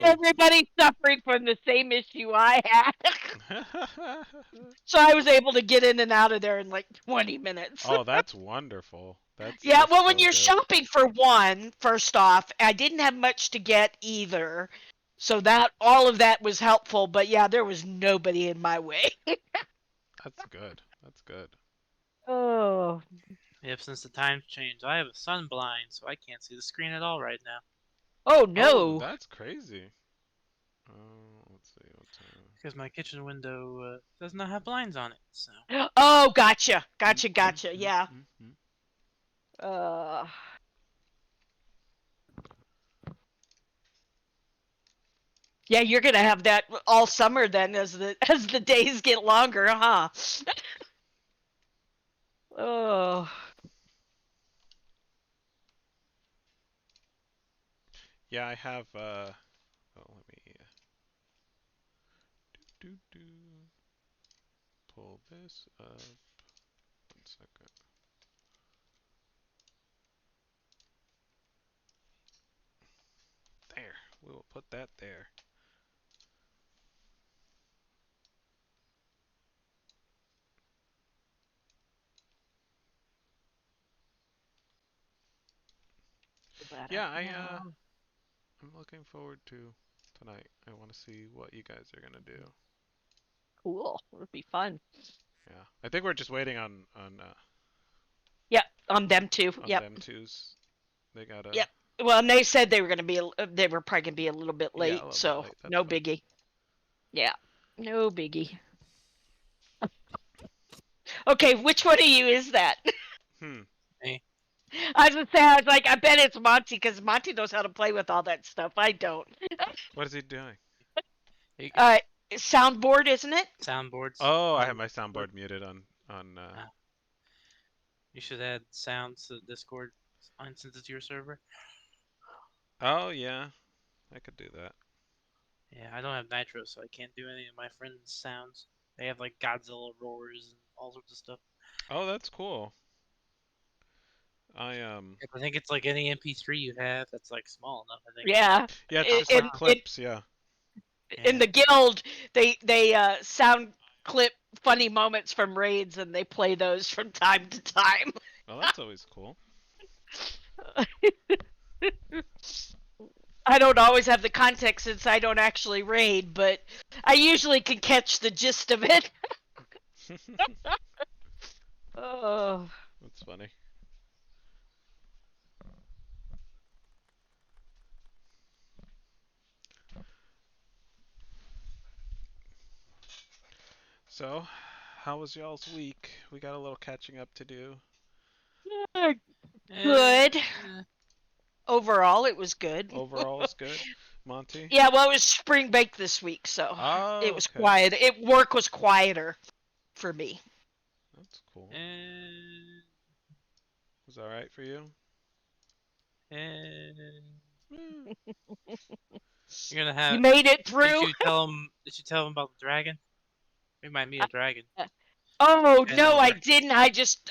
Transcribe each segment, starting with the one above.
Everybody's suffering from the same issue I had. So I was able to get in and out of there in like 20 minutes. Oh, that's wonderful. Yeah, That's well, when so you're good. shopping for one, first off, I didn't have much to get either. So that all of that was helpful, but yeah, there was nobody in my way. That's good. That's good. Oh. Yep, since the times changed, I have a sun blind, so I can't see the screen at all right now. Oh Oh, no. that's crazy. Let's see. Because my kitchen window does not have blinds on it, so. Oh, gotcha. Mm, Gotcha, mm, gotcha. mm, Yeah. mm, mm. Uh Yeah, you're going to have that all summer then as the days get longer, huh? Oh. Yeah, I have. Oh, let me do pull this up. 1 second. There. We will put that there. Yeah, I'm looking forward to tonight. I want to see what you guys are gonna do. Cool. It'll be fun. Yeah, I think we're just waiting on Yep, on them too. on Yep. them twos. They gotta. Yep. Well, and they said they were going to be they were probably going to be a little bit Yeah, a late, little bit so late. That's no fine. biggie. Yeah. No biggie. Okay, which one of you is that? Hmm. Hey, I was gonna say, I was like, I bet it's Monty because Monty knows how to play with all that stuff. I don't. What is he doing? you Uh, Soundboard, isn't it? soundboards. Oh, I have my soundboard muted on. Uh, you should add sounds to Discord since it's your server. Oh yeah, I could do that. Yeah, I don't have Nitro, so I can't do any of my friends' sounds. They have like Godzilla roars and all sorts of stuff. Oh, that's cool. I I think it's like any MP3 you have that's like small enough. I think. Yeah. Yeah, it's I'll just like In find. in clips. Yeah. in Yeah. the guild, they sound clip funny moments from raids, and they play those from time to time. Oh, that's always cool. I don't always have the context since I don't actually raid, but I usually can catch the gist of it. Oh. That's funny. So, how was y'all's week? We got a little catching up to do. Good. Uh, Overall, it was good. Overall, is good. Monty. Yeah, well, it was spring break this week, so it Oh, was okay. quiet. Work was quieter for me. That's cool. uh, Was all right for you? uh, Eh. you're gonna You have. made it Did through. you tell him? Did you tell him about the dragon? We might meet a dragon. Oh An no, I elder. didn't.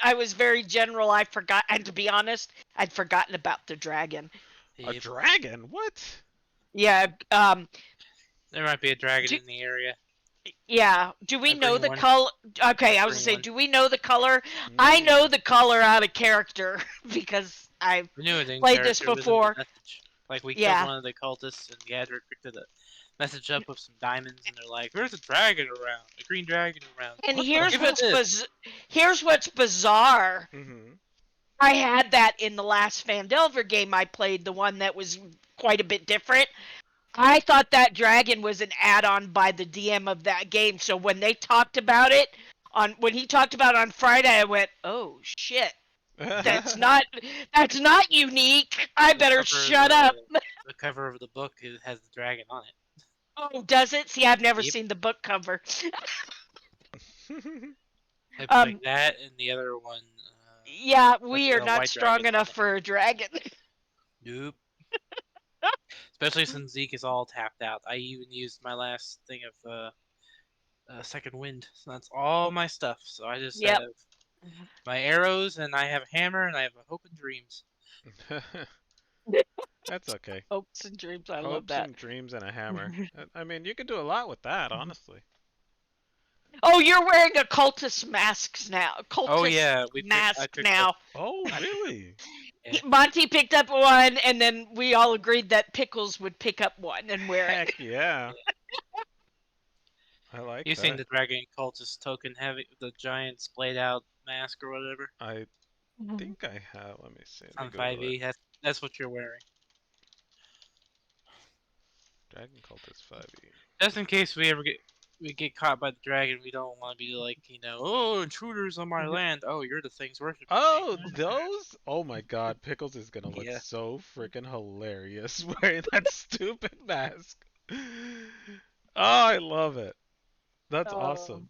I was very general. I forgot, and to be honest, I'd forgotten about the dragon. A Yep. dragon? What? Yeah. There might be a dragon Do, in the area. yeah. Do we I know bring the one. color? Okay, I was gonna Bring say, one. do we know the color? I know Mm. the color out of character because I've We knew it in played this character within the before. message. Like we killed Yeah. one of the cultists, and the Adric picked the message up with some diamonds, and they're like, "There's a dragon around, a green dragon around. And What the? Give it this." here's what's bizarre. Mm-hmm. I had that in the last Fandelver game I played, the one that was quite a bit different. I thought that dragon was an add-on by the DM of that game. So when they talked about it when he talked about it on Friday, I went, "Oh shit. That's not that's not unique. I The better cover of shut up." the cover of the book has the dragon on it. Oh, does it? See, I've never Yep. seen the book cover. It'd be like um that, and the other one yeah, with we are a not white dragon strong on enough it. for a dragon. Nope. Especially since Zeke is all tapped out. I even used my last thing of second wind, so that's all my stuff. So I just Yep. have my arrows, and I have a hammer, and I have a hope and dreams. That's okay. Hopes and dreams. I love Hopes that. and dreams and a hammer. I mean, you could do a lot with that, honestly. Oh, you're wearing a cultist mask now. Oh Cultist yeah, I mask picked up. now. Oh, really? Yeah. Monty picked up one, and then we all agreed that Pickles would pick up one and wear it. Heck yeah. I like You've seen that. the Dragon Cultist token having the giant splayed out mask or whatever. I think I have. Let me see. It's Let me on Google it. 5e. That's what you're wearing. Dragon Cultist 5e. Just in case we get caught by the dragon, we don't want to be like, oh, intruders on my land. Oh, you're the things worshiping me. Oh, those? Oh my god, Pickles is gonna look Yeah. so freaking hilarious wearing that stupid mask. Oh, I love it. That's Oh. awesome.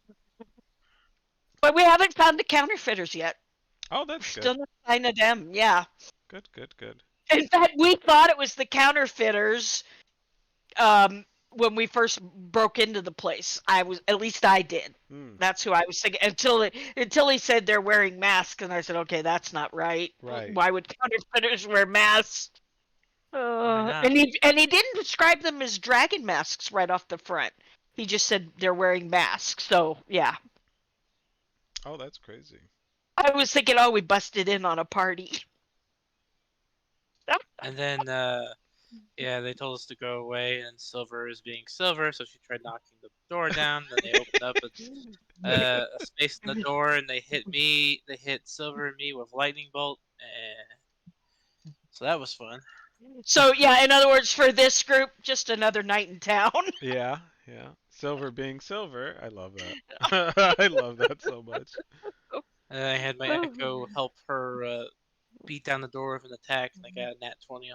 But we haven't found the counterfeiters yet. Oh, We're that's good. still not finding them. Yeah. Good, good, good. In fact, we thought it was the counterfeiters when we first broke into the place. At least I did. Hmm. That's who I was thinking until he said they're wearing masks, and I said, okay, that's not right. Right. Why would counterfeiters wear masks? Why not? And he didn't describe them as dragon masks right off the front. He just said they're wearing masks. So yeah, Oh, that's crazy. I was thinking, oh, we busted in on a party. And then, yeah, they told us to go away, and Silver is being Silver, so she tried knocking the door down. Then they opened up a space in the door, and they hit me. They hit Silver and me with lightning bolt, so that was fun. So yeah, in other words, for this group, just another night in town. Yeah, yeah. Silver being silver. I love that. I love that so much. And I had my Echo help her beat down the door with an attack, and I got a nat 20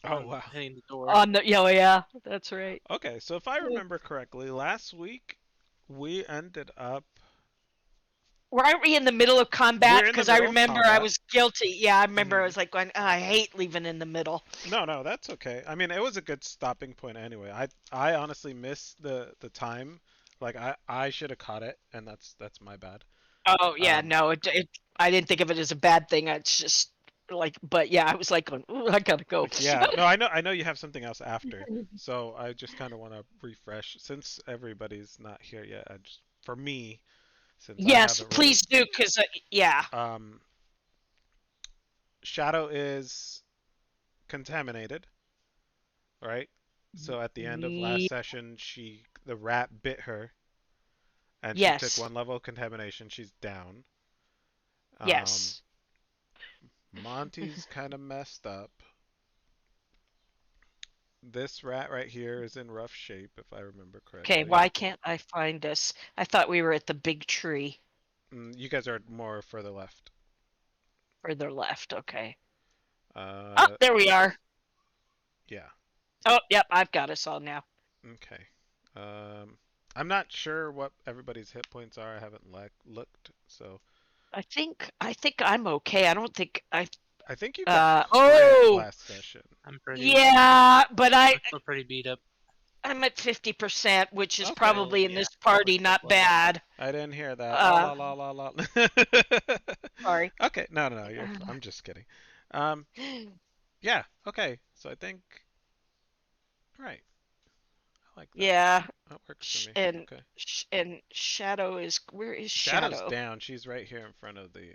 Oh, on wow. hitting the door. On the yeah, that's right. Okay, so if I remember correctly, last week we ended up. Weren't we in the middle of combat? We're in the Because I middle of remember I combat. was guilty. Yeah, I remember I Hmm. was like going, oh, I hate leaving in the middle. No, that's okay. I mean, it was a good stopping point anyway. I honestly missed the time. Like I should have caught it, and that's my bad. Oh yeah, Um, no, I didn't think of it as a bad thing. It's just like, but yeah, I was like, going, ooh, I gotta go. yeah, no, I know you have something else after, so I just kind of want to refresh since everybody's not here yet. For me, since I Yes, haven't really. please do, because yeah, Um, Shadow is contaminated, right? So at the end of last Ye- session, the rat bit her, and she took yes, 1 level of contamination. She's down. Um, yes. Monty's kind of messed up. This rat right here is in rough shape, if I remember Okay, correctly. why can't I find us? I thought we were at the big tree You guys are more further left. further left. Okay. Oh, Uh, there we are. yeah. Oh, yep, I've got us all now. Okay. I'm not sure what everybody's hit points are. I haven't looked, so I think I'm okay. I don't think I. I think you got crit Oh, last session. I'm pretty, yeah, but I'm still pretty beat up. I'm at 50%, which is Okay. So probably in yeah, this party we're not close. bad. I didn't hear that. La Uh, la la la la. sorry. Okay. No. I'm just kidding. Um. Yeah. Okay. So I think. Right. I like that. Yeah, That works for me. and Okay. and Shadow is where is Shadow's Shadow? down. She's right here in front of the.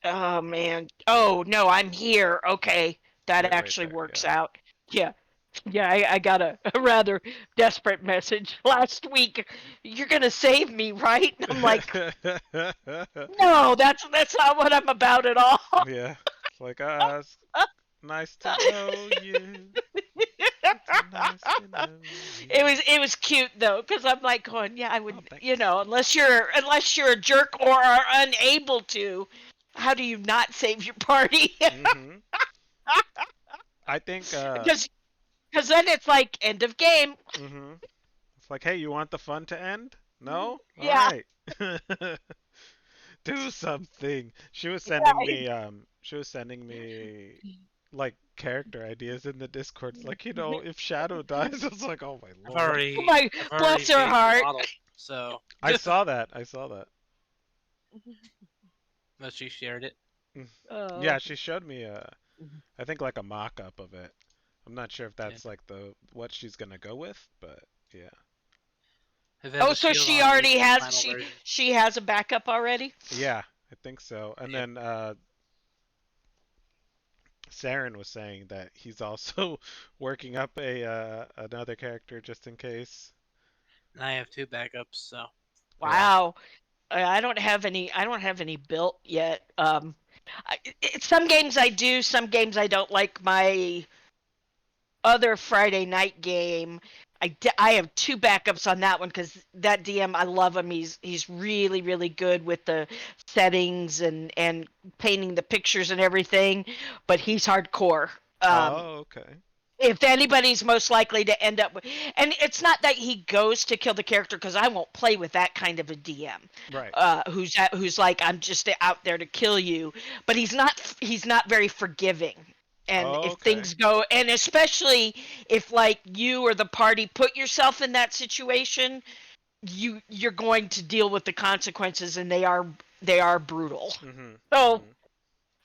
Oh man. Yeah. Oh no, I'm here. Okay, that Right actually there. works out. Yeah. Yeah, I got a rather desperate message last week. You're gonna save me, right? And I'm like, Yeah. no, that's not what I'm about at all. Yeah. It's like, it's nice to know you. It's nice to know you. It was cute though, because I'm like going, yeah, I Oh, would, thanks. unless you're a jerk or are unable to, how do you not save your party? Mhm. I think. Because then it's like end of game. Mhm. It's like, hey, you want the fun to end? No. All Yeah, right. Do something. She was sending yeah, me. She was sending me like character ideas in the Discord. It's like, if Shadow dies, it's like, oh my I've lord. oh already, my, I've bless already her made the heart. model, so I saw that. I saw that. that she shared it. Mm. Oh, Yeah, she showed me I think like a mock-up of it. I'm not sure if Yeah. that's like the what she's gonna go with, but yeah. If it has Oh, a so shield she on, it already is the has final version. she has a backup already? Yeah, I think so. And Yep. then Saren was saying that he's also working up a another character just in case. And I have two backups, so Yeah. Wow. I don't have any. I don't have any built yet. Some games I do. Some games I don't. Like my other Friday night game, I have two backups on that one because that DM, I love him. He's really really good with the settings and painting the pictures and everything, but he's hardcore. Um, Oh, okay. if anybody's most likely to end up with, and it's not that he goes to kill the character because I won't play with that kind of a DM, Right. who's like I'm just out there to kill you, but he's not very forgiving. And Oh, if okay. things go, and especially if like you or the party put yourself in that situation, you're going to deal with the consequences, and they are brutal. Mhm. So Mhm.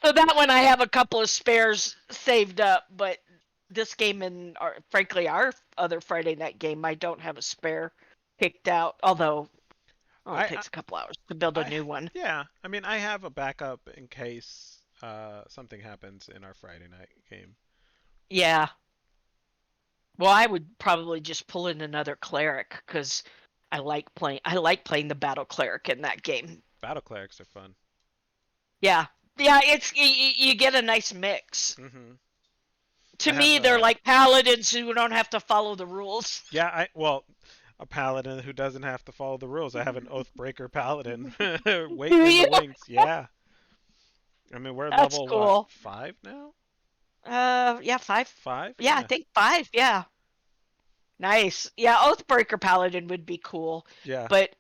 so that one I have a couple of spares saved up, but this game and frankly our other Friday night game, I don't have a spare picked out. Although it only I takes a couple hours to build a I new one. yeah. I mean, I have a backup in case something happens in our Friday night game. Yeah. Well, I would probably just pull in another cleric because I like playing the battle cleric in that game. Battle clerics are fun. Yeah. Yeah, it's you get a nice mix. Mhm. To I have me, they're like paladins who don't have to follow the rules. yeah, I well, a paladin who doesn't have to follow the rules. I have an oathbreaker paladin waiting Do in the you? wings. Yeah. I mean, we're That's level what? cool. 5 now? Yeah, 5. 5? Yeah, I Yeah. think 5. Yeah, nice. Yeah, Oathbreaker Paladin would be cool, Yeah. but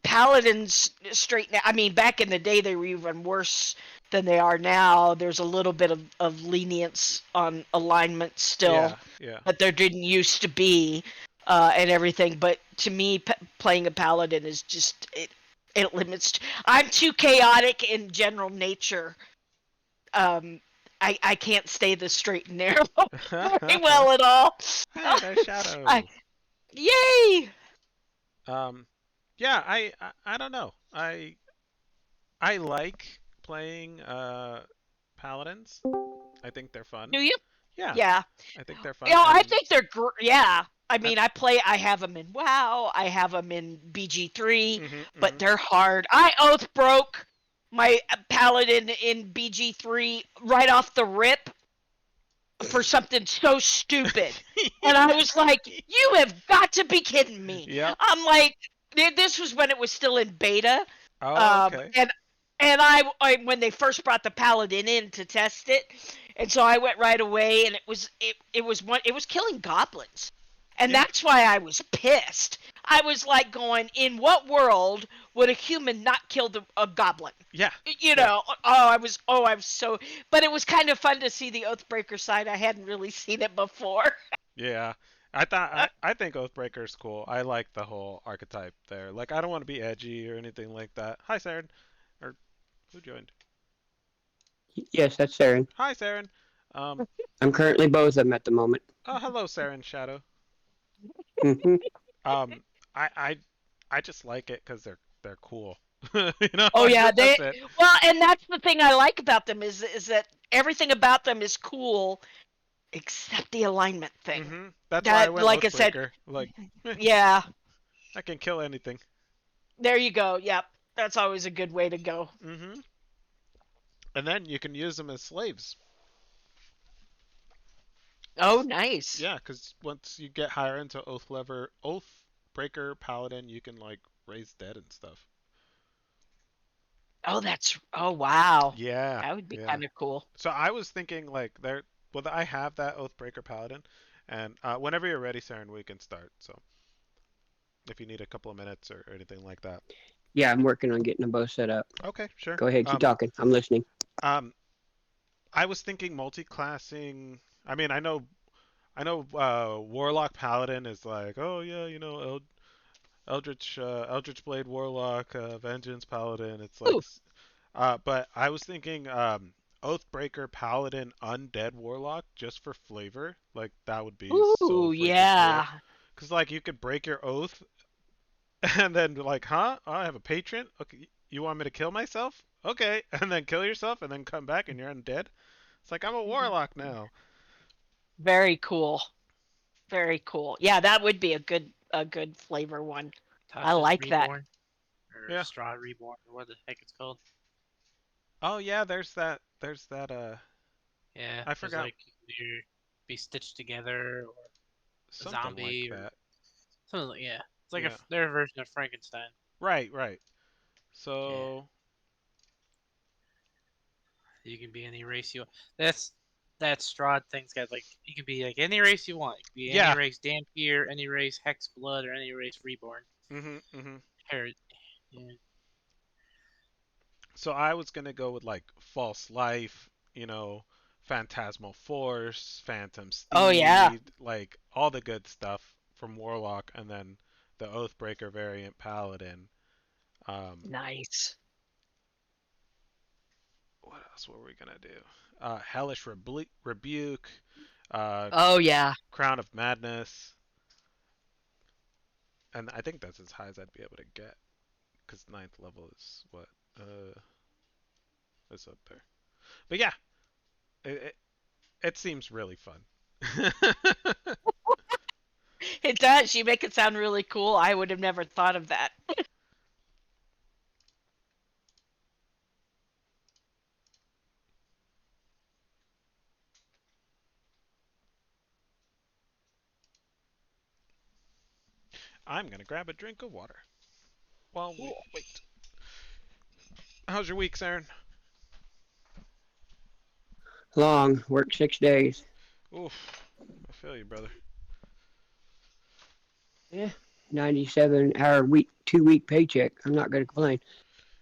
Paladins straight now. I mean, back in the day, they were even worse than they are now. There's a little bit of lenience on alignment still, Yeah. Yeah. but there didn't used to be, and everything. But to me, playing a Paladin is just it limits. I'm too chaotic in general nature. um I can't stay the straight and narrow very well at all. Hey, there's I Shadow. yay. Um yeah, I don't know. I like playing paladins. I think they're fun. Do you? Yeah, Yeah. I think they're You fun know, I and think they're yeah. I I, mean, I have them in WoW, I have them in BG3, mhm, but mhm. they're hard. I oath broke my paladin in BG3 right off the rip for something so stupid. And I was like, you have got to be kidding me. Yep. I'm like, this was when it was still in beta. Oh, Um, okay. and and I when they first brought the Paladin in to test it, and so I went right away, and it was killing goblins, and Yeah. that's why I was pissed. I was like going, in what world would a human not kill a goblin? Yeah. You Yeah. know, I was so, but it was kind of fun to see the Oathbreaker side. I hadn't really seen it before. Yeah. I think Oathbreaker's cool. I like the whole archetype there. Like I don't want to be edgy or anything like that. Hi Saren. Or who joined? Yes, that's Saren. Hi Saren. Um I'm currently both of them at the moment. oh hello Saren Shadow. Hmm. Um I I just like it cuz they're cool. You know, Oh yeah, that's it. well, and that's the thing I like about them is that everything about them is cool except the alignment thing. That's why I That, went like I said, Oathbreaker. Like yeah, I can kill anything. there you go. Yep, that's always a good way to go. Mhm. And then you can use them as slaves. Oh, nice. Yeah, because once you get higher into Oathbreaker Paladin, you can like raise dead and stuff. Oh wow, Yeah, that would be yeah. kind of cool. So I was thinking like there, well, I have that Oathbreaker Paladin, and whenever you're ready, Saren, we can start. So if you need a couple of minutes or anything like that. Yeah, I'm working on getting them both set up. Okay, sure. Go ahead, keep talking. I'm listening. Um, I was thinking multi-classing. I mean, Warlock Paladin is like, oh yeah, you know, Eldritch Blade Warlock, Vengeance Paladin. It's like, Ooh, but I was thinking Oathbreaker Paladin Undead Warlock just for flavor. Like that would be so Ooh, freaking cool. yeah. Cause like you could break your oath and then like, huh? Oh, I have a patron. Okay, you want me to kill myself? Okay, and then kill yourself and then come back and you're undead. It's like I'm a warlock now. Very cool. Very cool. Yeah, that would be a good flavor one. I Tasha's like that. Reborn or Yeah. Straw Reborn or what the heck it's called. Oh yeah, there's that. There's that. Yeah, I there's forgot like you can either be stitched together or a something like zombie or that. something like yeah. It's like Yeah. their version of Frankenstein. Right. Right. Yeah, So you can be any race you want. That Strahd thing's got like you can be like any race you want. You can be any yeah. race Dampier, any race Hex Blood, or any race Reborn. Mhm. Mhm. Herod. Yeah. So I was gonna go with like False Life, Phantasmal Force, Phantom Oh yeah. Steed, like all the good stuff from Warlock, and then the Oathbreaker variant Paladin. Um, Nice. what else were we gonna do? Hellish Rebuke, Oh yeah. Crown of Madness, and I think that's as high as I'd be able to get, because ninth level is what is up there. But yeah, it, it seems really fun. It does. You make it sound really cool. I would have never thought of that. I'm gonna grab a drink of water while we Cool. wait. How's your week, Saren? Long, worked 6 days. Oof, I feel you, brother. Yeah, 97-hour week, 2 week paycheck. I'm not going to complain.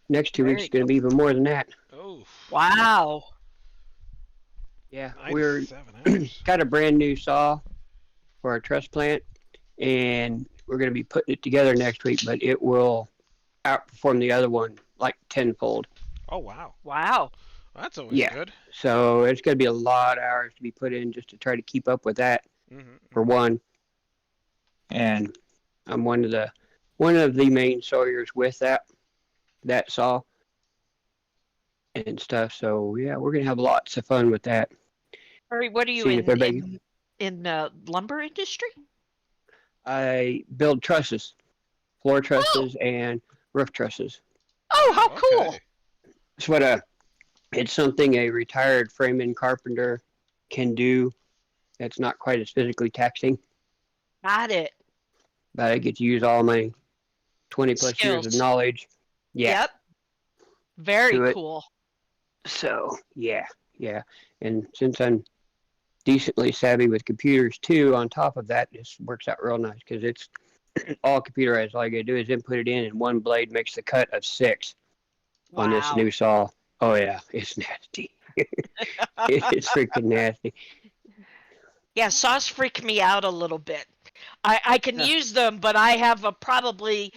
Next 2 weeks is Very going to cool. be even more than that. Oof, Wow. Yeah, we're 97 hours. got a brand new saw for our truss plant, and we're going to be putting it together next week, but it will outperform the other one like tenfold. Oh wow, Wow. that's always Yeah, good. so it's going to be a lot of hours to be put in just to try to keep up with that Mhm, for mhm. one. And I'm one of the main sawyers with that saw and stuff. So yeah, we're gonna have lots of fun with that. Hurry, what are you Seeing if in everybody, in the lumber industry? I build trusses, floor Oh. trusses, and roof trusses. Oh, how Wow. cool. Okay. It's what a it's something a retired framing carpenter can do. That's not quite as physically taxing, Got it. but I get to use all my 20 plus years of Skills. knowledge. Yeah, Yep. Very to it. cool. So yeah, yeah. And since I'm decently savvy with computers too, on top of that, this works out real nice because it's all computerized. All you gotta do is input it in, and one blade makes the cut of six on this Wow. new saw. Oh yeah, it's nasty. It's freaking nasty. Yeah, saws freak me out a little bit. I can Yeah. use them, but I have a probably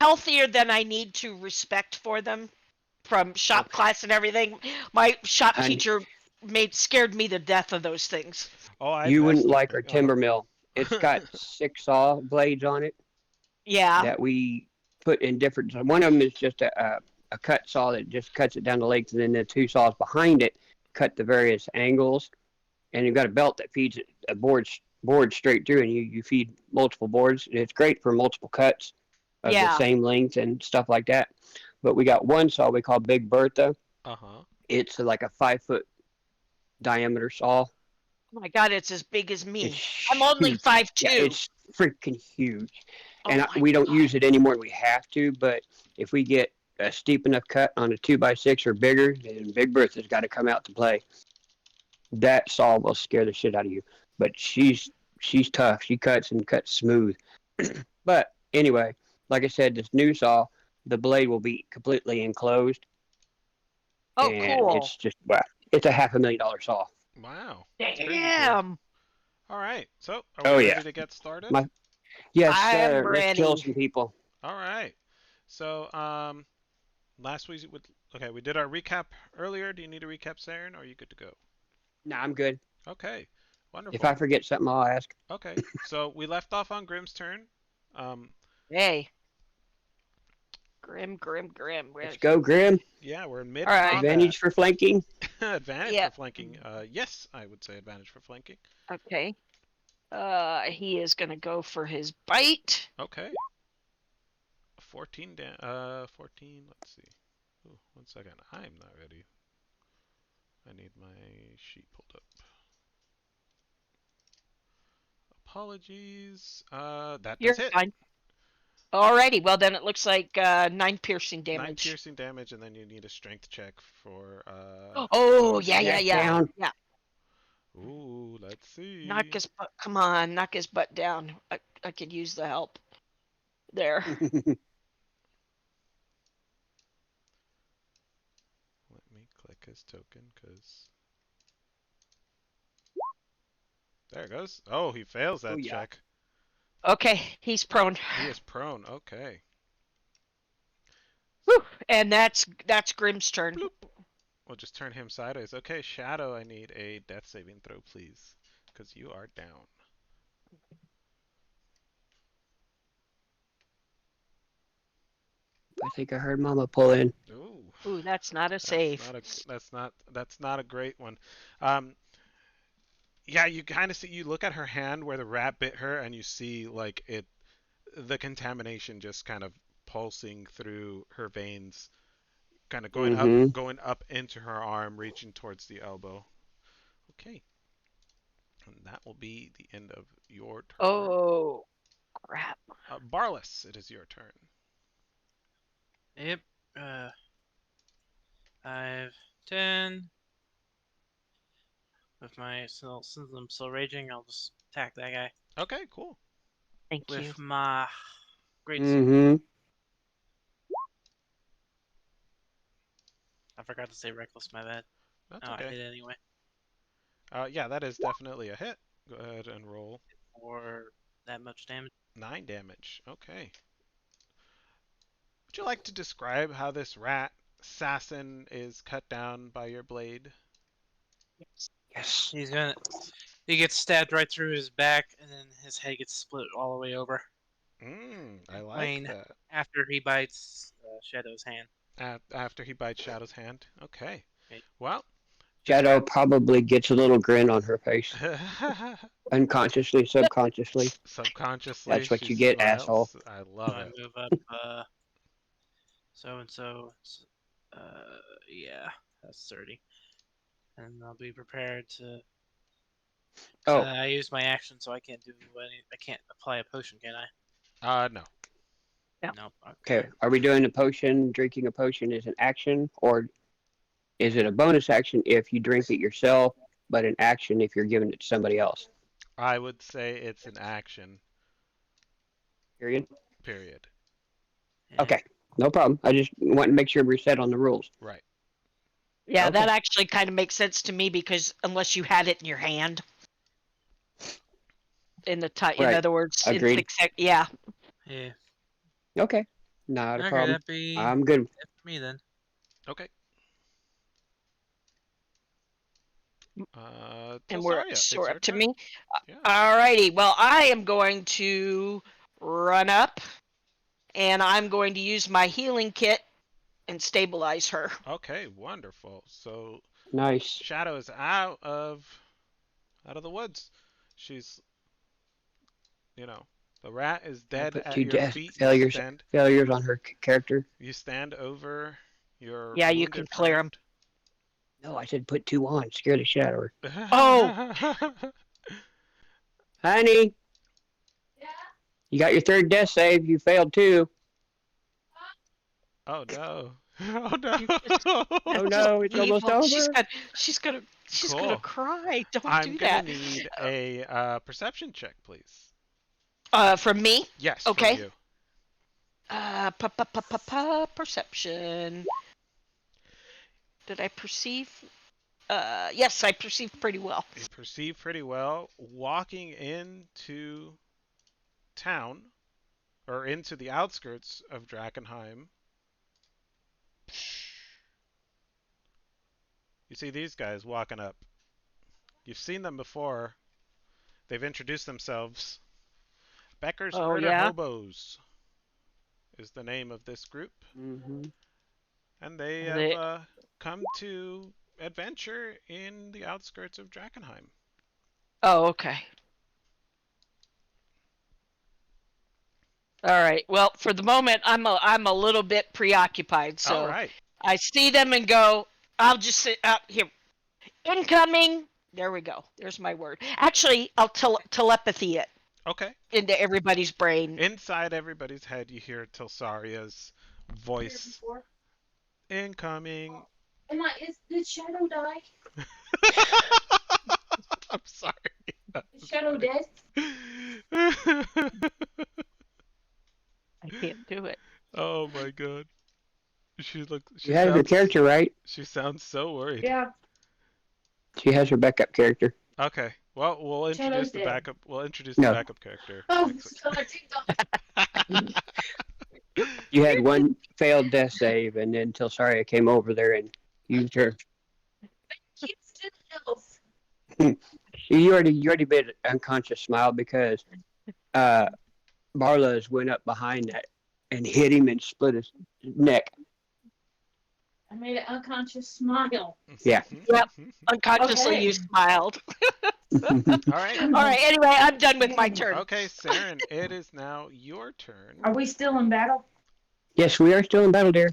healthier than I need to respect for them from Oh, shop class and everything. My shop honey, teacher made scared me to death of those things. Oh, I you wouldn't bested like our the. Uh timber mill. It's got huh. 6 saw blades on it Yeah. that we put in different. One of them is just a cut saw that just cuts it down the length, and then the two saws behind it cut the various angles. And you've got a belt that feeds it a board straight through, and you feed multiple boards. And it's great for multiple cuts of the Yeah. same length and stuff like that. But we got one saw we call Big Bertha. Uh huh. It's like a 5 foot diameter saw. Oh my god, it's as big as It's me. I'm only huge. five Yeah, two. it's freaking huge. Oh And my we don't god. use it anymore than we have to. But if we get a steep enough cut on a 2x6 or bigger, then Big Bertha's got to come out to play. That saw will scare the shit out of you. But she's tough. She cuts and cuts smooth. But anyway, like I said, this new saw, the blade will be completely enclosed, Oh and cool. it's just well, it's a $500,000 saw. Wow, that's crazy cool. Damn. All right, so are we Oh yeah, ready to get started? my yes I am sir. Let's kill ready. some people. All right. So last week with Okay, we did our recap earlier. Do you need a recap, Saren, or are you good to go? No, I'm good. Okay, If wonderful. I forget something, I'll ask. Okay, so we left off on Grimm's turn. Hey, Grim. Let's Where's go, Grim. Yeah, we're in All right. mid-combat. Advantage for flanking. Advantage Yeah. for flanking. Yes, I would say advantage for flanking. Okay. He is gonna go for his bite. Okay. 14. Let's see. Ooh, 1 second. I'm not ready. I need my sheet pulled up. Apologies. That does You're hit. fine. Alrighty. Well, then it looks like 9 piercing 9 damage. piercing damage, and then you need a strength check for Oh, bonus yeah. damage. Dash down. Yeah. Ooh, let's Knock see. his butt. Come on, knock his butt down. I could use the help. There. Let me click his token, because there it goes. Oh, he fails Oh that yeah. check. Okay, he's prone. He is prone. Okay. Whew. And that's Grim's turn. Bloop. We'll just turn him sideways. Okay, Shadow, I need a death saving throw, please, because you are down. I think I heard Mama pull in. Ooh, Ooh, that's not a that's save. not a that's not a great one. Um, yeah, you kind of see, you look at her hand where the rat bit her, and you see like the contamination just kind of pulsing through her veins, kind of Mm-hmm. going up into her arm, reaching towards the elbow. Okay, and that will be the end of your turn. Oh, crap. Barless, it is your turn. Yep. Uh, 5, 10. With my since I'm still raging, I'll just attack that guy Okay, cool. Thank you. with my greatsword. Mm-hmm. I forgot to say reckless. My bad. That's Oh, I okay. hit anyway. Yeah, that is definitely a hit. Go ahead and roll Or that much damage. 9 damage. Okay. Would you like to describe how this rat assassin is cut down by your blade? Yes. Yes. He gets stabbed right through his back, and then his head gets split all the way over. I In like twain that. after he bites Shadow's hand. After he bites Shadow's hand. Okay. Okay. Well, this Shadow rat. probably gets a little grin on her face. Unconsciously, subconsciously. Subconsciously, That's what she you get, asshole. smiles. I So love I it. move up so and so. Yeah, that's 30. And I'll be prepared to. Oh, I use my action, so I can't do any. I can't apply a potion, can I? No. Yeah. Nope. Okay. okay. Are we doing a potion? Drinking a potion is an action, or is it a bonus action if you drink it yourself, but an action if you're giving it to somebody else? I would say it's an action, Period. period. Yeah. Okay. No problem. I just want to make sure we're set on the rules. Right. Yeah, Okay. that actually kind of makes sense to me because unless you had it in your hand, in Right. other words, in Agreed. 6 yeah. Yeah. Okay. Not a Okay, problem. that'd be I'm good. it for me then. Okay. And we're Tilsaria, so it's we're your up to turn. me. Yeah. Alrighty. Well, I am going to run up and I'm going to use my healing kit and stabilize her. Okay, wonderful. So Nice. Shadow is out of the woods. She's, you know, the rat is I dead put at two your death feet. failures on her character. You stand over your Yeah, you can wounded clear them. friend. No, I said put two on. Scare the shit out of her. Oh, Honey, you got your third death save. You failed two. Oh no. Oh you just Oh no. that's so no, it's almost evil. She's over. got she's gonna she's gonna Cool. cry. Don't I'm do gonna that. need a perception check, please. From me? Yes, from Okay. you. Perception. Did I perceive? Yes, I perceived pretty well. You perceive pretty well. Walking into town, or into the outskirts of Drakkenheim, You see these guys walking up. You've seen them before. They've introduced themselves. Becker's Oh Murder yeah. Hobos is the name of this group. Mm-hmm. And they have They, come to adventure in the outskirts of Drakkenheim. oh, okay. All right. Well, for the moment, I'm a little bit preoccupied. All So right. I see them and go. I'll just sit up here. Incoming. There we go. There's my word. Actually, I'll telepathy it Okay. into everybody's brain. Inside everybody's head, you hear Tilsaria's voice. Incoming. Did Shadow die? I'm sorry. Is Shadow dead? I can't do it. Oh my god. She You have your character right. she sounds so worried. Yeah. She has her backup character. Okay. Well, we'll introduce Shadow's the dead. backup. We'll introduce the No. backup character. Oh, next God, week. You had one failed death save, and then Tilsaria came over there and used her. Houston Elf. You already made an unconscious smile because Barlow's went up behind that and hit him and split his neck. I made an unconscious smile. Yeah. Yep. Unconsciously, Okay. you smiled. All right. All right. Anyway, I'm done with my turn. Okay, Saren, it is now your turn. Are we still in battle? Yes, we are still in battle, dear.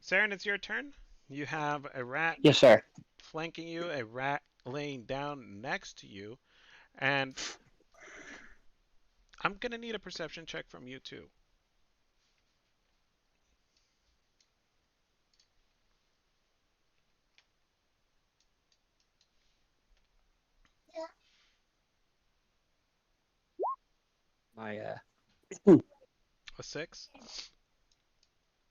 Saren, it's your turn. You have a rat Yes, sir. flanking you, a rat laying down next to you, and I'm gonna need a perception check from you too. My A 6. I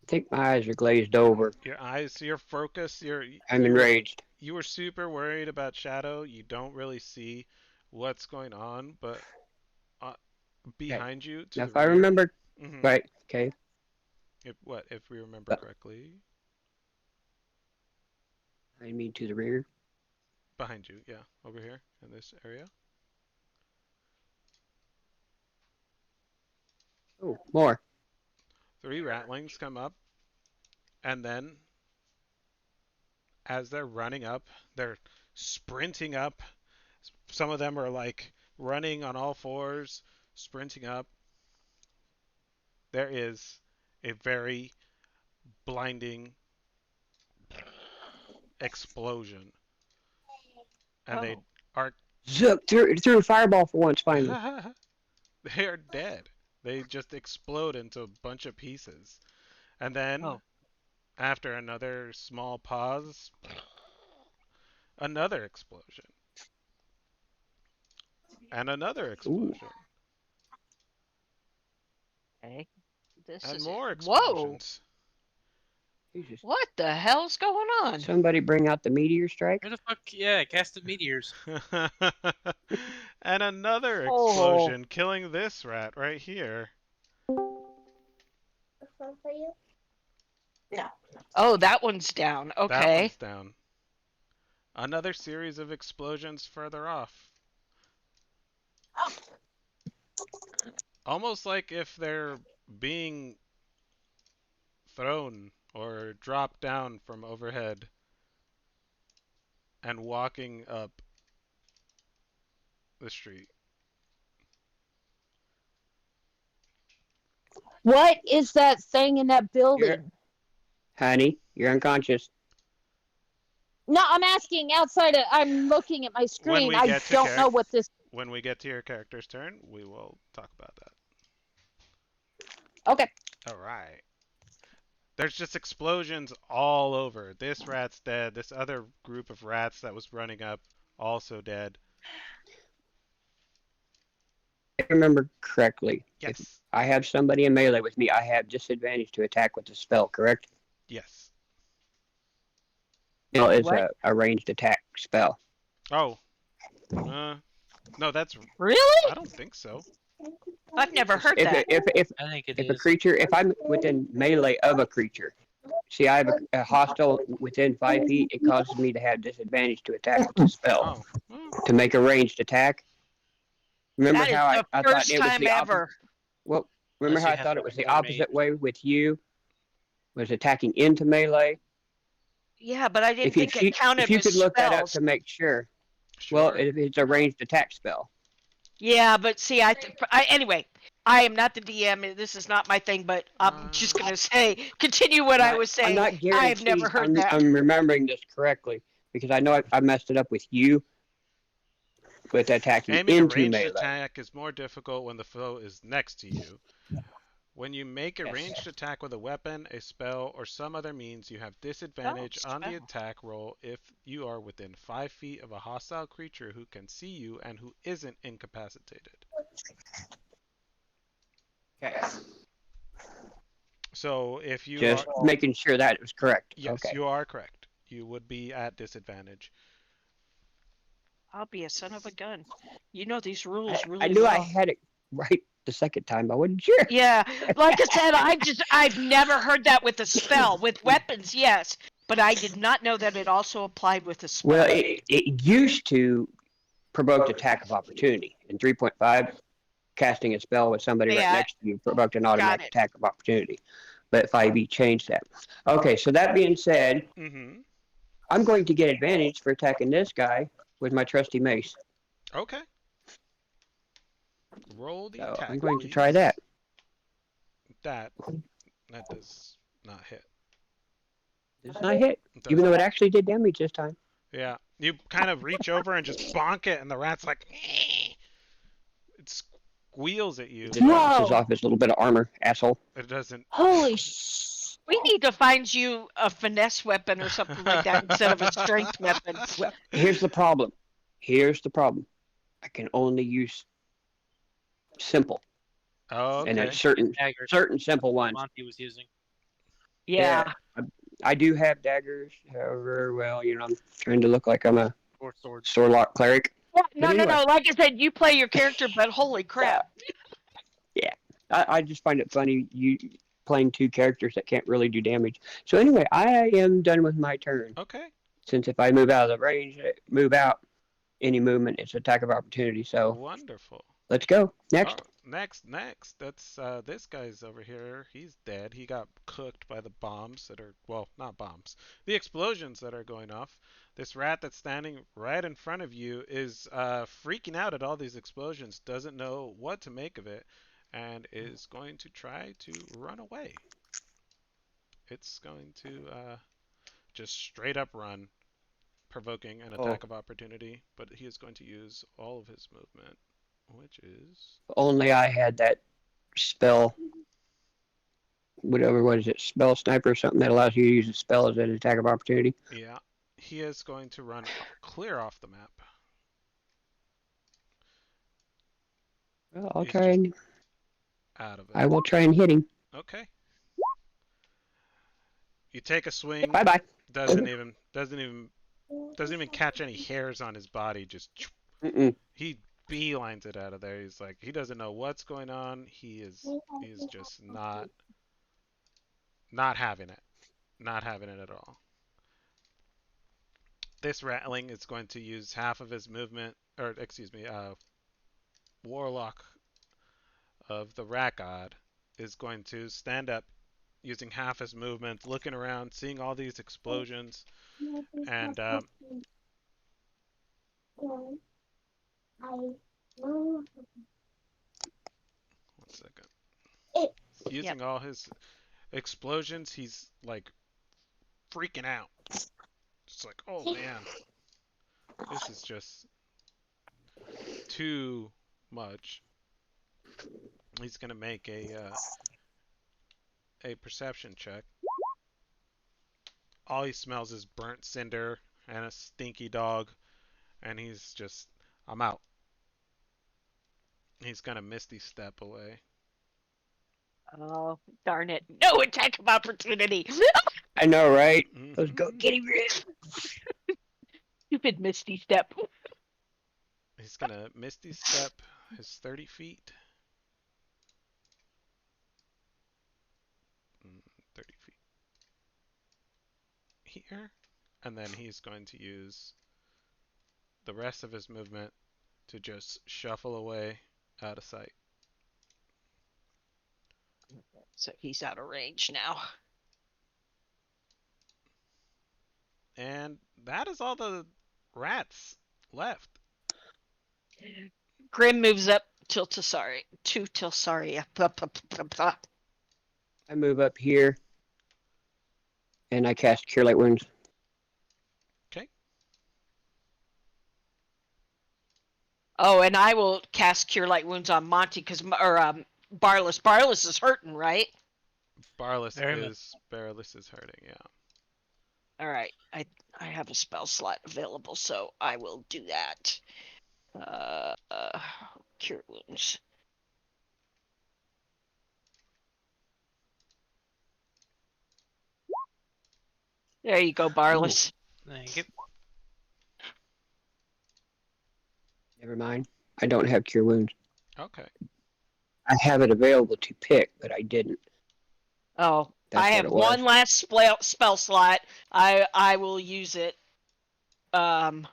think my eyes are glazed over. Your eyes, your focus, I'm enraged. you were super worried about Shadow. You don't really see what's going on, but behind you to Now, the if I rear. remember Mhm. right, okay. If we remember But- correctly? I mean to the rear. Behind you, yeah, over here in this area. Oh, more. 3 ratlings come up, and then as they're running up, they're sprinting up. Some of them are like running on all fours, sprinting up. There is a very blinding explosion, and they Oh. are Zook threw a fireball for once, finally. they are dead. They just explode into a bunch of pieces. And then, Oh. after another small pause, another explosion. And another explosion. Okay. This And is more it. Whoa! explosions. Jesus. What the hell's going on? Somebody bring out the meteor strike. Where the fuck? Yeah, cast the meteors. And another Oh. explosion, killing this rat right here. Oh, that one's down. That Okay. one's down. Another series of explosions further off. Almost like if they're being thrown or dropped down from overhead and walking up the street. What is that thing in that building? Honey, you're unconscious. No, I'm asking outside. I'm looking at my screen. we I get to don't know what this. When we get to your character's turn, we will talk about that. Okay. All right. There's just explosions all over. This rat's dead. This other group of rats that was running up, also dead. If I remember correctly, Yes. if I have somebody in melee with me, I have disadvantage to attack with the spell, correct? Yes. No, it's What? a ranged attack spell. Oh. No, that's. Really? I don't think so. I've never heard If that. if I think it if a is. creature, if I'm within melee of a creature, See, I have a hostile within 5 feet. It causes me to have disadvantage to attack with the spell. Oh, well, To make a ranged attack. Remember That is how the I thought first it was time the opposite? ever. Well, remember Unless how you I have thought it was the regular opposite mage. way with you? Was attacking into melee. Yeah, but I didn't think it If counted you with could look that up spells. to make sure. Well, sure. it's a ranged attack spell. Yeah, but see, anyway, I am not the DM. This is not my thing. But I'm just gonna say, continue what I was I'm saying. not I've never guaranteed. heard that. I'm remembering this correctly because I know I messed it up with you with attacking Aiming a into ranged melee. attack is more difficult when the foe is next to you. When you make a ranged attack with a weapon, a spell, or some other means, you have disadvantage on the Spell. attack roll if you are within 5 feet of a hostile creature who can see you and who isn't incapacitated. Okay. So if you Just are. making sure that it was correct. Yes, Okay. you are correct. You would be at disadvantage. I'll be a son of a gun. You know these rules I really knew I well. had it right the second time. I wasn't sure. Yeah, like I said, I've never heard that with a spell. With weapons, yes, but I did not know that it also applied with a Well, spell. it used to provoke attack of opportunity. In 3.5, casting a spell with somebody right Yeah, next to you provoked an got automatic it. attack of opportunity. But 5e changed that. Okay, so that being said, Mm-hmm. I'm going to get advantage for attacking this guy with my trusty mace. Okay. Roll the So I'm attack, going to try please. that. That does not hit. It's not hit, It even does though it not. actually did damage this time. Yeah. You kind of reach over and just bonk it, and the rat's like, "Eh." It squeals at It you, just but bounces Whoa! off his little bit of armor, asshole. it doesn't. Holy sh! We need to find you a finesse weapon or something like that instead of a strength weapon. Well, here's the problem. Here's the problem. I can only use simple, Oh, and it's okay. Daggers. certain simple ones. Monty was using. Yeah. I do have daggers. However, well, I'm trying to look like I'm a Four swords. swordlock cleric. Yeah, But no, anyway, no. Like I said, you play your character, but holy crap. yeah, I just find it funny you playing two characters that can't really do damage. So anyway, I am done with my turn. Okay. Since if I move out of the range, move out any movement, it's attack of opportunity. So Wonderful. let's go Oh, next. next. That's this guy's over here. He's dead. He got cooked by the bombs that are, well, not bombs, the explosions that are going off. This rat that's standing right in front of you is freaking out at all these explosions, doesn't know what to make of it, and is going to try to run away. It's going to just straight up run, provoking an Oh, attack of opportunity, but he is going to use all of his movement, which is. only I had that spell. Whatever, what is it? Spell sniper or something that allows you to use a spell as an attack of opportunity. Yeah, he is going to run clear off the map. Well, I'll He's try just and out of it. I will try and hit him. Okay. You take a swing. Bye bye. Doesn't even catch any hairs on his body. Just he beelines it out of there. He's like, he doesn't know what's going on. He's just not having it. Not having it at all. This rattling is going to use half of his movement, or excuse me, Warlock of the Rat God is going to stand up using half his movement, looking around, seeing all these explosions, and one second. Using all his explosions, he's like freaking out. It's like, oh man, this is just too much. He's gonna make a perception check. All he smells is burnt cinder and a stinky dog, and he's just, I'm out. He's gonna misty step away. Oh, darn it. No attack of opportunity. I know, right? Mm-hmm. Let's go get him. Stupid Misty Step. He's gonna misty step his 30 feet. 30 feet. here, and then he's going to use the rest of his movement to just shuffle away out of sight. So he's out of range now. And that is all the rats left. Grim moves up to Tilsaria. I move up here and I cast Cure Light Wounds. Okay. Oh, and I will cast Cure Light Wounds on Monty Barless. Barless is hurting, right? Barless Very much. is hurting, yeah. All right. I have a spell slot available, so I will do that. Cure Wounds. There you go, Barless. Thank you. Never mind. I don't have Cure Wounds. Okay. I have it available to pick, but I didn't. Oh, That's I what have it was. one last spell slot. I will use it. Because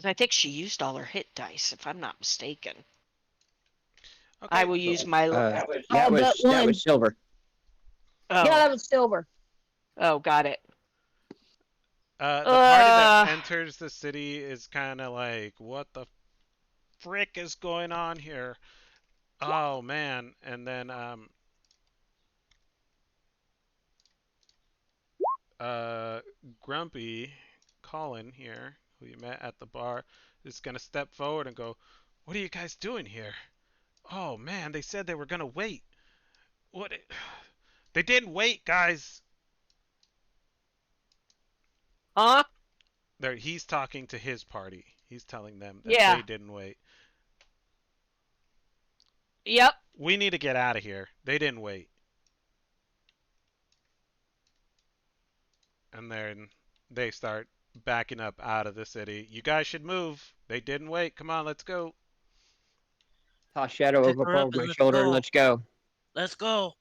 I think she used all her hit dice, if I'm not mistaken. I Okay. will use my. That All but was one. silver. Oh, Yeah, that was silver. oh, got it. The party that enters the city is kind of like, what the frick is going on here? Oh man! And then Grumpy Colin here, who you met at the bar, is gonna step forward and go, "What are you guys doing here? Oh man, they said they were gonna wait. What? They didn't wait, guys." Huh? He's talking to his party. He's telling them that Yeah. they didn't wait. Yep. We need to get out of here. They didn't wait. And then they start backing up out of the city. You guys should move. They didn't wait. Come on, let's go. Toss Shadow Pick over her up my and let's shoulder and go. let's go. Let's go.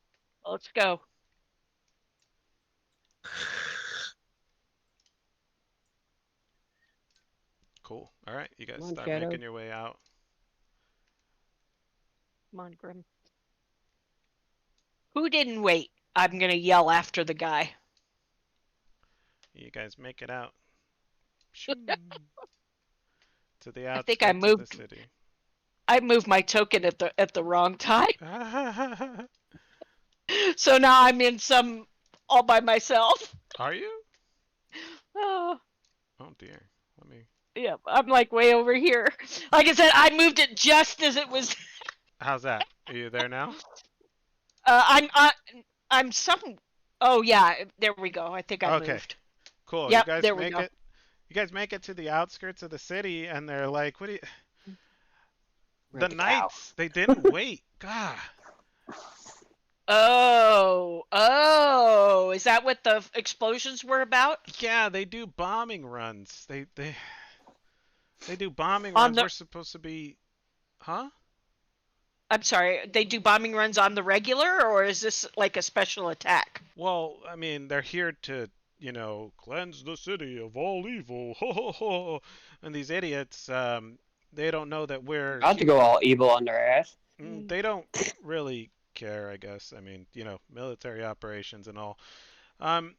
Let's go. Cool. All right, you guys Come on, start Shadow. making your way out. Come on, Grim. Who didn't wait? I'm gonna yell after the guy. You guys make it out. Shoo. To the I think I outskirts of the moved. city. I moved my token at the wrong time, so now I'm in some all by myself. Are you? Oh, Oh dear. Let me. yeah, I'm like way over here. Like I said, I moved it just as it was. How's that? Are you there now? I'm some. Oh yeah, there we go. I think I Okay. moved. Cool. You Yep, guys there we make go. it. You guys make it to the outskirts of the city, and they're like, "What do you?" We're The at the cow. knights. They didn't wait. God. Oh, is that what the explosions were about? Yeah, they do bombing runs. They do bombing On runs. the, We're supposed to be, huh? I'm sorry, they do bombing runs on the regular, or is this like a special attack? Well, I mean, they're here to, cleanse the city of all evil. Ho ho ho. And these idiots, they don't know that we're About to go all evil on their ass. They don't really care, I guess. I mean, military operations and all. Um,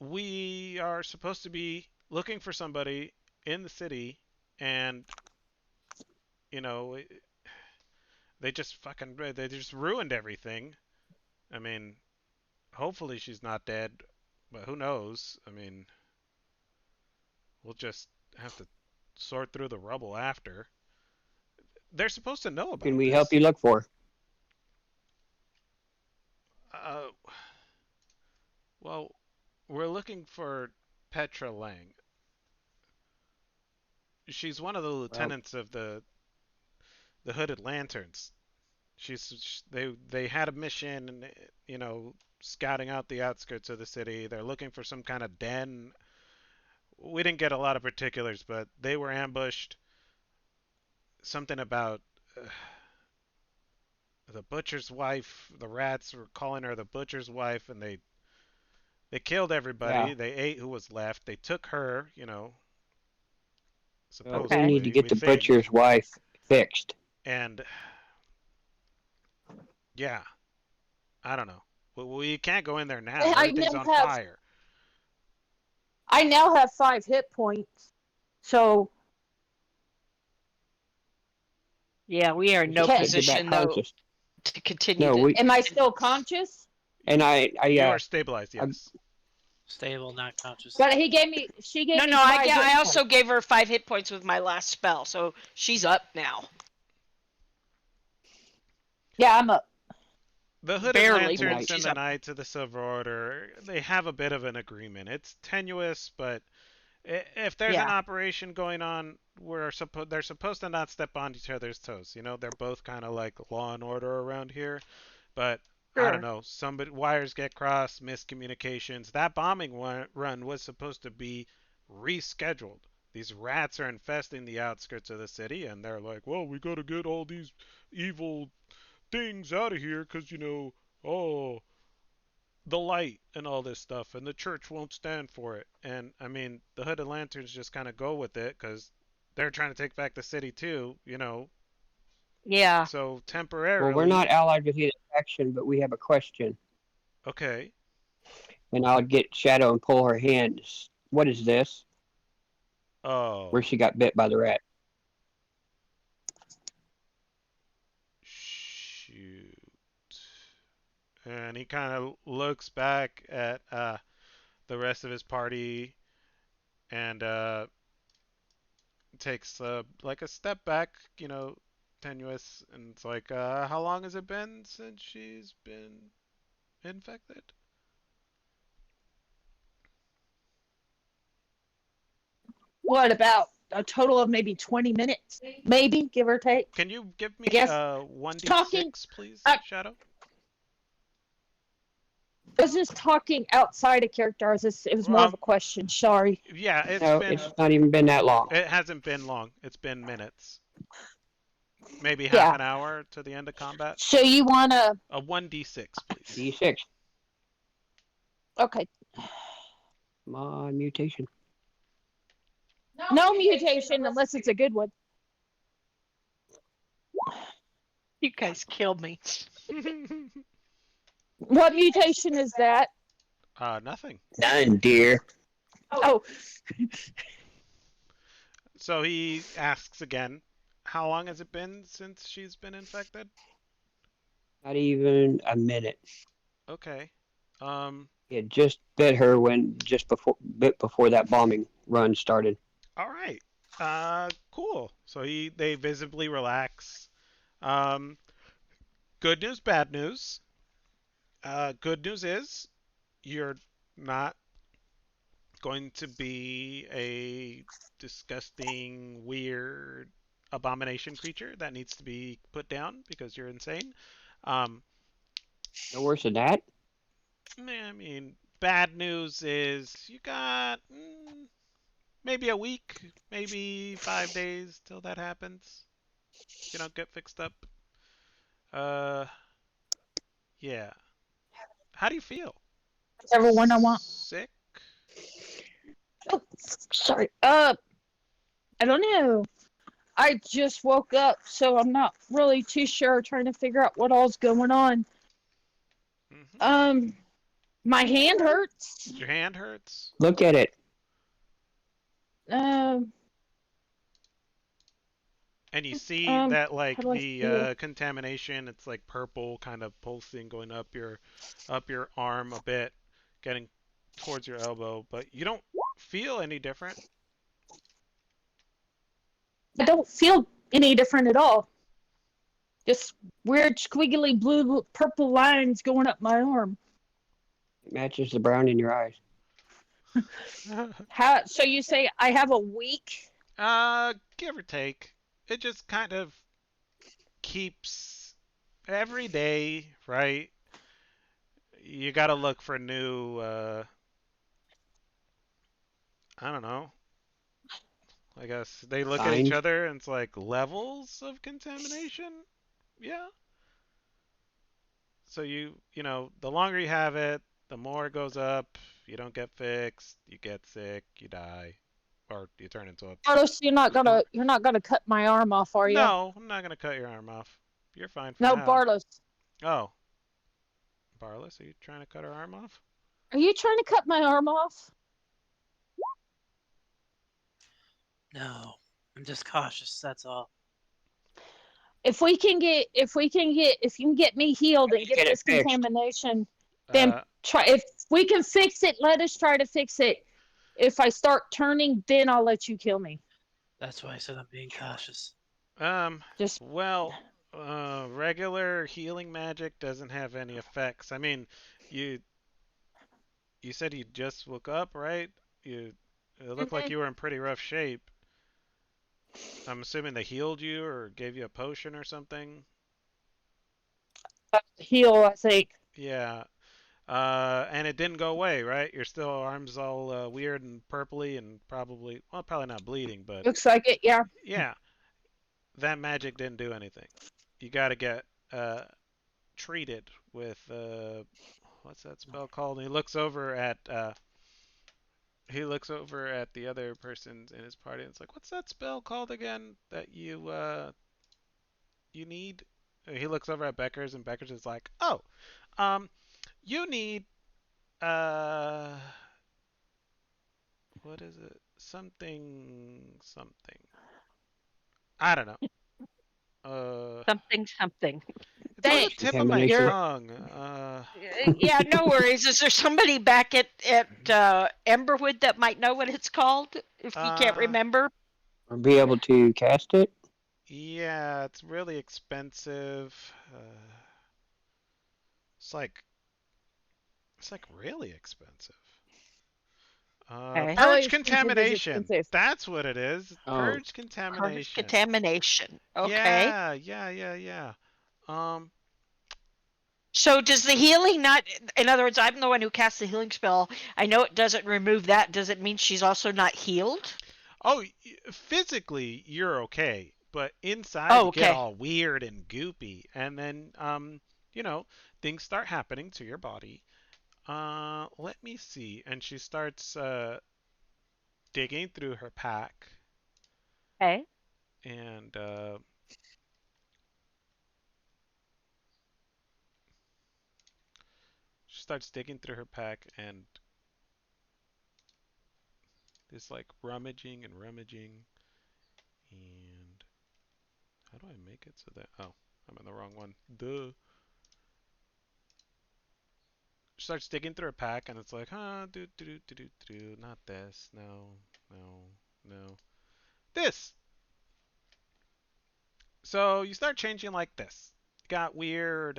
we are supposed to be looking for somebody in the city, and you know, they just ruined everything. I mean, hopefully she's not dead, but who knows? I mean, we'll just have to sort through the rubble after. They're supposed to know Who can about we help this. you look for? Uh, well, we're looking for Petra Lang. She's one of the Well, lieutenants of the Hooded Lanterns. They had a mission, scouting out the outskirts of the city. They're looking for some kind of den. We didn't get a lot of particulars, but they were ambushed. Something about the butcher's wife. The rats were calling her the butcher's wife, and they killed Yeah. everybody. They ate who was left. They took her, We need to supposedly, get we the think. butcher's wife fixed. And yeah, I don't know. We can't go in there now. I Everything's now on have fire. 5 hit points. So Yeah, we are in We no should okay. take her back position though conscious. to continue No, to. we Am I still conscious? and You are stabilized, I yes. Stable, not conscious. But she gave No, me no, I 5 get. hit I also points. gave her 5 hit points with my last spell, so she's up now, Yeah, I'm up. The Hooded barely, and but Lanterns I and she's the up. Knights of the Silver Order, they have a bit of an agreement. It's tenuous, but if there's an Yeah, operation going on, they're supposed to not step on each other's toes. They're both kind of like law and order around here. But I don't sure. know. Somebody wires get crossed, miscommunications. That bombing run was supposed to be rescheduled. These rats are infesting the outskirts of the city, and they're like, "Well, we gotta get all these evil things out of here, 'cause oh, the light and all this stuff, and the church won't stand for it." And I mean, the Hooded Lanterns just kind of go with it because they're trying to take back the city too. Yeah. So well, we're temporarily, not allied with either faction, but we have a question. okay. And I'll get Shadow and pull her hand. What is this? Where Oh, she got bit by the rat. shoot. And he kind of looks back at the rest of his party and takes like a step back, tenuous, and it's like, how long has it been since she's been infected? What about a total of maybe 20 minutes? Maybe, give or take. Can you give I me guess talking 1d6, please, I Shadow? was just talking outside of character. It was more of Um, a question. Sorry. yeah, No, it's not even been that long. it hasn't been long. It's been minutes. Maybe half Yeah. an hour to the end of combat. So you want to. A 1d6, please. D6. Okay. Come on, mutation. No mutation unless it's a good one. You guys killed me. What mutation is that? Nothing. None, dear. Oh, So he asks again, how long has it been since she's been infected? Not even a minute. Okay. Um, It just bit her bit before that bombing run started. all right. Cool. So they visibly relax. Um, good news, bad news. Good news is you're not going to be a disgusting, weird abomination creature that needs to be put down because you're insane. Um, No worse than that. I mean, bad news is you got maybe a week, maybe 5 days till that happens. If you don't get fixed up. Uh, yeah. How do you feel? whichever one I want. Sick? Oh, sorry. I don't know. I just woke up, so I'm not really too sure. Trying to figure out what all's going on. Hmm. My hand hurts. Your hand hurts? Look at it. Um, And you see um, that how like do I the feel? contamination, it's like purple, kind of pulsing, going up your arm a bit, getting towards your elbow, but you don't feel any different. I don't feel any different at all. Just weird squiggly blue purple lines going up my arm. It matches the brown in your eyes. How? So you say I have a week? Give or take. It just kind of keeps every day, right? You gotta look for new, I don't know. I guess they look at each Signs. other and it's like levels of contamination. Yeah. So the longer you have it, the more it goes up. You don't get fixed. You get sick. You die, or you turn into a. Carlos, you're not gonna cut my arm off, are you? No, I'm not gonna cut your arm off. You're fine for No, now. Barlos. Oh, Barless, are you trying to cut her arm off? Are you trying to cut my arm off? No, I'm just cautious. That's all. If you can get me healed and get Get it this fixed. contamination, then Uh, try. If we can fix it, let us try to fix it. If I start turning, then I'll let you kill me. That's why I said I'm being cautious. um, Just well, regular healing magic doesn't have any effects. I mean, you you said you just woke up, right? You It looked like Mhm. you were in pretty rough shape. I'm assuming they healed you or gave you a potion or something. heal, I think. Yeah. And it didn't go away, right? Your still arms all weird and purpley and probably not bleeding, but Looks like it. Yeah. yeah, that magic didn't do anything. You got to get uh, treated with what's that spell called? And he looks over at the other persons in his party and it's like, what's that spell called again that you need? He looks over at Becker's and Becker's is like, oh, um, you need uh, what is it? Something. I don't know. Uh, Something, something. it's on the Thanks. tip of my Contamination. You're tongue. Yeah, no worries. Is there somebody back at Emberwood that might know what it's called? If you can't Uh, remember. Or be able to cast it. yeah, it's really expensive. It's like it's like really expensive. Okay. how Purge expensive is contamination. expensive? That's what it is. Oh, Purge Purge contamination. contamination. Okay. Yeah, yeah, yeah, yeah. Um, So does the healing not? In other words, I'm the one who casts the healing spell. I know it doesn't remove that. Does it mean she's also not healed? oh, physically you're okay, but inside Oh, you get okay. all weird and goopy, and then you know, things start happening to your body. Let me see. And she starts digging through her pack, Okay. and she starts digging through her pack, and is like rummaging and rummaging. And how do I make it so that? Oh, I'm in the wrong one. Duh. She starts digging through her pack, and it's like, do do do do do do. Not this. No, no, no. This. So you start changing like this. Got weird,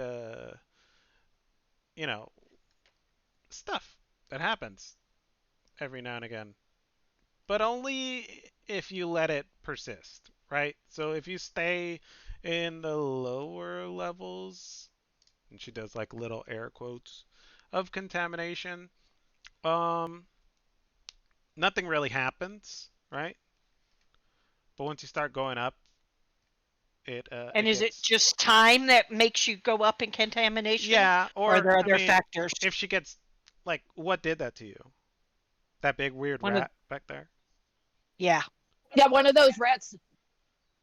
you know, stuff that happens every now and again, but only if you let it persist, right? So if you stay in the lower levels, and she does like little air quotes of contamination, um, nothing really happens, right? But once you start going up, And it is it gets just time that makes you go up in contamination, yeah. or are Or there I other mean, factors? if she gets like, what did that to you? That big weird One of rat back there? yeah. Yeah, one of those rats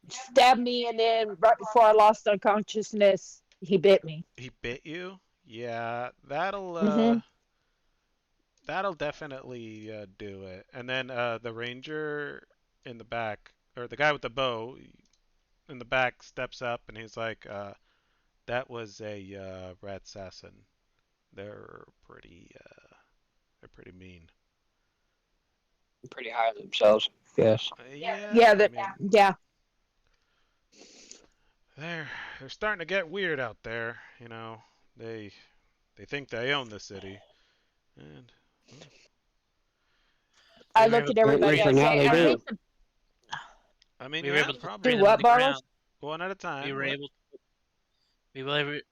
stabbed me, and then right before I lost unconsciousness, he bit me. He bit you? Yeah, Hmm. that'll definitely do it. And then the ranger in the back, or the guy with the bow in the back, steps up and he's like, "That was a rat assassin. They're they're pretty mean." pretty high on themselves. Yes. Yeah, Yeah, I that. mean, Yeah, they're they're starting to get weird out there. They they think they own the city, and well, I We were look able at to put everybody. three For I of them in now, say, the they I ground. hate do. to I mean, We were yeah, able to put three do of them in what, the Bartles? ground. one at a We time. were What? able to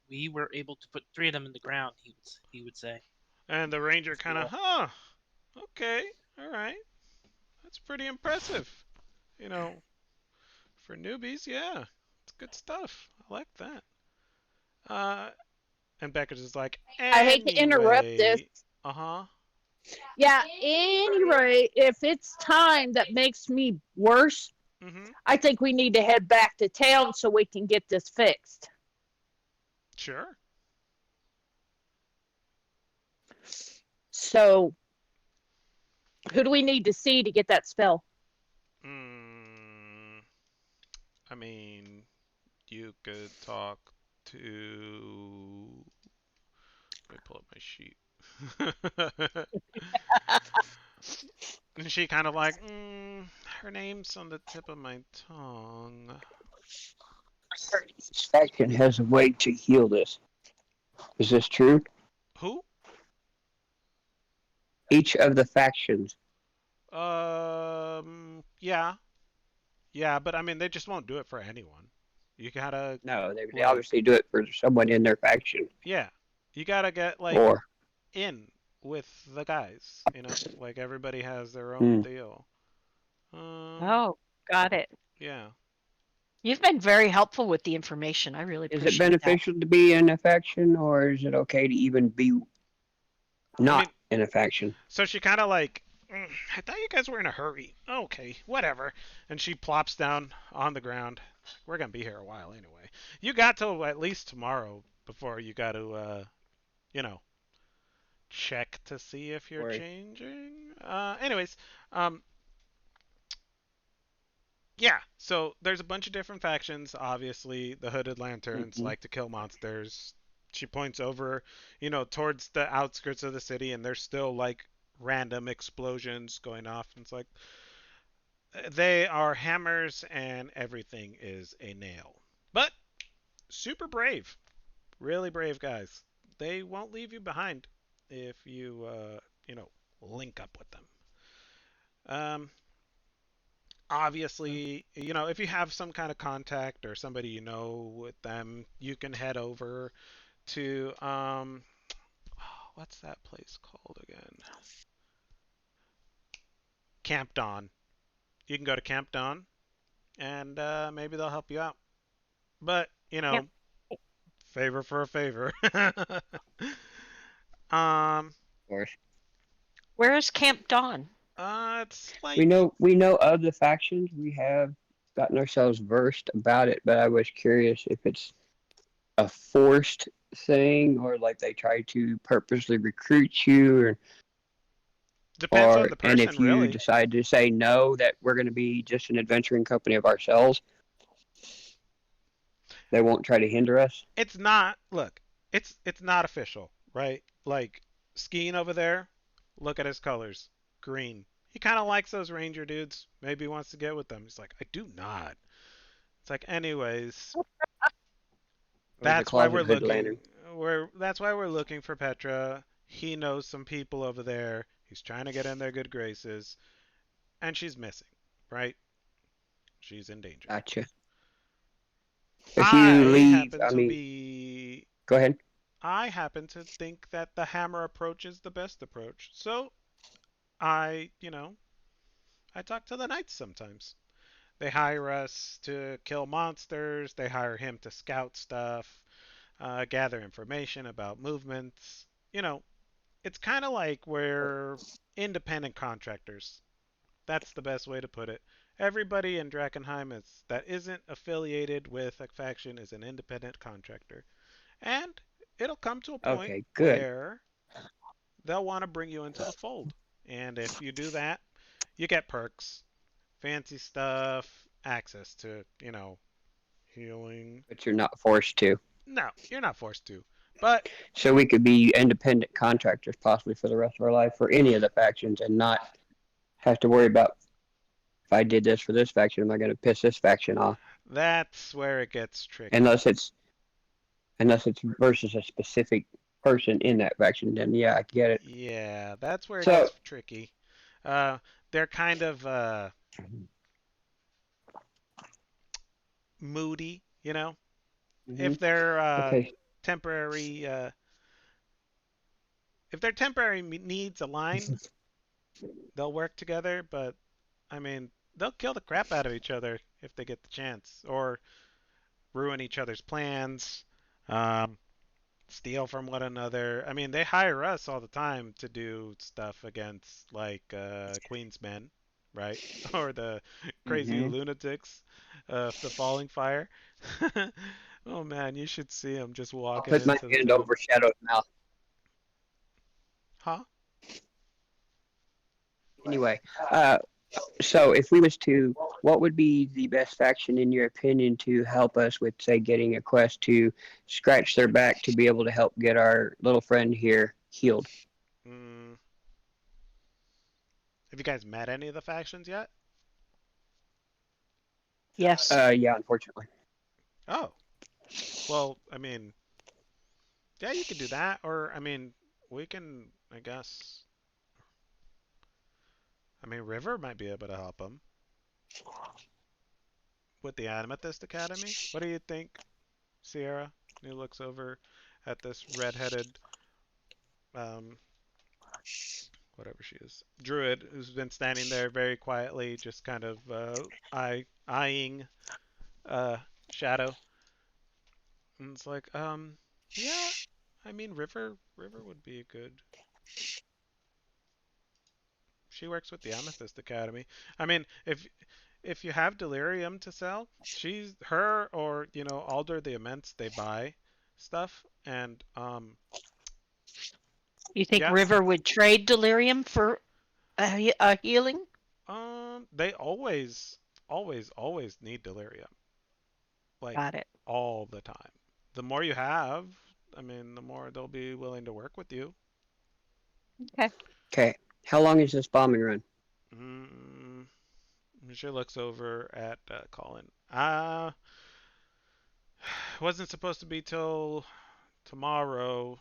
we were able to put three of them in the ground. He would say. And the ranger With kind of, blood. huh? Okay, all right. That's pretty impressive. You know, for newbies, yeah, it's good stuff. I like that. Uh, And Becca's just like, I hate to interrupt this. anyway. Uh huh. Yeah, anyway, if it's time that makes me worse, Mm-hmm. I think we need to head back to town so we can get this fixed. Sure. So, who do we need to see to get that spell? Mm, I mean, you could talk to. Let me pull up my sheet. And she kind of like, her name's on the tip of my tongue. Each faction has a way to heal this. Is this true? Who? Each of the factions. Yeah, yeah, but I mean, they just won't do it for anyone. You gotta No, they like, obviously do it for someone in their faction. yeah, you gotta get like Or, in with the guys. You know, like everybody has their own hmm, deal. Um, Oh, got it. yeah. You've been very helpful with the information. I really is it appreciate that. beneficial to be in a faction, or is it okay to even be I not mean, in a faction? so she kind of like, I thought you guys were in a hurry. Okay, whatever. And she plops down on the ground. We're gonna be here a while anyway. You got till at least tomorrow before you got to, you know, check to see if you're Or, changing. Anyways, um, yeah. So there's a bunch of different factions. Obviously, the Hooded Lanterns mhm. like to kill monsters. She points over, you know, towards the outskirts of the city, and there's still like random explosions going off. And it's like they are hammers, and everything is a nail. But super brave, really brave guys. They won't leave you behind if you, you know, link up with them. Um, Obviously, you know, if you have some kind of contact or somebody you know with them, you can head over to what's that place called again? Camp Dawn. You can go to Camp Dawn and maybe they'll help you out. But, you Yep. know, favor for a favor. um Or Where is Camp Dawn? it's like we know of the factions. We have gotten ourselves versed about it, but I was curious if it's a forced thing or like they try to purposely recruit you depends on or the and person if you really. decide to say no that we're going to be just an adventuring company of ourselves, they won't try to hinder us. It's not, look, it's not official, right? Like skiing over there, look at his colors. Green. He kind of likes those ranger dudes. Maybe he wants to get with them. He's like, I do not. It's like, anyways, Or he's a that's why closet we're hood looking. lantern. That's why we're looking for Petra. He knows some people over there. He's trying to get in their good graces, and she's missing, right? She's in danger. Gotcha. If you I leave, happen I to mean, be go ahead. I happen to think that the hammer approach is the best approach. So I, you know, I talk to the knights sometimes. They hire us to kill monsters. They hire him to scout stuff, gather information about movements. You know, it's kind of like we're independent contractors. That's the best way to put it. Everybody in Drakkenheim that isn't affiliated with a faction is an independent contractor. And it'll come to a point Okay, good. where they'll want to bring you into the fold. And if you do that, you get perks, fancy stuff, access to, you know, healing. But you're not forced to. No, you're not forced to. But So we could be independent contractors possibly for the rest of our life for any of the factions and not have to worry about if I did this for this faction, am I going to piss this faction off? that's where it gets tricky. Unless it's versus a specific person in that faction, then yeah, I get it. Yeah, that's where it So gets tricky. Uh, they're kind of moody, you know. mhm. If they're Okay, temporary, if their temporary needs align, they'll work together. But I mean, they'll kill the crap out of each other if they get the chance, or ruin each other's plans. Um, steal from one another. I mean, they hire us all the time to do stuff against like Queen's Men, right? Or the crazy Mm-hmm. lunatics of the Falling Fire. Oh man, you should see them just I'll walking put my into the hand dome. over Shadow's mouth. Huh? Anyway, so if we was to, what would be the best faction in your opinion to help us with, say, getting a quest to scratch their back to be able to help get our little friend here healed? Mm, have you guys met any of the factions yet? Yes. Yeah, unfortunately. Oh, well, I mean, yeah, you could do that, or I mean, we can, I guess. I mean, River might be able to help him with the Amethyst Academy. What do you think, Sierra? He looks over at this redheaded, um, whatever she is, druid who's been standing there very quietly, just kind of eyeing uh, Shadow. And it's like, yeah, I mean, River would be a good. She works with the Amethyst Academy. I mean, if you have delirium to sell, she's her or Alder the Immense. They buy stuff, and You think yeah, River would trade delirium for a healing? they always need delirium, like Got it. all the time. The more you have, I mean, the more they'll be willing to work with you. Okay. Okay, how long is this bombing run? Mm, she looks over at Colin. Wasn't supposed to be till tomorrow,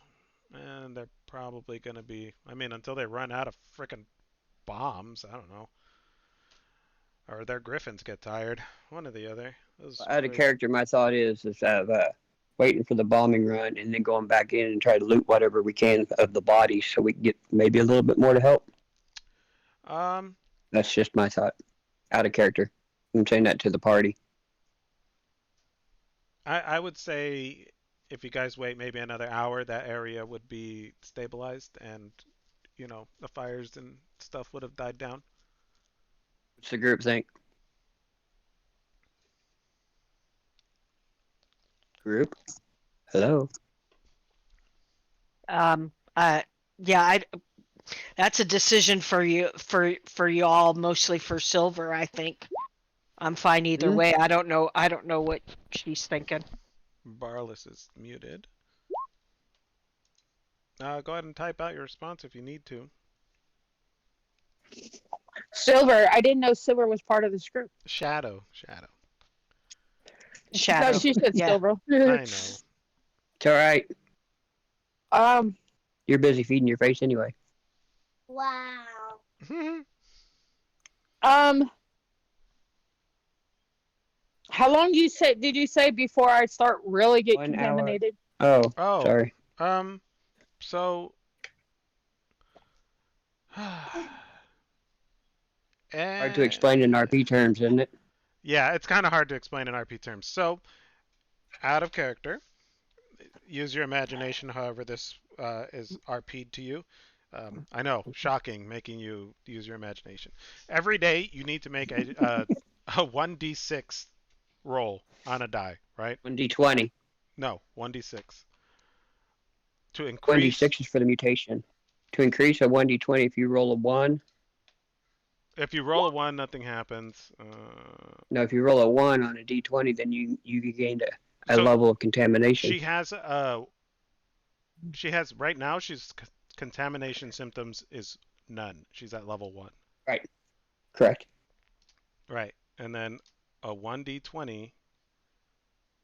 and they're probably gonna be. I mean, until they run out of frickin' bombs. I don't know, or their griffins get tired. One or the other. Those Out of places. character, my thought is waiting for the bombing run and then going back in and try to loot whatever we can of the bodies so we can get maybe a little bit more to help. Um, That's just my thought. Out of character. I'm saying that to the party. I would say if you guys wait maybe another hour, that area would be stabilized, and the fires and stuff would have died down. What's the group think? Group? Hello? Um. Yeah. That's a decision for you for y'all, mostly for Silver. I think I'm fine either Hmm? way. I don't know. I don't know what she's thinking. Barless is muted. Go ahead and type out your response if you need to. Silver. I didn't know Silver was part of this group. Shadow. No, Shadow. she said Yeah. Silver. I know. It's all right. um, You're busy feeding your face anyway. Wow. um, how long did you say before I start really get 1 hour. contaminated? Oh, Oh, sorry. so Hard to explain in eh, RP terms, isn't it? yeah, it's kind of hard to explain in RP terms. So, out of character, use your imagination. However, this is RP'd to you. I know, shocking, making you use your imagination. Every day, you need to make a 1d6 roll on a die, right? 1d20. No, 1d6 to increase. 1d6 is for the mutation. To increase a 1d20, if you roll a 1, If you roll a 1, nothing happens. no, if you roll a 1 on a d20, then you gained a So level of contamination. she has right now. Contamination symptoms is none. She's at level 1. Right. Correct. Right, and then a 1d20.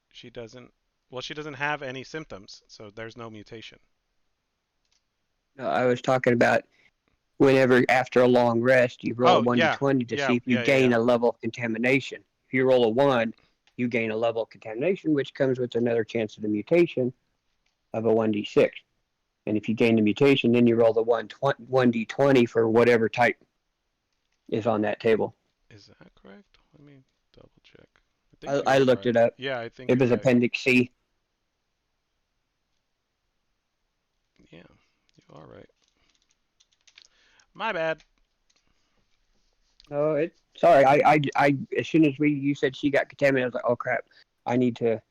She doesn't. Well, she doesn't have any symptoms, so there's no mutation. No, I was talking about whenever after a long rest, you roll a Oh yeah, 1d20 to see if you gain a level of contamination. If you roll a 1, you gain a level of contamination, which comes with another chance of the mutation of a 1d6. And if you gain the mutation, then you roll the 1d20 for whatever type is on that table. Is that correct? Let me double check. I think I you're looked right. it up. Yeah, I think It you're was right. Appendix C. All right. My bad. Oh, it. Sorry, as soon as you said she got contaminated, I was like, oh crap, I need to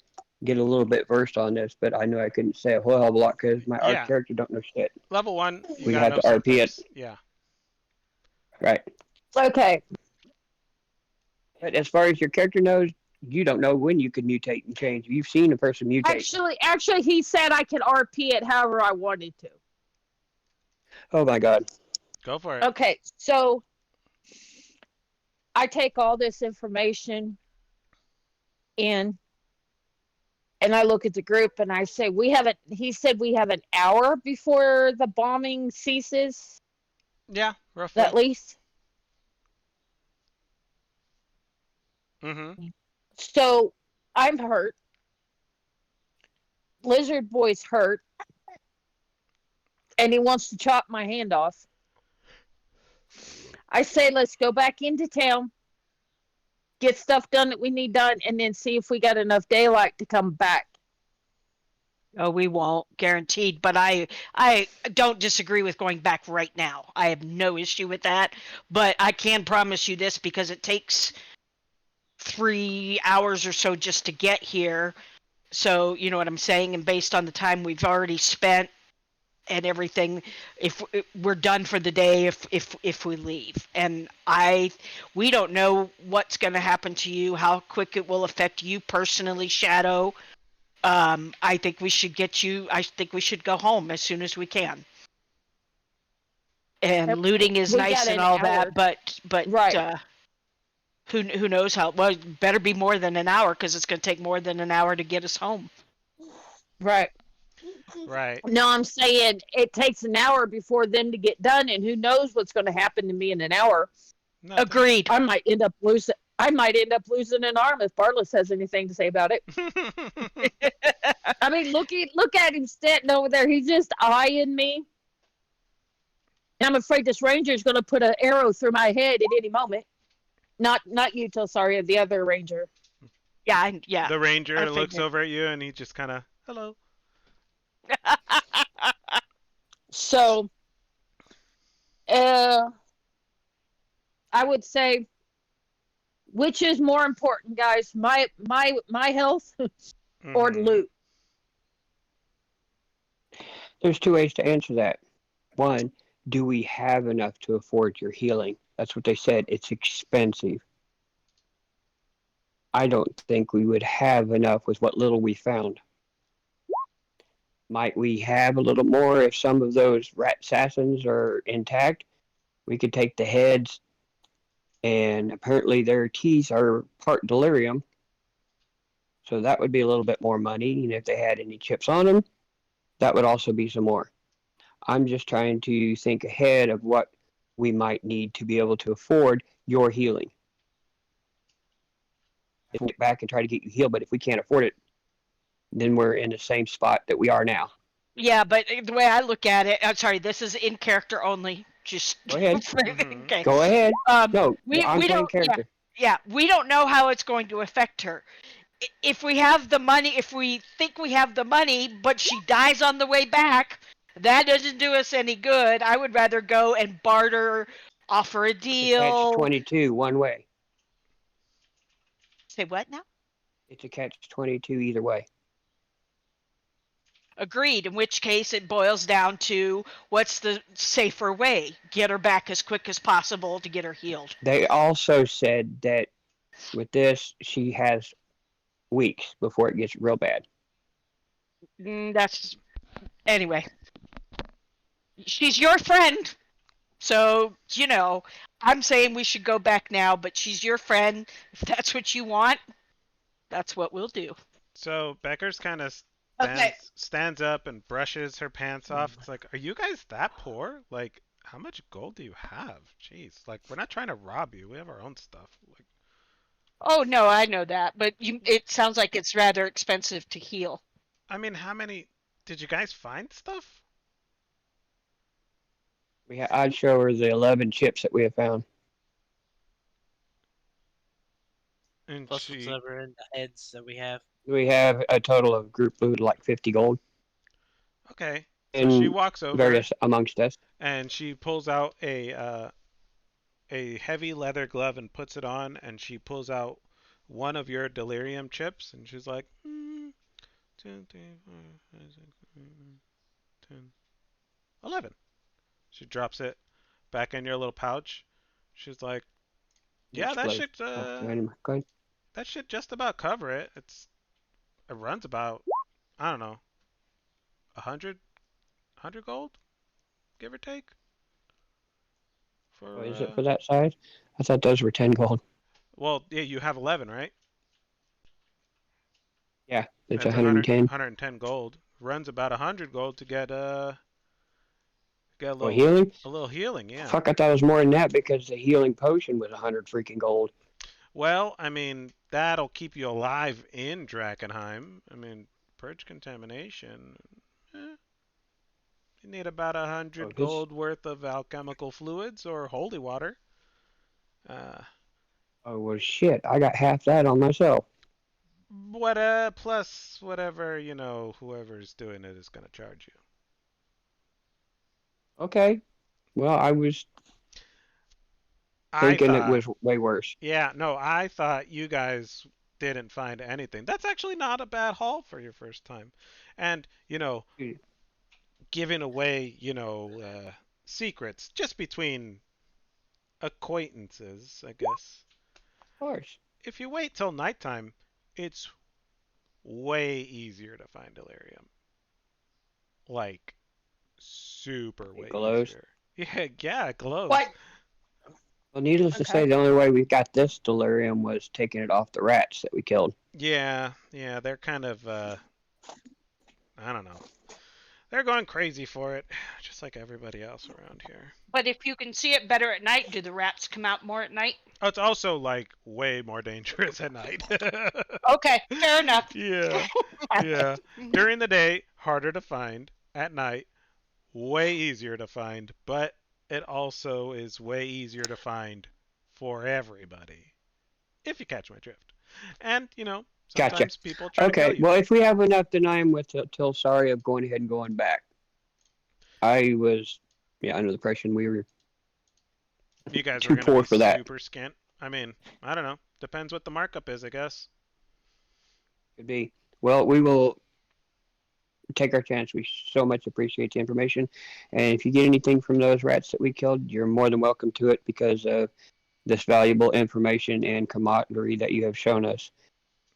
get a little bit versed on this. But I knew I couldn't say a whole hell of a lot because our Yeah. character don't know shit. Level 1, you We got have no to RP it, symptoms. Yeah. right? Okay. But as far as your character knows, you don't know when you could mutate and change. You've seen a person mutate. Actually, he said I could RP it however I wanted to. Oh my god. Go for it. Okay, so I take all this information in and I look at the group and I say, he said we have an hour before the bombing ceases, Yeah, roughly. at least. Mm-hmm. So I'm hurt. Lizard Boy's hurt. And he wants to chop my hand off. I say, let's go back into town, get stuff done that we need done, and then see if we got enough daylight to come back. Oh, we won't, guaranteed. But I don't disagree with going back right now. I have no issue with that. But I can promise you this because it takes 3 hours or so just to get here. So you know what I'm saying. And based on the time we've already spent and everything, if we're done for the day, if we leave, and we don't know what's going to happen to you, how quick it will affect you personally, Shadow. I think we should get you. I think we should go home as soon as we can. And looting is We nice got and an all hour. that, but Right. who knows how? Well, it better be more than an hour because it's going to take more than an hour to get us home. Right. Right. No, I'm saying it takes an hour before them to get done, and who knows what's going to happen to me in an hour. Nothing. Agreed. I might end up losing an arm if Bartless has anything to say about it. I mean, look at him standing over there. He's just eyeing me. And I'm afraid this ranger's going to put an arrow through my head at any moment. Not Utah, sorry, the other ranger. Yeah. The ranger I looks figured. over at you and he just kind of, hello. So, I would say, which is more important, guys? My health or Mhm. loot? There's two ways to answer that. One, do we have enough to afford your healing? That's what they said. It's expensive. I don't think we would have enough with what little we found. Might we have a little more if some of those rat assassins are intact? We could take the heads, and apparently their teeth are part delirium. So that would be a little bit more money. And if they had any chips on them, that would also be some more. I'm just trying to think ahead of what we might need to be able to afford your healing. If we get back and try to get you healed, but if we can't afford it, then we're in the same spot that we are now. Yeah, but the way I look at it, I'm sorry, this is in character only. Just Go ahead. Mhm. okay. Go ahead. No, I'm We playing don't. character. Yeah, we don't know how it's going to affect her. If we have the money, if we think we have the money, but she dies on the way back, that doesn't do us any good. I would rather go and barter, offer a It's a catch deal. 22 one way. Say what now? It's a catch 22 either way. Agreed. In which case, it boils down to what's the safer way? Get her back as quick as possible to get her healed. They also said that with this, she has weeks before it gets real bad. That's anyway. She's your friend, so you know. I'm saying we should go back now, but she's your friend. If that's what you want, that's what we'll do. So Becker's kind of Okay. stands up and brushes her pants off. It's like, are you guys that poor? Like, how much gold do you have? Jeez, like we're not trying to rob you. We have our own stuff. Like, Oh no, I know that, but it sounds like it's rather expensive to heal. I mean, how many did you guys find stuff? I'd show her the 11 chips that we have found. And Plus she, whatever in the heads that we have. We have a total of group loot like 50 gold. okay. So she and walks over various amongst us. and she pulls out a heavy leather glove and puts it on, and she pulls out one of your delirium chips, and she's like, 10, 10, 11. She drops it back in your little pouch. She's like, yeah, Which that glove? should Go ahead. that should just about cover it. It runs about, I don't know, 100 gold, give or take. Oh, For is it for that size? I thought those were 10 gold. well, yeah, you have 11, right? Yeah, it's That's 110. 110 gold. Runs about 100 gold to get Oh, healing? a little healing, yeah. Fuck, I thought it was more than that because the healing potion was 100 freaking gold. Well, I mean, that'll keep you alive in Drakkenheim. I mean, purge contamination. Eh, you need about Oh, 100 this. gold worth of alchemical fluids or holy water. Uh, Oh, well, shit. I got half that on myself. plus whatever, whoever's doing it is going to charge you. Okay. Well, I was I thinking it thought, was way worse. yeah, no, I thought you guys didn't find anything. That's actually not a bad haul for your first time. And, Dude, giving away, secrets just between acquaintances, I guess. of course. If you wait till nighttime, it's way easier to find delirium. Like, super It way glows. easier. Yeah, it glows. What? Well, needless to Okay. say, the only way we got this delirium was taking it off the rats that we killed. Yeah, they're kind of, I don't know. They're going crazy for it, just like everybody else around here. But if you can see it better at night, do the rats come out more at night? Oh, it's also like way more dangerous at night. Okay, fair enough. Yeah, yeah. During the day, harder to find. At night, way easier to find. But it also is way easier to find for everybody, if you catch my drift. And Gotcha. sometimes people try to kill Okay. you. Well, if we have enough denying with till sorry of going ahead and going back. I was, under the impression we were You guys too were gonna poor be for that. super skint. I mean, I don't know. Depends what the markup is, I guess. Could be. Well, we will take our chance. We so much appreciate the information. And if you get anything from those rats that we killed, you're more than welcome to it because of this valuable information and camaraderie that you have shown us.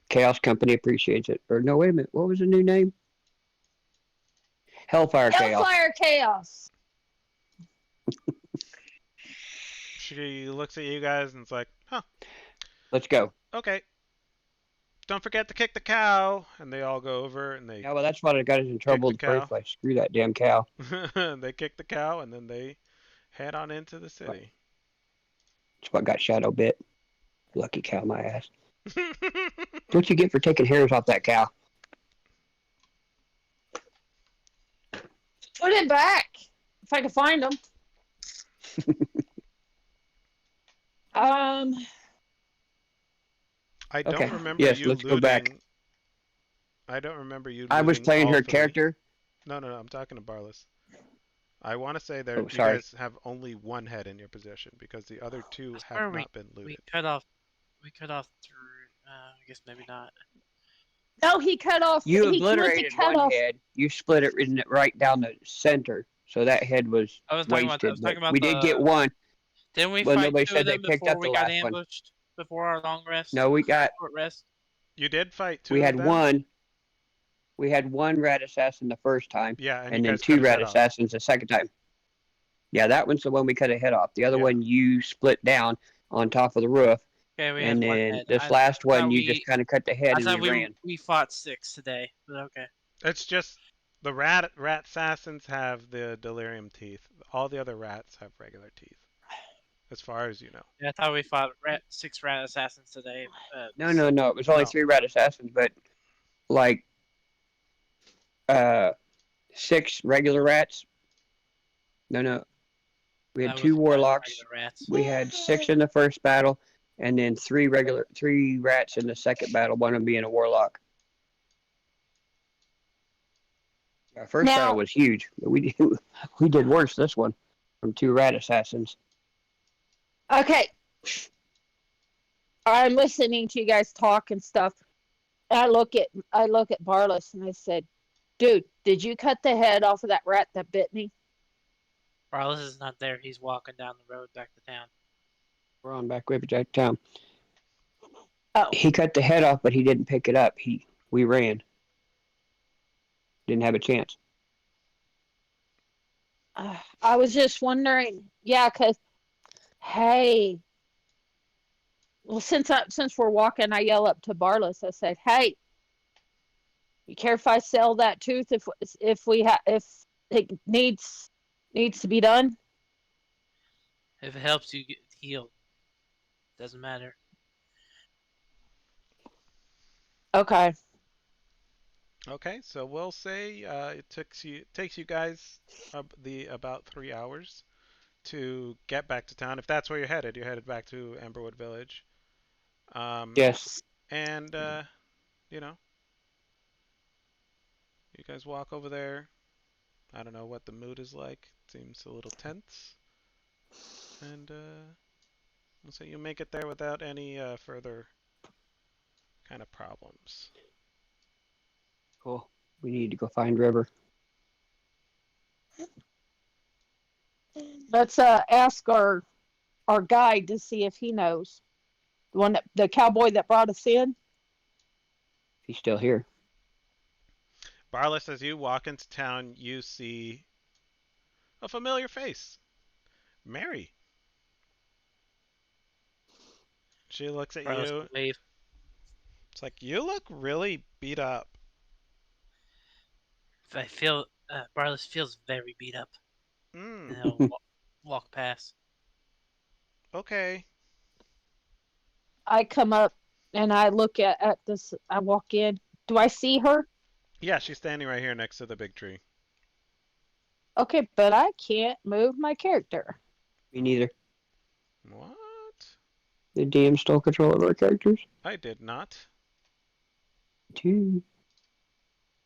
Chaos Company appreciates it. Or no, wait a minute. What was the new name? Hellfire Chaos. Hellfire Chaos. She looks at you guys and it's like, huh, Let's go. okay. Don't forget to kick the cow. And they all go over and they Yeah, well, that's what got us in trouble in the cow. first place. Screw that damn cow. they kick the cow and then they head on into the city. That's what got Shadow bit. Lucky cow, my ass. What you get for taking hairs off that cow? Put it back if I can find them. I don't Okay. remember Yes, you let's looting. go back. I don't remember you. I was looting playing all her 3. character. No. I'm talking to Barless. I want to say that Oh, you sorry. guys have only one head in your possession because the other 2 I swear have not been We looted. cut off through. I guess maybe not. No, he cut off. You he went to obliterated cut one off. head. You split it right down the center, so that head was I was talking wasted. about but we did get one. Didn't we Well, fight nobody 2 said of they them picked before up we the got last one. ambushed? Before our long rest? No, we got. Short rest? You did fight 2 We of had them? one. We had one rat assassin the first time, Yeah, and you and then guys 2 cut his rat head off. assassins the second time. Yeah, that one's the one we cut a head off. The other Yeah. one you split down on top of the roof, Okay, we and had one then head. this I last one thought you we- just kind of cut the head I and thought we we ran. we fought 6 today, but okay. It's just the rat assassins have the delirium teeth. All the other rats have regular teeth, as far as you know. Yeah, I thought we fought 6 rat assassins today. No. It was only No. 3 rat assassins, but like 6 regular rats. No. We had That 2 was warlocks. regular rats. We had 6 in the first battle, and then 3 rats in the second battle. One of them being a warlock. Our first battle Now, was huge, but we did worse this one from two rat assassins. okay, I'm listening to you guys talk and stuff. I look at Barless and I said, "Dude, did you cut the head off of that rat that bit me?" Barlis is not there. He's walking down the road back to town. We're on back way to town. Oh, He cut the head off, but he didn't pick it up. We ran. Didn't have a chance. I was just wondering. Yeah, cause hey, well, since we're walking, I yell up to Barless. I said, "Hey, you care if I sell that tooth if it needs to be done?" If it helps you get healed, doesn't matter. Okay. Okay, so we'll say it takes you guys the about 3 hours to get back to town. If that's where you're headed, back to Amberwood Village. Um, Yes. and you know, you guys walk over there. I don't know what the mood is like. Seems a little tense. And we'll say you make it there without any further kind of problems. Cool. We need to go find River. Let's ask our guide to see if he knows the cowboy that brought us in. He's still here. Barless, as you walk into town, you see a familiar face. Mary. She looks at Barlis you. will wave. It's like, you look really beat up. I feel Barlis feels very beat up, and Hmm. he'll walk past. Okay. I come up and I look at this. I walk in. Do I see her? Yeah, she's standing right here next to the big tree. Okay, but I can't move my character. Me neither. What? The DM stole control of our characters. I did not. Two.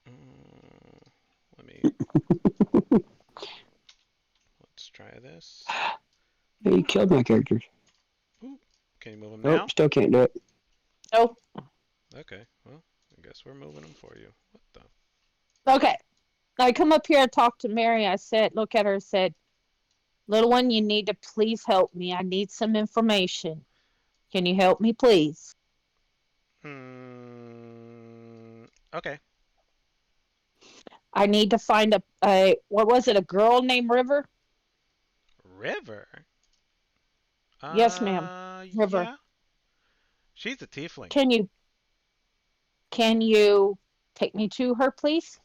Mm, let me. Let's try this. Hey, you killed my characters. Ooh, can you move them Nope, now? still can't do it. Oh, Okay. Well, I guess we're moving them for you. What the? okay. I come up here and talk to Mary. I said, look at her. I said, little one, you need to please help me. I need some information. Can you help me, please? Okay. I need to find a what was it? A girl named River? River. Yes, ma'am. River. Yeah. She's a tiefling. Can you can you take me to her, please,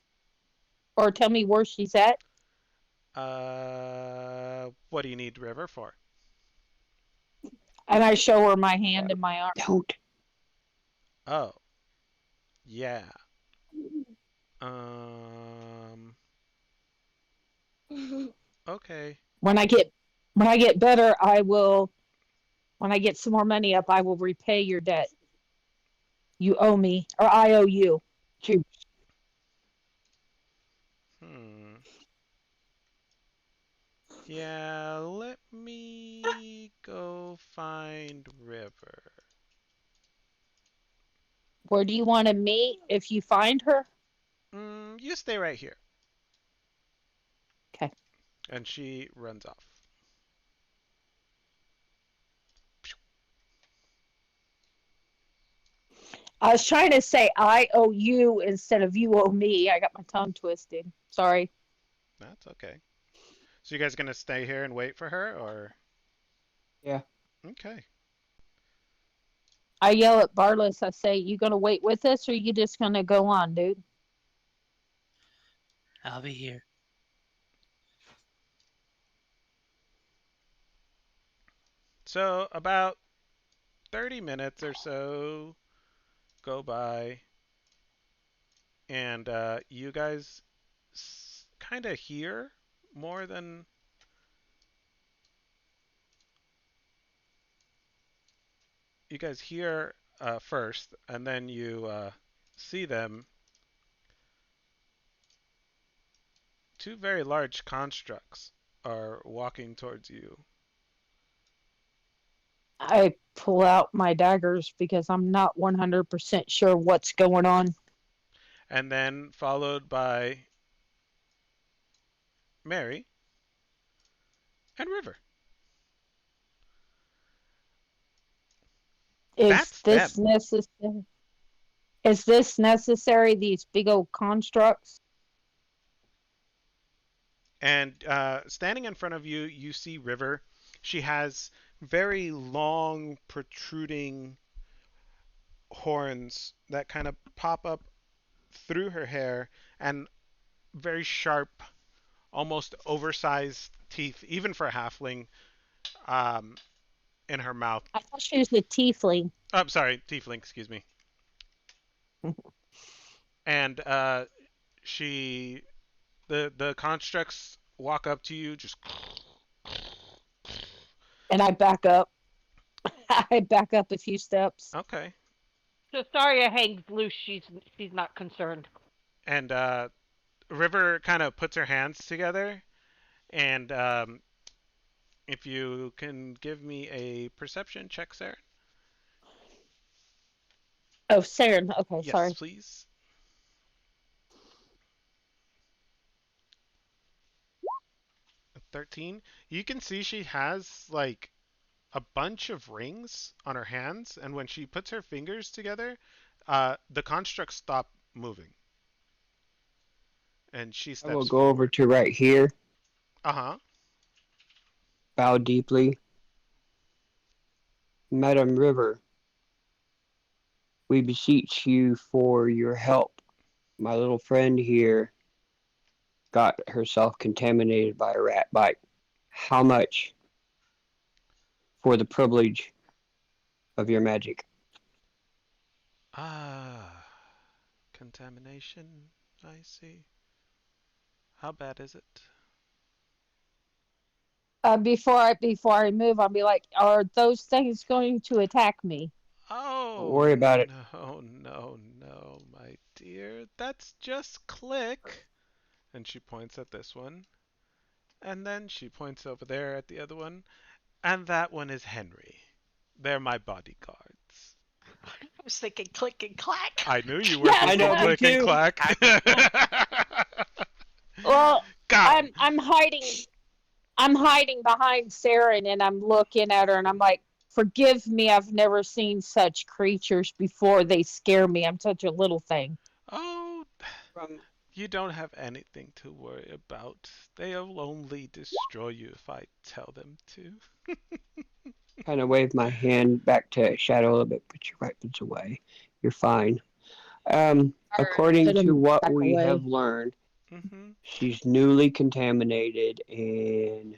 or tell me where she's at? What do you need River for? And I show her my hand and my arm. Don't. Oh, yeah. Um, okay. When I get when I get better, I will. When I get some more money up, I will repay your debt. You owe me, or I owe you. Shoot. Hmm. Yeah, let me go find River. Where do you want to meet if you find her? You stay right here. Okay. And she runs off. I was trying to say I owe you instead of you owe me. I got my tongue twisted. Sorry. That's okay. So you guys gonna stay here and wait for her, or? Yeah. Okay. I yell at Barless. I say, "You gonna wait with us, or you just gonna go on, dude?" I'll be here. So about 30 minutes or so go by, and you guys kind of hear more than you guys hear first, and then you see them two very large constructs are walking towards you. I pull out my daggers because I'm not 100% sure what's going on. And then followed by Mary and River. Is That's this them. necessary? Is this necessary? These big old constructs? And standing in front of you, you see River. She has very long, protruding horns that kind of pop up through her hair and very sharp, almost oversized teeth, even for a halfling, um, in her mouth. I thought she was a tiefling. Oh, I'm sorry, tiefling, excuse me. And she, the constructs walk up to you, just And I back up. I back up a few steps. okay. So Saria hangs loose. She's not concerned. And River kind of puts her hands together, and if you can give me a perception check, Sarah. Oh, Saren. Okay, Yes, sorry. please. 13. You can see she has like a bunch of rings on her hands, and when she puts her fingers together, the constructs stop moving, and she I will steps go over forward. to right here, Uh huh. bow deeply. Madam River, we beseech you for your help. My little friend here got herself contaminated by a rat bite. How much for the privilege of your magic? Ah, contamination. I see. How bad is it? Before I move, I'll be like, are those things going to attack me? Don't Oh, worry about it. no, no, no, my dear. That's just Click. And she points at this one. And then she points over there at the other one. And that one is Henry. They're my bodyguards. I was thinking click and clack. I knew you were I Yes. thinking know, me Click and too. Clack. Well, Got him. I'm hiding. I'm hiding behind Saren, and I'm looking at her, and I'm like, "Forgive me. I've never seen such creatures before. They scare me. I'm such a little thing." Oh, From you don't have anything to worry about. They'll only destroy you if I tell them to. kind of wave my hand back to Shadow a little bit, put your weapons away. You're fine. According Put to him what back we have away. learned, Mm-hmm. she's newly contaminated and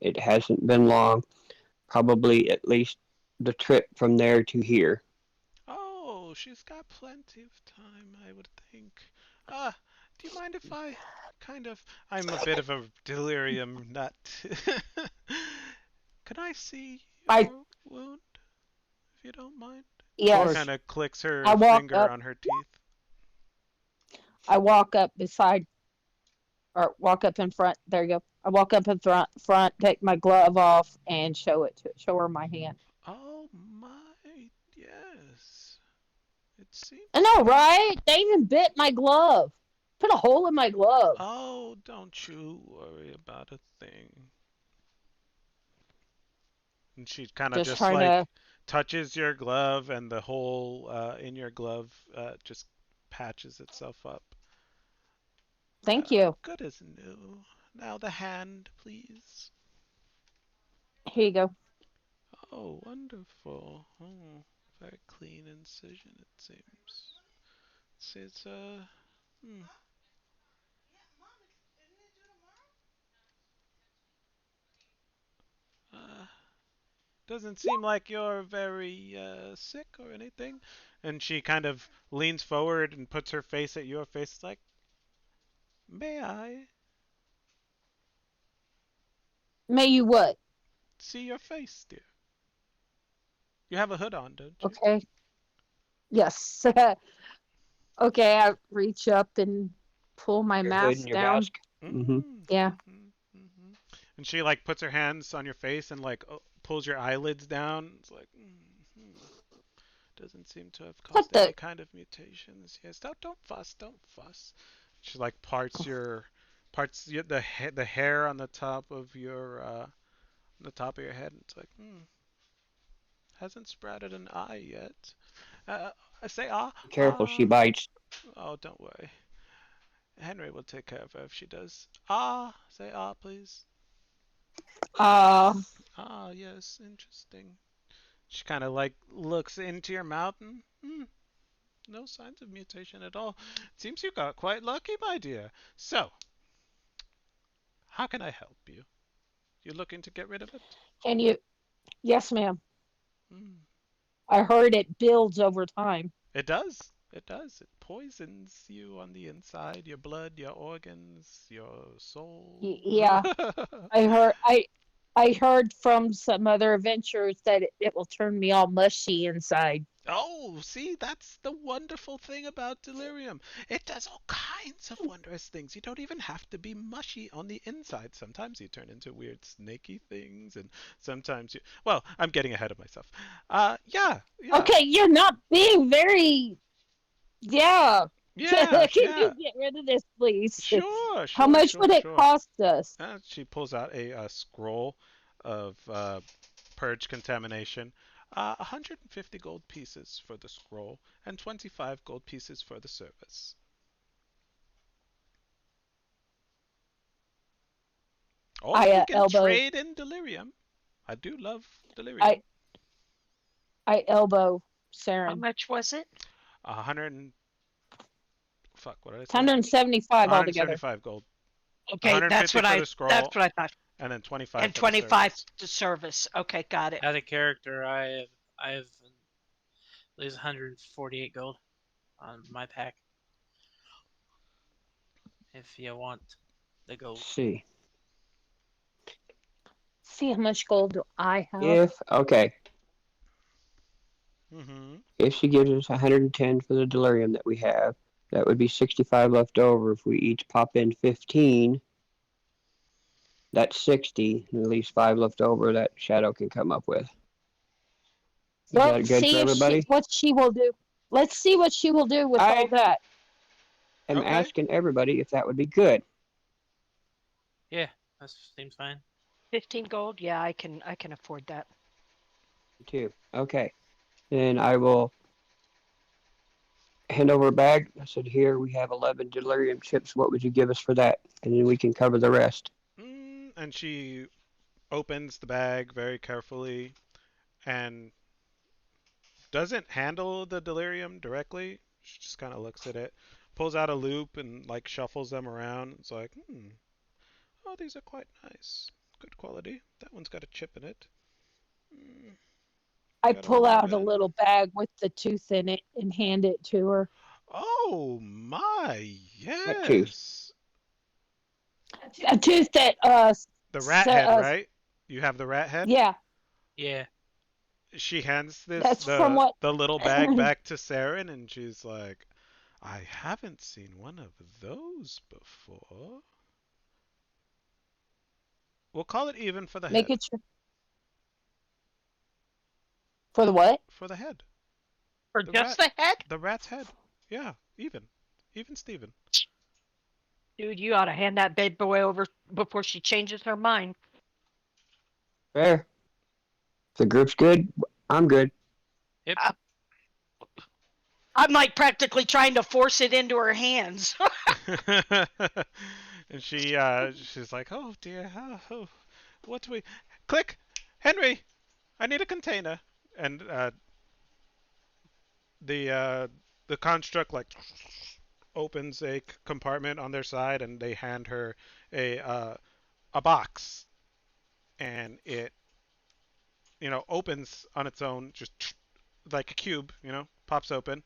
it hasn't been long. Probably at least the trip from there to here. Oh, she's got plenty of time, I would think. Ah, do you mind if I kind of. I'm a bit of a delirium nut. Can I see I your wound, if you don't mind? Of She Yes. kind course. of clicks I her walk finger up. on her teeth. I walk up beside, or walk up in front. There you go. I walk up in front, take my glove off, and show her my hand. Oh my, yes. It I seems know, like. right? They even bit my glove. Put a hole in my glove. Oh, don't you worry about a thing. And she kind of Just just trying to. like touches your glove, and the hole in your glove just patches itself up. Thank you. Good as new. Now the hand, please. Here you go. Oh, wonderful. Oh, very clean incision, it seems. It's hmm. uh doesn't seem like you're very sick or anything. And she kind of leans forward and puts her face at your face, like, may I May you what? see your face, dear? You have a hood on, don't you? Okay. Yes. Okay. I reach up and pull my Your hood and mask your down. mask. Hmm. Yeah. And she like puts her hands on your face and like pulls your eyelids down. It's like, doesn't seem to have What caused any the? kind of mutations. Yes, don't fuss, don't fuss. She like parts the hair on the top of your head. And it's like, hasn't sprouted an eye yet. I say Be careful, she ah. bites. Oh, don't worry. Henry will take care of her if she does. Say please. Uh, Ah, yes, interesting. She kind of like looks into your mouth and, no signs of mutation at all. Seems you got quite lucky, my dear. So, how can I help you? You looking to get rid of it? can you? Yes, ma'am. Hmm. I heard it builds over time. It does. It does. It poisons you on the inside, your blood, your organs, your soul. Yeah, I heard. I heard from some other adventurers that it will turn me all mushy inside. Oh, see, that's the wonderful thing about delirium. It does all kinds of wondrous things. You don't even have to be mushy on the inside. Sometimes you turn into weird snaky things, and sometimes you. Well, I'm getting ahead of myself. Yeah, yeah, Okay, you're not being very. Yeah. yeah, Can you yeah. get rid of this, please? Sure, How sure, much sure, would it sure. cost us? She pulls out a scroll of purge contamination. 150 gold pieces for the scroll and 25 gold pieces for the service. Or I we can elbow. trade in delirium. I do love I delirium. I elbow How Saren. much was it? 100 and fuck, what did I say? 175 altogether. 175 gold. Okay, 150 for the that's scroll what I thought. and then 25 And for the 25 service. to service. Okay, got it. As a character, I have at least 148 gold on my pack. If you want the Let's gold. see. See how much gold do I have? If okay, Mm-hmm. if she gives us 110 for the delirium that we have, that would be 65 left over. If we each pop in 15, that's 60, and at least 5 left over that Shadow can come up with. Is that Let's good for see if she everybody? what she will do. Let's see what she will do with all I that. am Okay. asking everybody if that would be good. Yeah, that seems fine. 15 gold? Yeah, I can afford that. Too. Okay. Then I will hand over a bag. I said, here we have 11 delirium chips. What would you give us for that? And then we can cover the rest. And she opens the bag very carefully and doesn't handle the delirium directly. She just kind of looks at it, pulls out a loop and like shuffles them around. It's like, oh, these are quite nice. Good quality. That one's got a chip in it. Mm, I got pull out a 11. little bag with the tooth in it and hand it to her. Oh my, What tooth? yes. A tooth that The rat head, right? You have the rat head? yeah, Yeah. She hands this that's from the what the little bag back to Saren and she's like, I haven't seen one of those before. We'll call it even for the make head. it for the what? For the head. For The just rat the head? the rat's head. Yeah, even. Even Steven. Dude, you ought to hand that bad boy over before she changes her mind. Fair. If the group's good, I'm good. Yep. I'm like practically trying to force it into her hands. And she's like, "Oh dear. What do we Click. Henry, I need a container." And the construct like opens a compartment on their side and they hand her a box and it opens on its own just like a cube, pops open.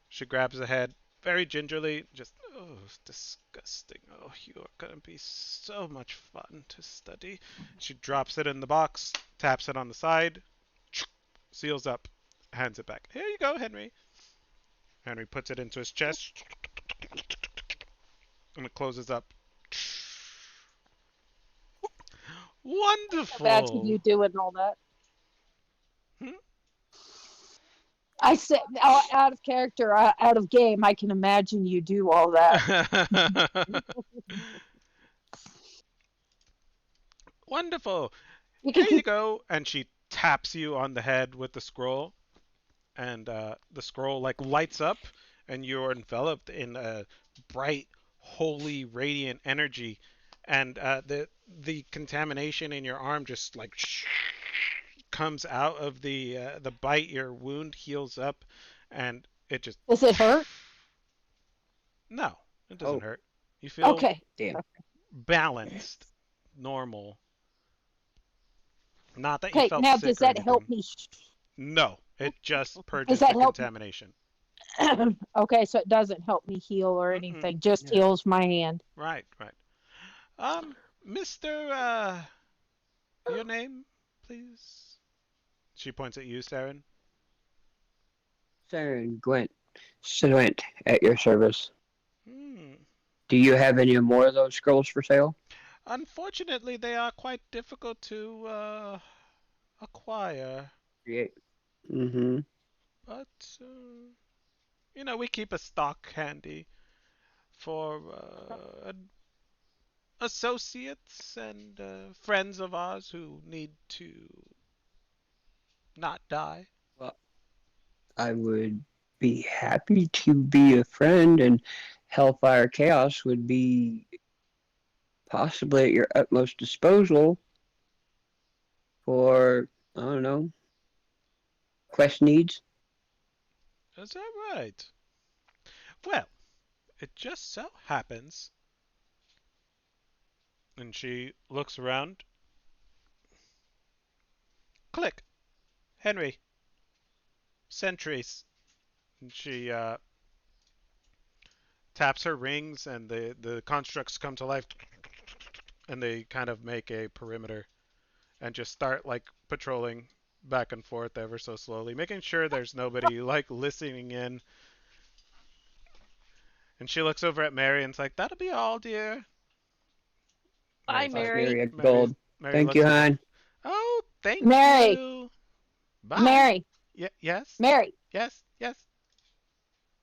She grabs the head very gingerly, just, oh, disgusting. Oh, you're gonna be so much fun to study. She drops it in the box, taps it on the side, seals up, hands it back. Here you go, Henry. Henry puts it into his chest and it closes up. Imagine you Wonderful. doing all that. Hmm? I said, out of character, out of game, I can imagine you do all that. Wonderful. You Here can you keep. go. And she taps you on the head with the scroll, and the scroll like lights up, and you're enveloped in a bright, holy, radiant energy, and the contamination in your arm just like comes out of the bite. Your wound heals up, and it just Does it hurt? no, it doesn't Oh, hurt. You feel Okay. damn. balanced, normal. Not that you Okay. felt Now, does sick or that help anything. me? No, it just Does purges the that help me? contamination. Okay, so it doesn't help me heal or Mm-mm. anything. Just Yeah. heals my hand. Right, right. Mr. Your name, please? She points at you, Saren. Saren, Gwent, Swint at your service. Hmm. Do you have any more of those scrolls for sale? Unfortunately, they are quite difficult to acquire, Create. Mm-hmm. but we keep a stock handy for associates and friends of ours who need to not die. Well, I would be happy to be a friend, and Hellfire Chaos would be possibly at your utmost disposal for, I don't know, quest needs. Is that right? Well, it just so happens, and she looks around. Click, Henry, sentries. And she taps her rings, and the constructs come to life, and they kind of make a perimeter and just start like patrolling back and forth ever so slowly, making sure there's nobody like listening in. And she looks over at Mary and's like, "That'll be all, dear." Bye, Mary's like, Mary. Mary, a Mary, gold. Mary Thank you, looks at her. hon. Oh, thank Mary, you. Bye. Mary, Yes, Mary. yes, yes.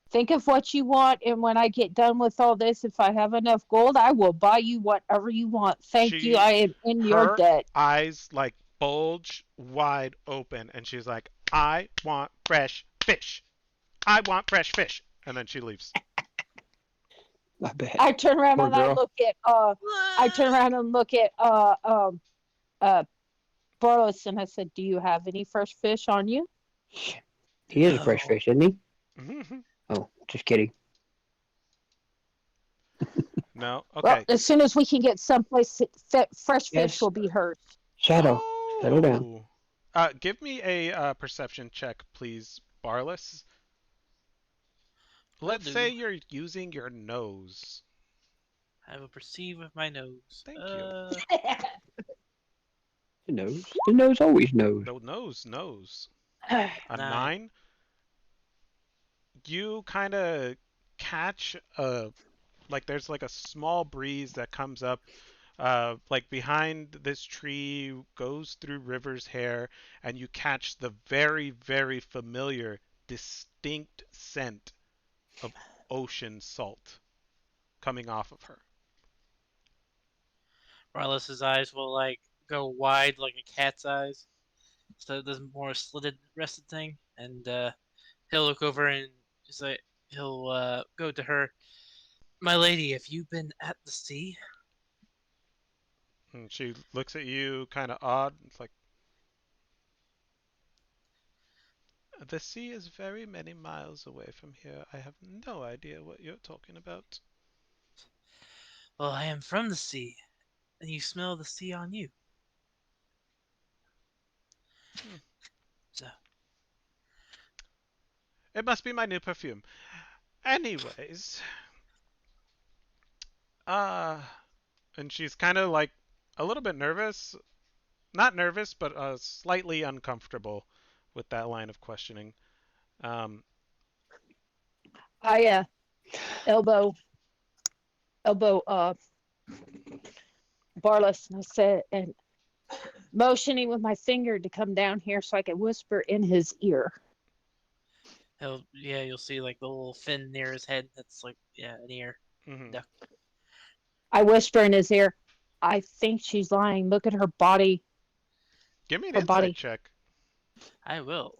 Think of what you want, and when I get done with all this, if I have enough gold, I will buy you whatever you want. Thank you. She, I am in your her debt. eyes like bulge wide open, and she's like, "I want fresh fish. I want fresh fish." And then she leaves. I bet. I turn around Poor and I girl. look at I turn around and look at uh Barlos, and I said, "Do you have any fresh fish on you?" He is a fresh No. fish, isn't he? Mhm. Oh, just kidding. No, Well, okay. as soon as we can get someplace, fresh fish Yes, will be hers. Shadow. Settle down. Oh. Give me a perception check, please, Barless. Will Let's say do. you're using your nose. I will perceive with my nose. Thank you. The nose. The nose always knows. No nose, nose. I A 9. 9. You kind of catch like there's like a small breeze that comes up like behind this tree, goes through River's hair, and you catch the very, very familiar, distinct scent of ocean salt coming off of her. Marlis's eyes will like go wide like a cat's eyes, so there's more slitted rested thing, and he'll look over and just like he'll go to her. My lady, have you been at the sea? And she looks at you kind of odd. It's like, the sea is very many miles away from here. I have no idea what you're talking about. Well, I am from the sea, and you smell the sea on you. Hmm. So, It must be my new perfume. Anyways, uh, and she's kind of like a little bit nervous. Not nervous, but slightly uncomfortable with that line of questioning. Um, elbow elbow Barlos, and I said, and motioning with my finger to come down here so I can whisper in his ear. Yeah, you'll see like the little fin near his head. That's like an ear. Hmm. Duck. I whisper in his ear, I think she's lying. Look at her body. Give me an Her insight body. check. I will.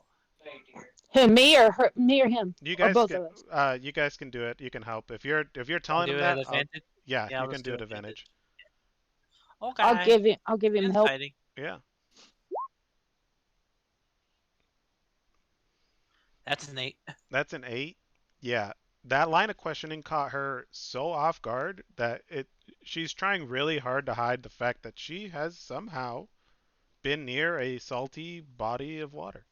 Who, me or her? Me or him? You Or guys both can of us? you guys can do it. You can help. If you're You telling do him it at that, I'll advantage. yeah, Yeah, you I'll can just do do it advantage. advantage. Okay. I'll give him help. Infighting. Yeah. That's an 8. That's an 8. Yeah. That line of questioning caught her so off guard that she's trying really hard to hide the fact that she has somehow been near a salty body of water.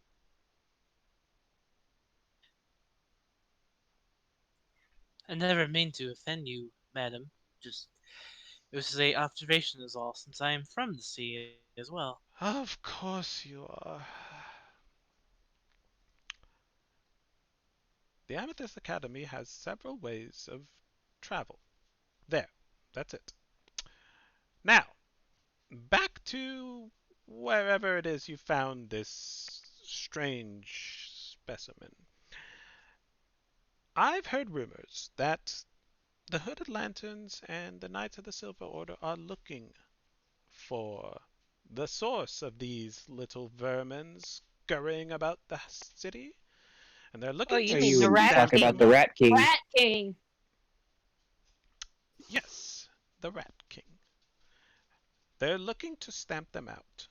I never mean to offend you, madam. Just it was a observation is all, since I am from the sea as well. Of course you are. The Amethyst Academy has several ways of travel. There. That's it. Now, back to wherever it is you found this strange specimen. I've heard rumors that the Hooded Lanterns and the Knights of the Silver Order are looking for the source of these little vermin scurrying about the city, and they're Oh, looking you to Oh, mean you the were Rat stamp talking about them King? the out. Rat King. Rat King. Yes, the Rat King. They're looking to stamp them out.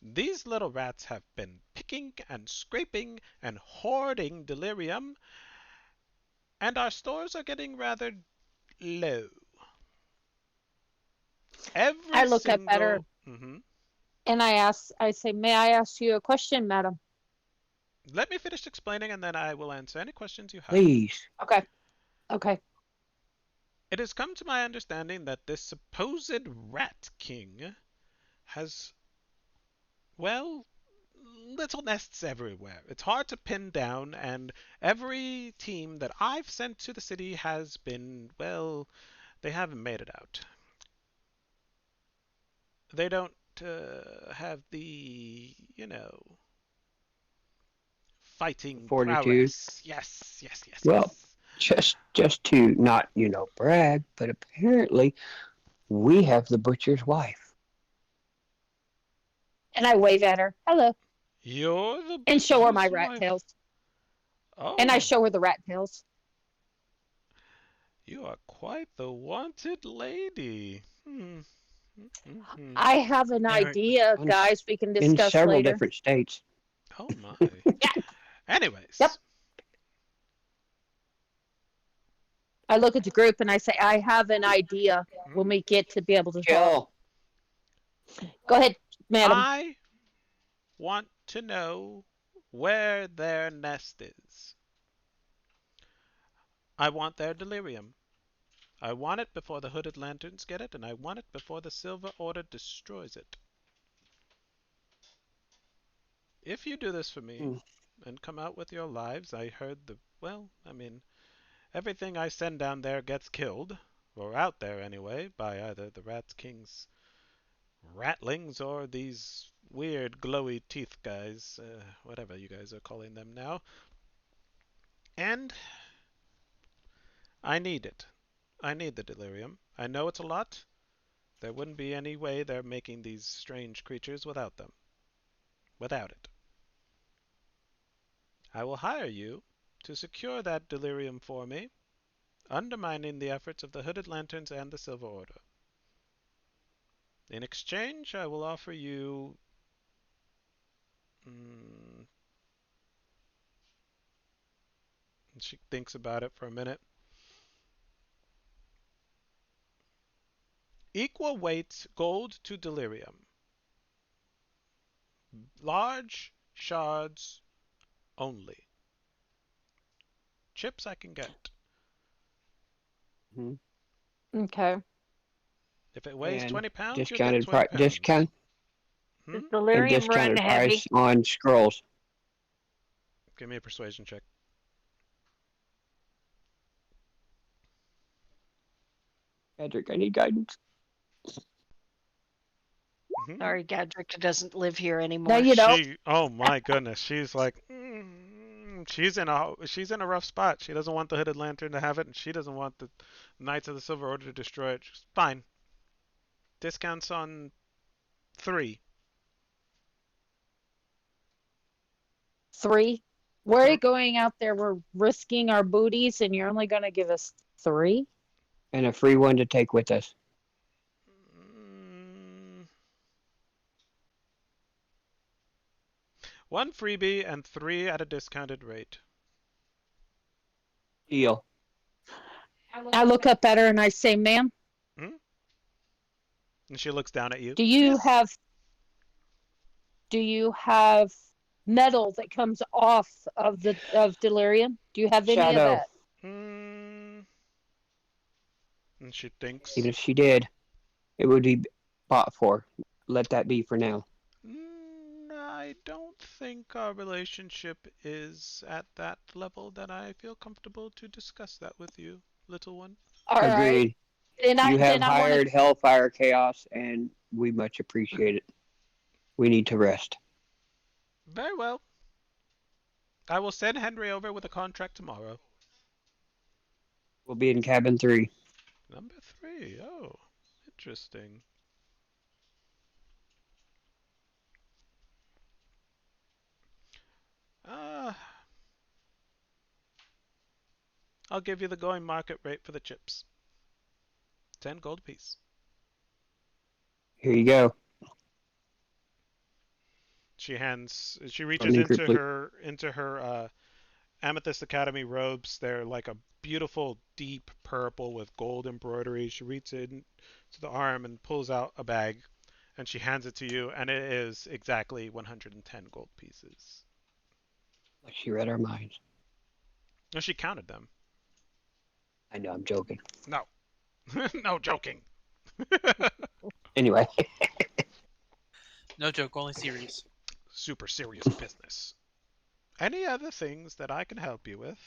These little rats have been picking and scraping and hoarding delirium, and our stores are getting rather low. I Every look up at her single. Hmm. and I say, may I ask you a question, madam? Let me finish explaining and then I will answer any questions you have. Please. Okay. Okay. It has come to my understanding that this supposed Rat King has, well, little nests everywhere. It's hard to pin down, and every team that I've sent to the city has been, well, they haven't made it out. They don't have the, fighting Fortitude. prowess. Yes, yes, yes, Well, yes. just to not, brag, but apparently we have the butcher's wife. And I wave at her. Hello. You're the And show her my butcher's rat wife. tails. And I Oh, show her the rat tails. you are quite the wanted lady. Hmm. Mm-hmm. I have an Eric, idea, On, guys, we can in discuss several later. different states. Oh my. Yeah. Yep. Anyways, I look at the group and I say, I have an idea when we get to be able to talk. Kill. Go ahead, madam. I want to know where their nest is. I want their delirium. I want it before the Hooded Lanterns get it, and I want it before the Silver Order destroys it. If you do this for me Hmm. and come out with your lives, I heard everything I send down there gets killed, or out there anyway, by either the Rat King's ratlings or these weird glowy teeth guys, whatever you guys are calling them now. And I need it. I need the delirium. I know it's a lot. There wouldn't be any way they're making these strange creatures without them. Without it. I will hire you to secure that delirium for me, undermining the efforts of the Hooded Lanterns and the Silver Order. In exchange, I will offer you. Mm, she thinks about it for a minute. Equal weight gold to delirium. Large shards only. Chips I can get. Hmm. Okay. If it weighs And 20 pounds, you'll get discounted 20 price, pounds. Does Hmm? and delirium run discounted heavy? price on scrolls. Give me a persuasion check. Patrick, I need guidance. Sorry, Gadrick doesn't live here No, anymore. you don't. Oh my goodness, she's like, she's in a rough spot. She doesn't want the Hooded Lantern to have it, and she doesn't want the Knights of the Silver Order to destroy it. She's fine. Discounts on 3. 3. We're Th- going out there. We're risking our booties, and you're only going to give us 3. And a free one to take with us. mm, 1 freebie and 3 at a discounted rate. Deal. I look up at her and I say, "Ma'am, Hmm? And she looks down at you. do you Yes. have metal that comes off of delirium? Do you have any of Shadow. that?" Mm, and she thinks. Even if she did, it would be bought for. Let that be for now. I don't think our relationship is at that level that I feel comfortable to discuss that with you, little one. All right. Agreed. Then You have I want to. hired Hellfire Chaos, and we much appreciate it. We need to rest. Very well. I will send Henry over with a contract tomorrow. We'll be in cabin 3. Number 3. Oh, interesting. Uh, I'll give you the going market rate for the chips. 10 gold apiece. Here you go. She reaches Funding group. into her Amethyst Academy robes. They're like a beautiful deep purple with gold embroidery. She reaches in to the arm and pulls out a bag, and she hands it to you, and it is exactly 110 gold pieces. Like she read our minds. No, she counted them. I know, I'm joking. No. No joking. Anyway, No joke, only serious. Super serious business. Any other things that I can help you with?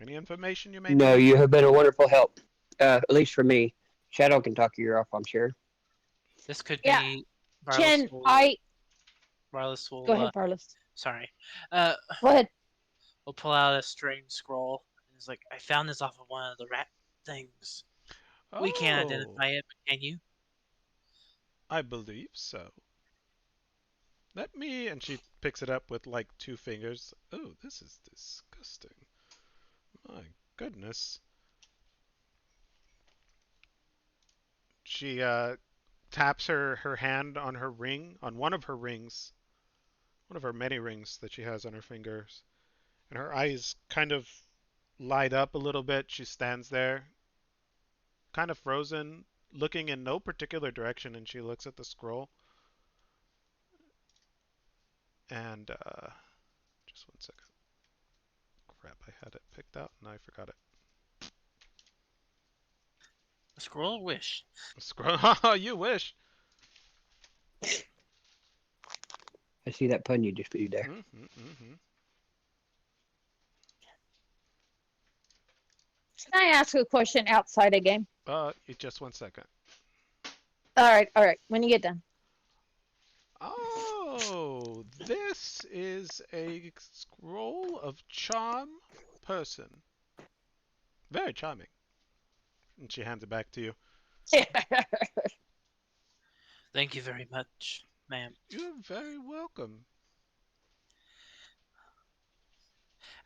Any information you may no, need? you have been a wonderful help. At least for me. Shadow can talk your ear off, I'm sure. This could Yeah. be Can I Varlas will go ahead, Barlis? sorry. Go ahead. We'll pull out a strange scroll. And it's like, I found this off of one of the rat things. We can't Oh, identify it, but can you? I believe so. Let me, and she picks it up with like 2 fingers. Oh, this is disgusting. My goodness. She taps her hand on her ring, on one of her rings, one of her many rings that she has on her fingers, and her eyes kind of light up a little bit. She stands there, kind of frozen, looking in no particular direction, and she looks at the scroll. And just 1 second. Crap, I had it picked out and I forgot it. A scroll of wish. Scroll. You wish. I see that pun you just put there. Can I ask a question outside of game? Just 1 second. All right. When you get done. Oh, this is a scroll of charm person. Very charming. And she hands it back to you. Thank you very much, ma'am. You're very welcome.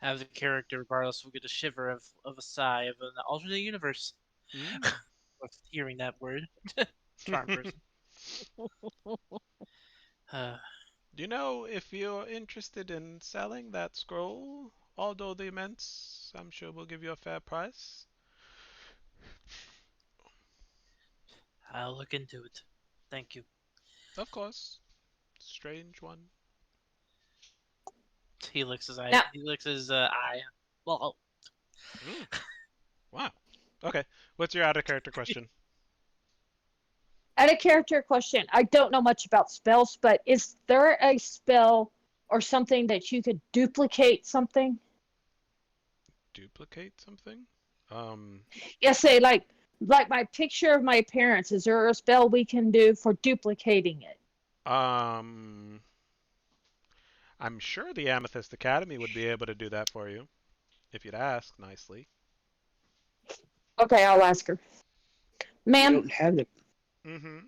Out of the character, Varlas will get a shiver of a sigh of an alternate universe. Of hearing that word. Charm person. Do you know if you're interested in selling that scroll? Although the immense, I'm sure we'll give you a fair price. I'll look into it. Thank you. Of course. Strange one. He licks his eye. Now- He licks his eye. Well, Wow. Okay. What's your out of character question? Out of character question. I don't know much about spells, but is there a spell or something that you could duplicate something? Duplicate something? Yeah, say like my picture of my parents. Is there a spell we can do for duplicating it? Um, I'm sure the Amethyst Academy would be able to do that for you if you'd ask nicely. Okay, I'll ask her. We Ma'am, don't have it. Mm-hmm.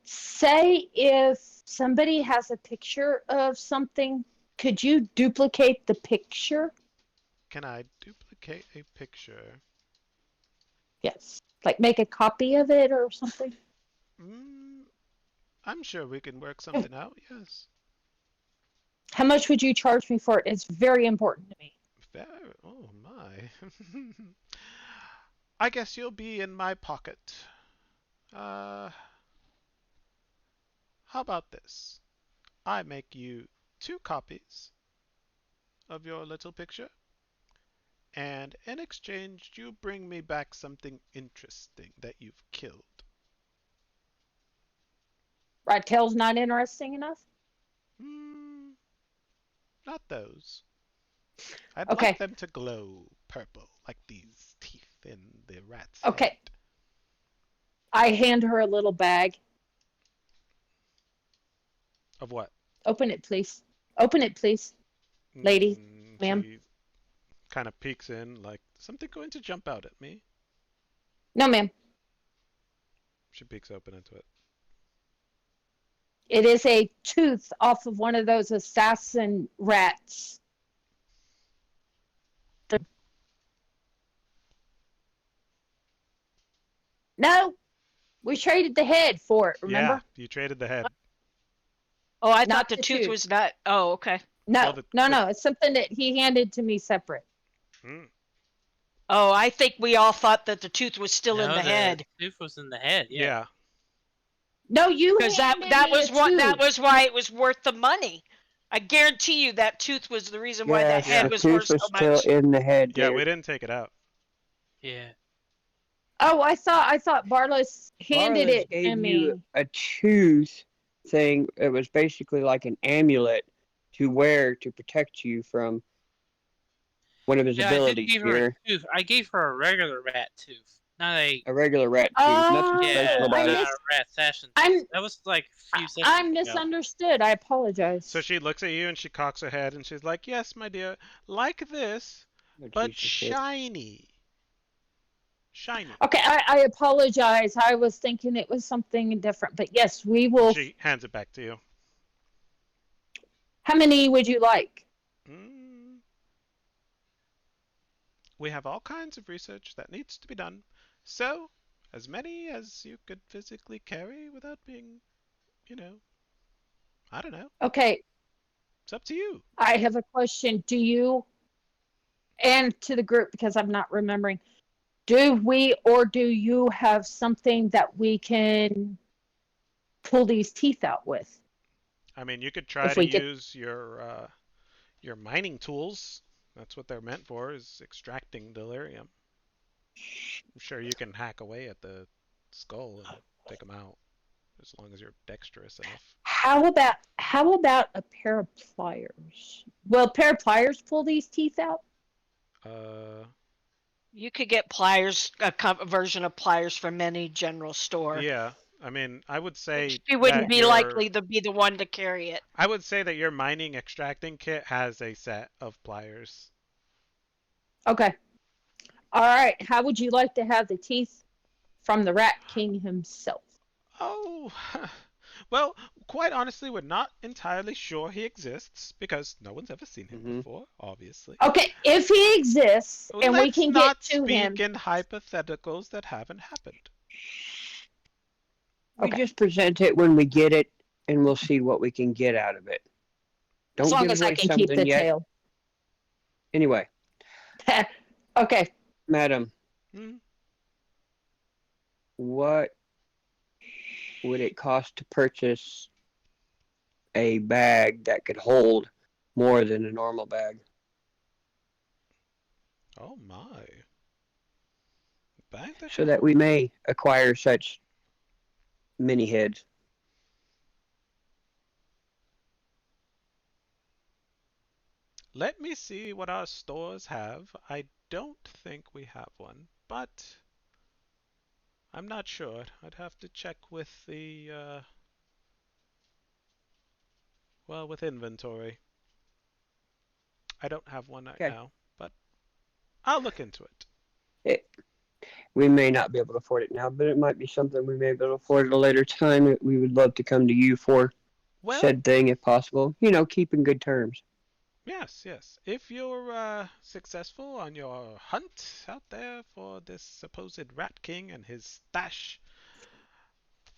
say if somebody has a picture of something, could you duplicate the picture? Can I duplicate a picture? Yes. Like make a copy of it or something? Mm, I'm sure we can work something out. Yes. How much would you charge me for it? It's very important to me. Fair. Oh my. I guess you'll be in my pocket. Uh, how about this? I make you two copies of your little picture, and in exchange, you bring me back something interesting that you've killed. Rat tail's not interesting enough? Hmm, not those. I'd like Okay. them to glow purple, like these teeth in the rat's head. Okay. I hand her a little bag. Of what? Open it, please. Open it, please, lady, ma'am. She kind of peeks in, like, something going to jump out at me? No, ma'am. She peeks open into it. It is a tooth off of one of those assassin rats. No, we traded the head for it, Yeah, remember? you traded the head. Oh, I Not thought the the tooth tooth. was not. Oh, okay. Well, No, no, the no. It's something that he handed to me separate. mm, Oh, I think we all thought that the tooth was still in No, the the head. tooth was in the head. Yeah. yeah. No, you Because that handed that me a was what that tooth. was why it was worth the money. I guarantee you that tooth was the reason why that Yes, head Yeah. the was worth tooth was so still much. in the head, Yeah, dear. we didn't take it out. Yeah. Oh, I thought Barlos handed Barlas it to gave you me. a tooth thing. It was basically like an amulet to wear to protect you from one of his Yeah, I didn't abilities, give her a dear. tooth. I gave her a regular rat tooth, not a A regular rat tooth. Nothing yeah, special Oh, about it. not a rat assassin I'm tooth. That was like a few sessions I'm ago. misunderstood. I So apologize. she looks at you and she cocks her head and she's like, "Yes, my dear, like this, Oh, but Jesus. shiny. Shiny." Okay, I apologize. I was thinking it was something different, but yes, we And will. she hands it back to you. How many would you like? Mm, we have all kinds of research that needs to be done. So, as many as you could physically carry without being, you know, I don't know. Okay, It's up to you. I have a question. Do you, and to the group because I'm not remembering, do we or do you have something that we can pull these teeth out with I mean, you could try if to we get? use your mining tools. That's what they're meant for, is extracting delirium. I'm sure you can hack away at the skull and take them out as long as you're dexterous enough. How about a pair of pliers? Will a pair of pliers pull these teeth out? Uh, You could get pliers, a version of pliers from any general store. yeah. I mean, She wouldn't be likely to be the one to carry it. I would say that your mining extracting kit has a set of pliers. Okay. All right. How would you like to have the teeth from the Rat King himself? Oh, well, quite honestly, we're not entirely sure he exists because no one's ever seen him Hmm. before, obviously. Okay, if he exists and we Let's can get not to speak him. in hypotheticals that haven't happened. We Okay. just present it when we get it, and we'll see what we can get out of it. As Don't long give as I away can keep something the yet. tail. Anyway, Okay. madam, Hmm? what would it cost to purchase a bag that could hold more than a normal bag? Oh my. Bag that So can that hold. we may acquire such mini heads. Let me see what our stores have. I don't think we have one, but I'm not sure. I'd have to check with the Well, with inventory. I don't have one right Okay. now, but I'll look into it. It, we may not be able to afford it now, but it might be something we may be able to afford at a later time. We would love to come to you for Well, said thing if possible. Keep in good terms. yes, yes. If you're successful on your hunt out there for this supposed Rat King and his stash,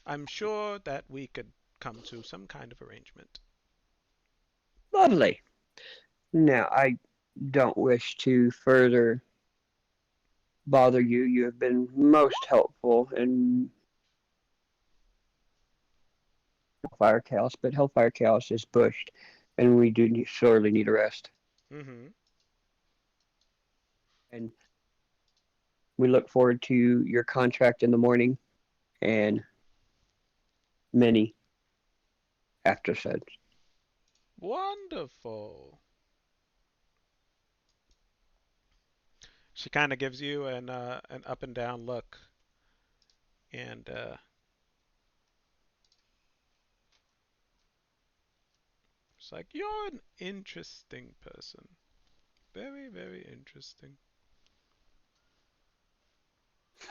I'm sure that we could come to some kind of arrangement. Lovely. Now, I don't wish to further bother you. You have been most helpful in Hellfire Chaos, but Hellfire Chaos is bushed, and we do sorely need a rest. Mm-hmm. And we look forward to your contract in the morning and many after said. Wonderful. She kind of gives you an up and down look, and it's like you're an interesting person. Very, very interesting.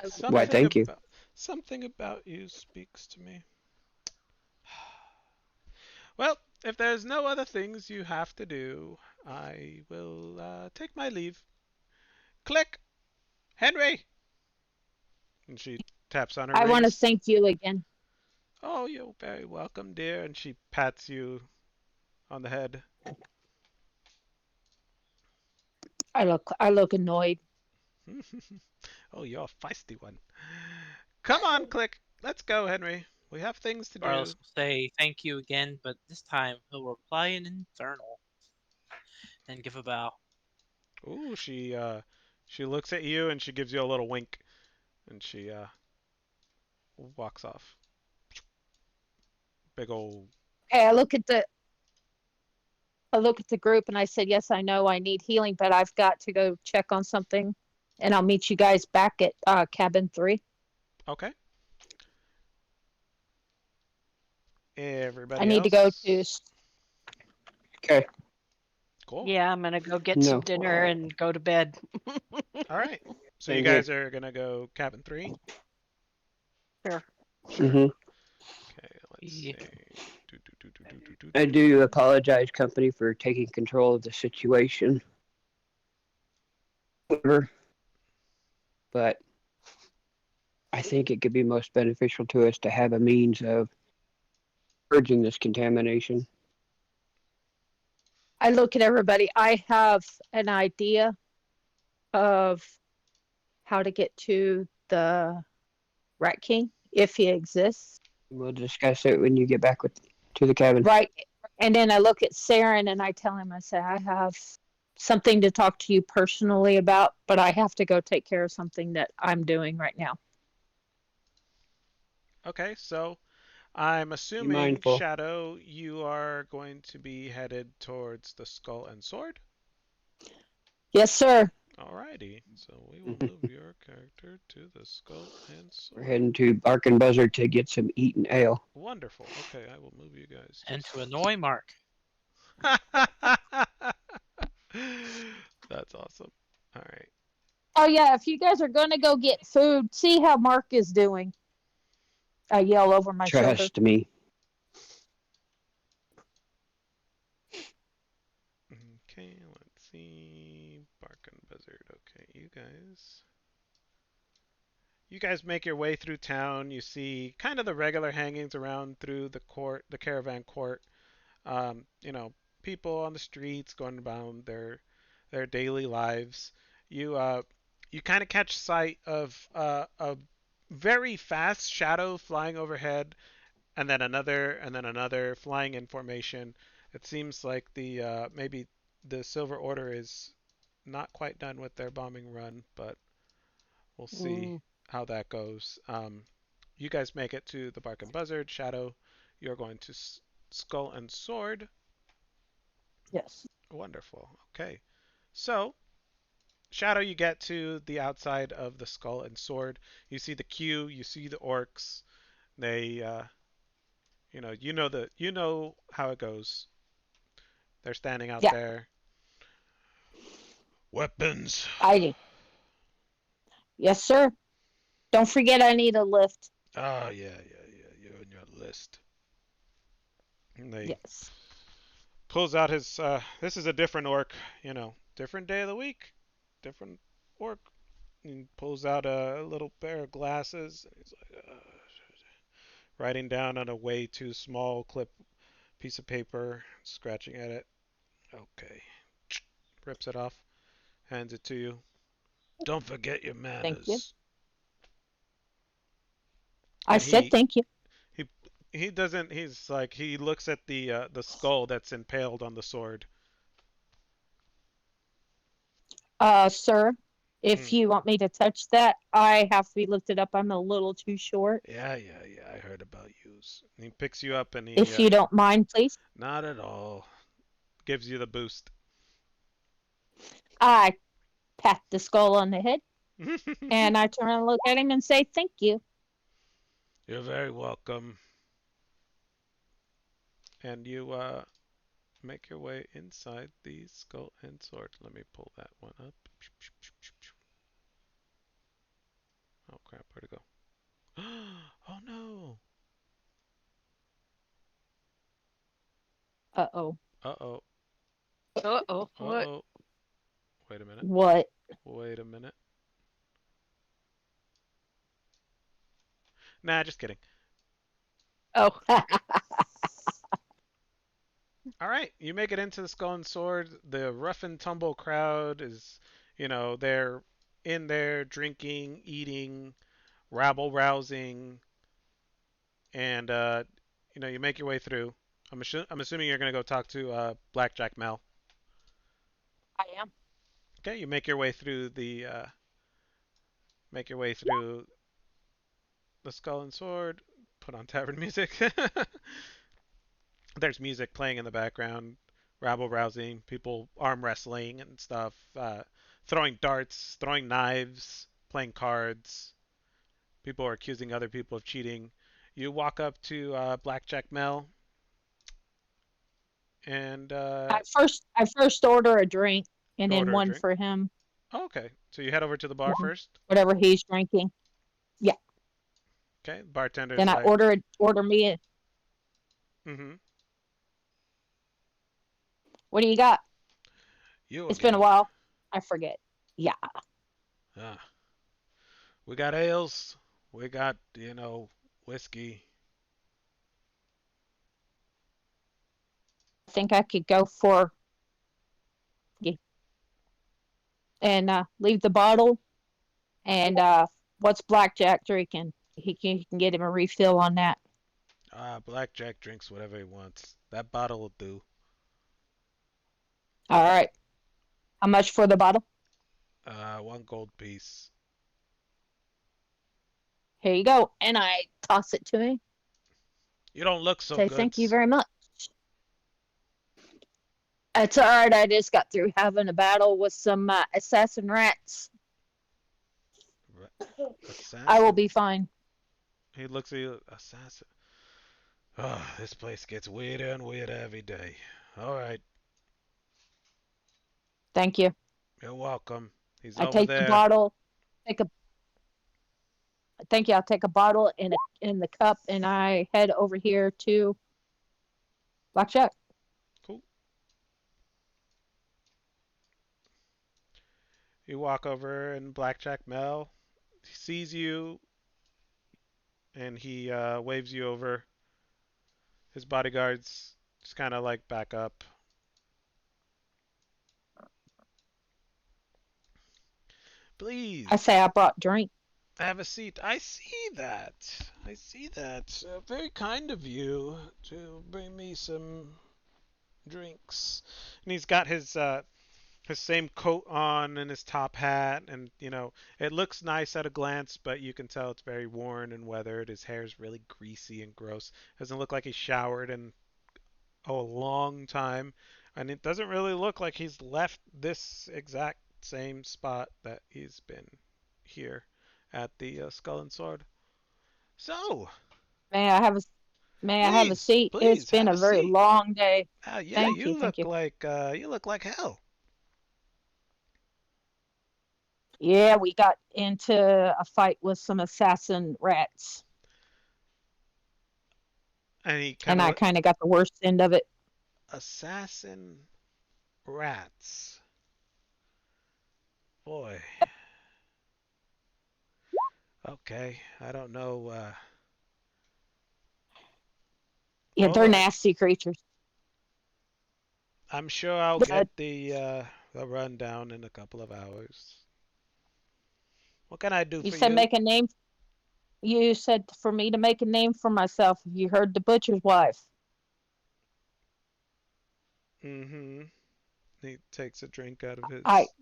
Why, Something thank you. about something about you speaks to me. Well, if there's no other things you have to do, I will take my leave. Click, Henry, and she taps on her I want to rings. thank you again. Oh, you're very welcome, dear, and she pats you on the head. I look annoyed. Oh, you're a feisty one. Come on, Click. Let's go, Henry. We have things to Carlos do. will say thank you again, but this time he'll reply in Infernal and give a bow. Ooh, she looks at you and she gives you a little wink, and she walks off. Big old. Okay, I look at the group and I said, yes, I know I need healing, but I've got to go check on something, and I'll meet you guys back at cabin 3. Okay. I Everybody need to go to. else. Okay. Cool. Yeah, I'm gonna go get some No. dinner and go to bed. All right. So you Same here. guys are gonna go cabin 3. Sure. Sure. hmm Okay. Let's Yeah. see. Do, do, do, do, do, do, do, I do, do do. apologize, company, for taking control of the situation. However, but I think it could be most beneficial to us to have a means of purging this contamination. I look at everybody. I have an idea of how to get to the Rat King if he exists. We'll discuss it when you get back to the cabin. Right. And then I look at Saren and I tell him, I say, I have something to talk to you personally about, but I have to go take care of something that I'm doing right now. Okay. So I'm Be assuming mindful. Shadow, you are going to be headed towards the Skull and Sword. Yes, sir. Alrighty. So we will Mhm. move your character to the Skull and We're Sword. heading to Bark and Buzzard to get some eaten ale. Wonderful. Okay, I will move you guys And just. to annoy Mark. That's awesome. All right. Oh, yeah. If you guys are going to go get food, see how Mark is doing. I yell over my shoulder. Trust me. Okay, let's see. Bark and Buzzard. Okay, you guys make your way through town. You see kind of the regular hangings around through the court, the caravan court. You know, people on the streets going about their daily lives. You you kind of catch sight of a very fast shadow flying overhead, and then another flying in formation. It seems like the maybe the Silver Order is not quite done with their bombing run, but we'll see Mm, how that goes. You guys make it to the Bark and Buzzard. Shadow, you're going to Skull and Sword. yes. Wonderful. Okay. So, Shadow, you get to the outside of the Skull and Sword. You see the queue. You see the orcs. They, you know how it goes. They're standing out Yeah, there. Weapons. I do. Yes, sir. Don't forget I need a lift. Oh, yeah. You're on your list. And they Yes. pulls out his. This is a different orc. Different day of the week. Different orc. He pulls out a little pair of glasses. He's like, writing down on a way too small clip piece of paper, scratching at it. Okay. Rips it off, hands it to you. Don't forget your Thank you. manners. I And said thank you. he he doesn't. He's like he looks at the skull that's impaled on the sword. Sir, if Mm. you want me to touch that, I have to be lifted up. I'm a little too short. Yeah. I heard about yous. And he picks you up and he If you don't mind, please. not at all. Gives you the boost. I pat the skull on the head and I turn and look at him and say thank you. You're very welcome. And you make your way inside the skull and sword. Let me pull that one up. Oh crap, where'd it go? Oh no. Uh oh. Uh oh. Uh-oh. Uh What? oh. Wait a minute. What? Wait a minute. Nah, just kidding. Oh. All right, you make it into the Skull and Sword. The rough and tumble crowd is, they're in there drinking, eating, rabble rousing, and you make your way through. I'm assuming you're gonna go talk to Blackjack Mel. I am. Okay, you make your way through the Skull and Sword. Put on tavern music. There's music playing in the background, rabble rousing, people arm wrestling and stuff, throwing darts, throwing knives, playing cards. People are accusing other people of cheating. You walk up to Blackjack Mel and I first order a drink and then order a one drink. for him. Oh, okay, so you head over to the bar Yeah. first. Whatever he's drinking. Yeah. Okay, bartender's Then I like, order me a mm-hmm, what do you got? you It's been a again. while. I forget. Yeah. Ah, we got ales. We got, whiskey. I think I could go for and leave the bottle and what's Blackjack drinking? He can get him a refill on that. Blackjack drinks whatever he wants. That bottle will do. All right. How much for the bottle? One gold piece. Here you go. And I toss it to him. You don't look so Say good. thank you very much. It's all right. I just got through having a battle with some assassin rats. I will Assassin. be fine. He looks at you. Assassin. Oh, this place gets weirder and weirder every day. All right. Thank you. You're welcome. He's I over take the there. bottle. Take a Thank you. I'll take a bottle and in the cup, and I head over here to Blackjack. Cool. You walk over and Blackjack Mel he sees you and he waves you over. His bodyguards just kind of like back up. I Please say I brought drink. have a seat. I see that. I see that. Very kind of you to bring me some drinks. And he's got his same coat on and his top hat, and it looks nice at a glance, but you can tell it's very worn and weathered. His hair's really greasy and gross. Doesn't look like he showered in a long time, and it doesn't really look like he's left this exact same spot that he's been here at the Skull and Sword. So, May I have a May I have a Please, seat? It's please been have a a very seat. long day. Yeah, Thank you, thank you. you look like hell. Yeah, we got into a fight with some assassin rats, And he kind and I of kind of got the worst end of it. assassin rats. Boy. Okay, I don't know. Yeah, Hold they're on. nasty creatures. I'm sure I'll But get the rundown in a couple of hours. What can I do you for said you? make a name. You said for me to make a name for myself. You heard the butcher's wife. Mm-hmm. He takes a drink out of I his.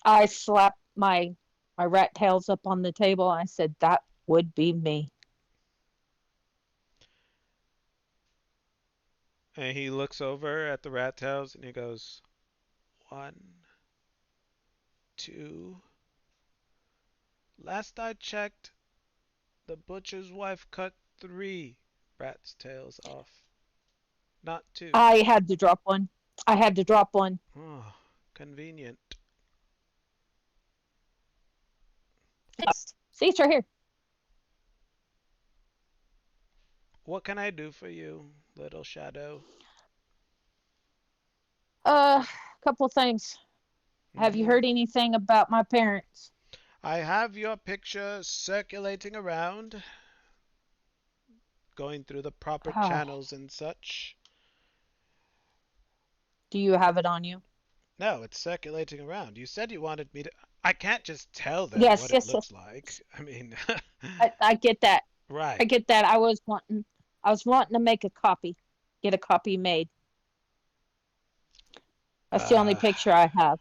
I slapped my rat tails up on the table. I said that would be me. And he looks over at the rat tails and he goes, one, two. Last I checked, the butcher's wife cut three rat's tails off, not two. I had to drop one. I had to drop one. Oh, convenient. See, it's right here. What can I do for you, little shadow? Couple things. Have you Mm-hmm. heard anything about my parents? I have your picture circulating around, going through the proper Uh, channels and such. do you have it on you? No, it's circulating around. You said you wanted me to. I can't just tell them Yes, what it yes, yes. looks like. I mean, I get that. I right. get that. I was wanting to make a copy, get a copy made. That's the only Uh, picture I have.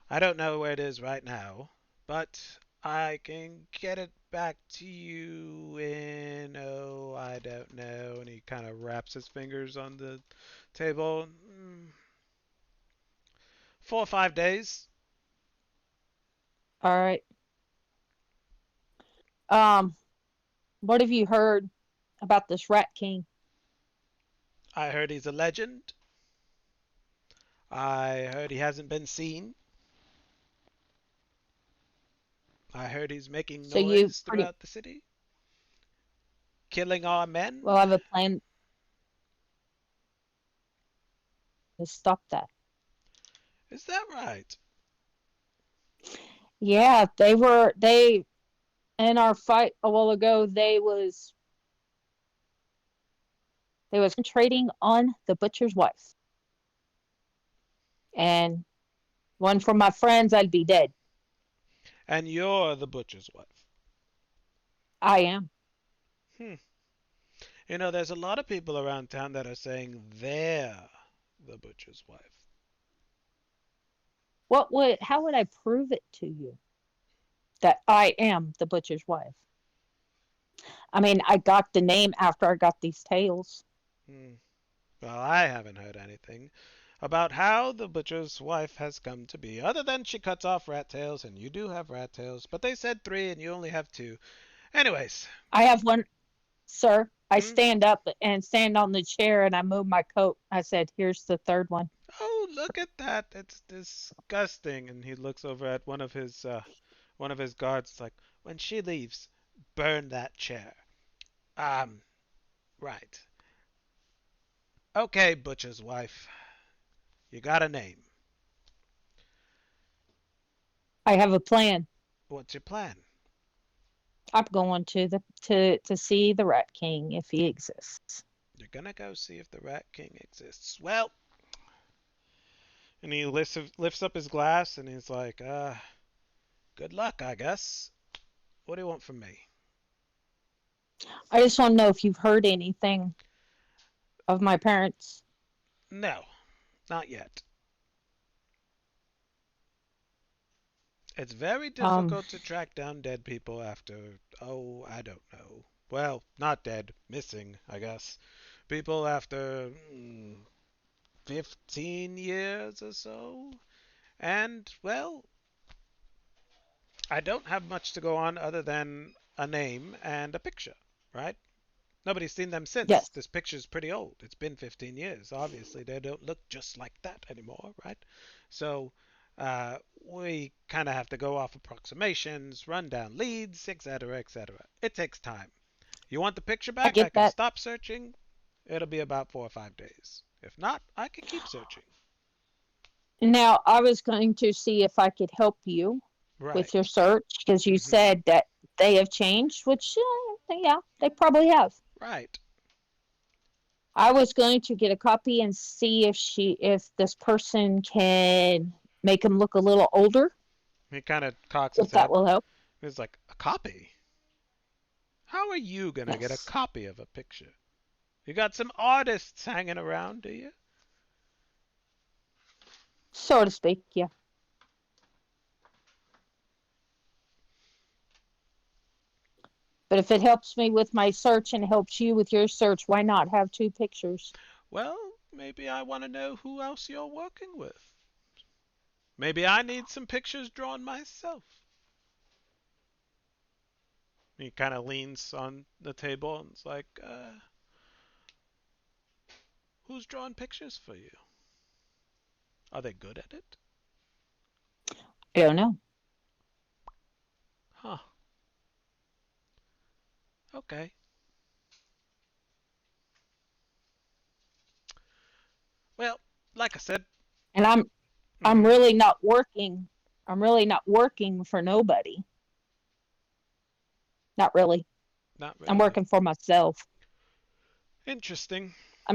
I don't know where it is right now, but I can get it back to you in, oh, I don't know. And he kind of wraps his fingers on the table. 4 or 5 days. All right. Um, what have you heard about this Rat King? I heard he's a legend. I heard he hasn't been seen. I heard he's making So you noise pretty throughout the city, killing our well men. have a plan to stop that. Is that right? Yeah, they in our fight a while ago. They was trading on the butcher's wife, and one from my friends, I'd be dead. And you're the butcher's wife. I am. Hmm. You know, there's a lot of people around town that are saying they're the butcher's wife. What would? How would I prove it to you that I am the butcher's wife? I mean, I got the name after I got these tails. Hmm. Well, I haven't heard anything about how the butcher's wife has come to be, other than she cuts off rat tails, and you do have rat tails, but they said three and you only have two. Anyways, I have one, sir. I hmm? stand up and stand on the chair and I move my coat. I said, "Here's the third one." Oh, look at that! It's disgusting. And he looks over at one of his guards. It's like, when she leaves, burn that chair. Um, right. Okay, butcher's wife. You got a name. I have a plan. What's your plan? I'm going to see the Rat King if he exists. You're gonna go see if the Rat King exists. Well, and he lifts up his glass and he's like, good luck, I guess. What do you want from me? I just want to know if you've heard anything of my parents. No, not yet. It's very Um, difficult to track down dead people after, oh, I don't know. Well, not dead, missing, I guess. People after 15 years or so. And, well, I don't have much to go on other than a name and a picture. right? Nobody's seen them since. Yes. This picture's pretty old. It's been 15 years. Obviously, they don't look just like that anymore, right? So we kind of have to go off approximations, run down leads, etc., etc. It takes time. You want the picture I back? I get can that. stop searching. It'll be about 4 or 5 days. If not, I can keep searching. Now, I was going to see if I could help you Right. with your search because you Hmm. said that they have changed, which, yeah, they probably have. Right. I was going to get a copy and see if this person can make them look a little older, He kind of cocks his if that head. will help. He's like, a copy? How are you gonna get a Yes. copy of a picture? You got some artists hanging around, do you? So to speak, yeah. But if it helps me with my search and helps you with your search, why not have two pictures? Well, maybe I want to know who else you're working with. Maybe I need some pictures drawn myself. He kind of leans on the table and is like, who's drawing pictures for you? Are they good at it? I don't know. Huh. Okay. Well, like I said, And I'm hmm really not working. I'm really not working for nobody. Not really. not I'm really. working for myself. Interesting. I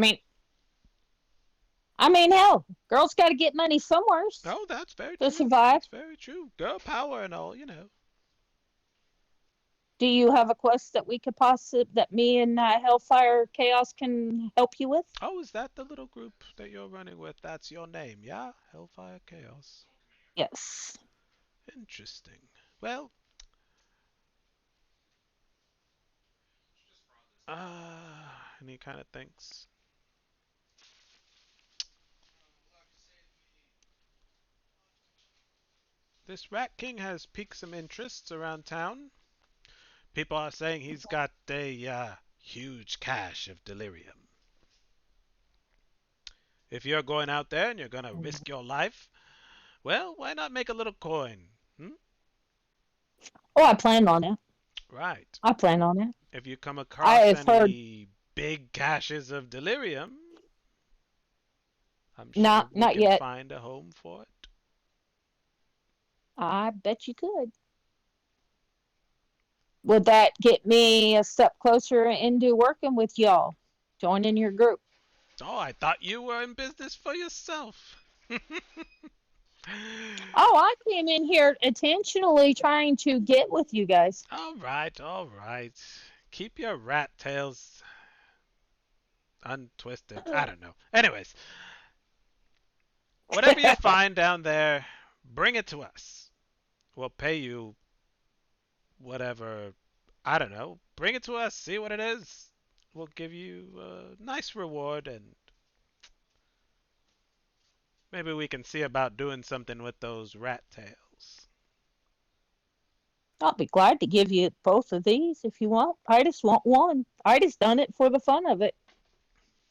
mean, hell, girls got to get money somewhere Oh, that's very to true. survive. That's very true. Girl power and all. Do you have a quest that we could possibly that me and Hellfire Chaos can help you with? Oh, is that the little group that you're running with? That's your name, yeah? Hellfire Chaos. Yes. Interesting. Well, and he kind of thinks, this Rat King has piqued some interests around town. People are saying he's got a huge cache of delirium. If you're going out there and you're going to risk your life, well, why not make a little coin? Hmm? Oh, I plan on it. Right. I plan on it. If you come I across have heard any big caches of delirium, I'm sure not we not can yet. find a home for it. I bet you could. Would that get me a step closer into working with y'all? Joining your group. Oh, I thought you were in business for yourself. Oh, I came in here intentionally trying to get with you guys. All right, all right. Keep your rat tails untwisted. I don't know. Anyways, whatever you find down there, bring it to us. We'll pay you whatever. I don't know. Bring it to us, see what it is. We'll give you a nice reward, and maybe we can see about doing something with those rat tails. I'll be glad to give you both of these if you want. I just want one. I just done it for the fun of it.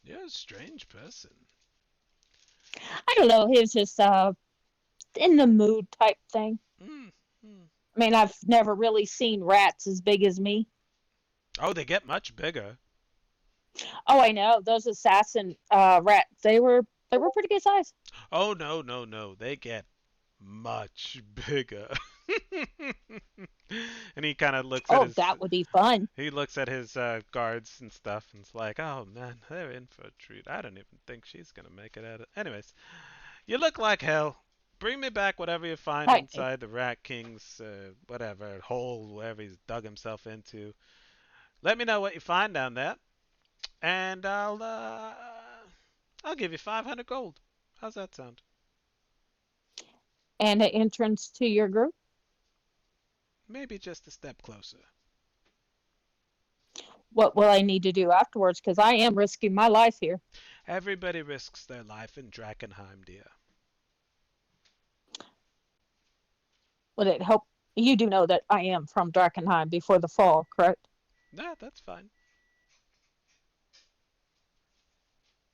You're a strange person. I don't know. It was just in the mood type thing. Mm, mm. I mean, I've never really seen rats as big as me. Oh, they get much bigger. Oh, I know those assassin rats. They were pretty good size. Oh, no, no, no. They get much bigger. And he kind of looks at Oh, his that would be fun. he looks at his guards and stuff and it's like, "Oh man, they're in for a treat. I don't even think she's going to make it out of." Anyways, you look like hell. Bring me back whatever you find Right. inside the Rat King's whatever hole, wherever he's dug himself into. Let me know what you find down there, and I'll give you 500 gold. How's that sound? And an entrance to your group. Maybe just a step closer. What will I need to do afterwards? Because I am risking my life here. Everybody risks their life in Drakkenheim, dear. Would it help? You do know that I am from Drakkenheim before the fall, correct? Nah, that's fine.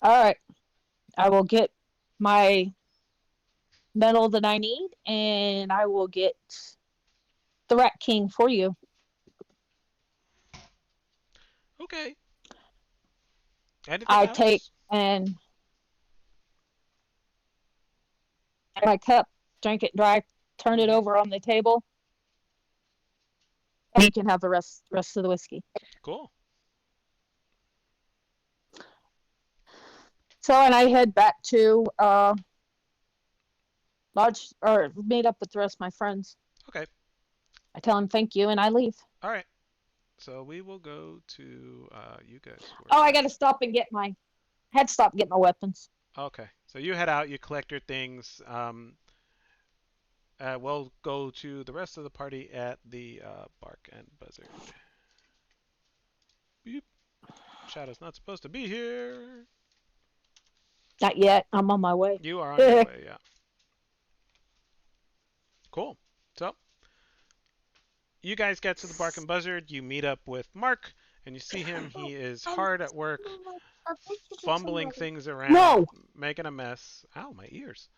All right. I will get my medal that I need, and I will get the Rat King for you. Okay. Anything I take else? and my cup, drink it dry, turn it Hmm. over on the table, and you can have the rest of the whiskey. Cool. So, and I head back to lodge or meet up with the rest of my friends. Okay. I tell them thank you, and I leave. All right. So we will go to you guys were Oh, I got at. to stop and get my had to stop and get my weapons. Okay. So you head out. You collect your things. We'll go to the rest of the party at the Bark and Buzzard. Beep. Shadow's not supposed to be here. Not yet. I'm on my way. You are on your way. Yeah. Cool. So you guys get to the Bark and Buzzard. You meet up with Mark, and you see him. He is hard at work, fumbling things around, No, making a mess. Ow, my ears.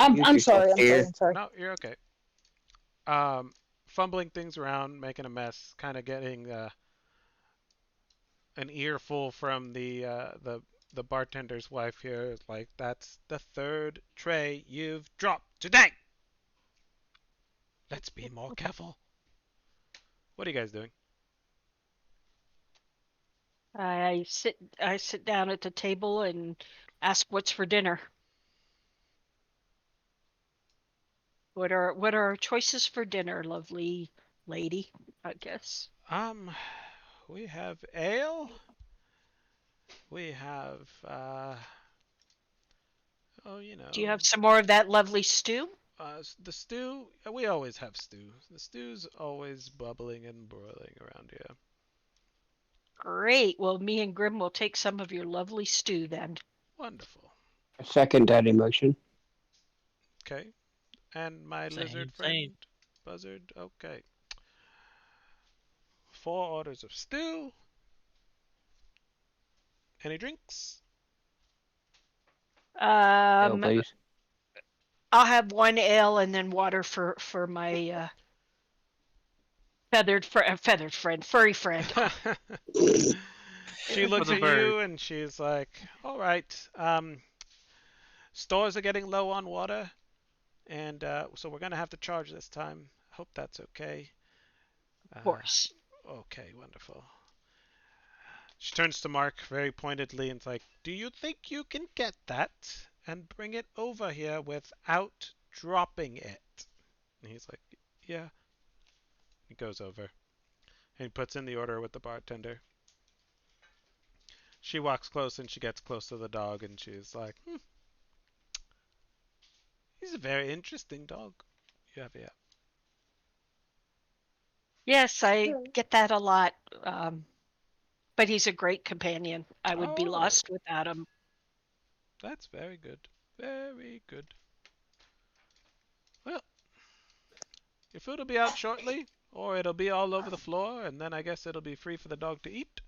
You I'm should come sorry. I'm sorry. here. I'm sorry. No, you're okay. Um, Fumbling things around, making a mess, kind of getting an earful from the bartender's wife here. Like, that's the third tray you've dropped today. Let's be more careful. What are you guys doing? I sit down at the table and ask what's for dinner. What are our choices for dinner, lovely lady? I guess. Um, we have ale. We have oh, Do you have some more of that lovely stew? the stew. We always have stew. The stew's always bubbling and boiling around here. Great. Well, me and Grim will take some of your lovely stew then. Wonderful. Second that emotion. Okay. And my Same, lizard same. friend, Buzzard. Okay. 4 orders of stew. Any drinks? Ale, Um, please. I'll have one ale and then water for my feathered friend, furry friend. She For looks the at bird. you and she's like, "All right. Stores are getting low on water, and so we're gonna have to charge this time. Hope that's okay." Of course. Okay, wonderful. She turns to Mark very pointedly and's like, "Do you think you can get that and bring it over here without dropping it?" And he's like, "Yeah." He goes over and he puts in the order with the bartender. She walks close and she gets close to the dog and she's like, "He's a very interesting dog you have here." Yes, I get that a lot. But he's a great companion. I would be Oh, lost without him. that's very good. Very good. Well, your food will be out shortly, or it'll be all over the floor, and then I guess it'll be free for the dog to eat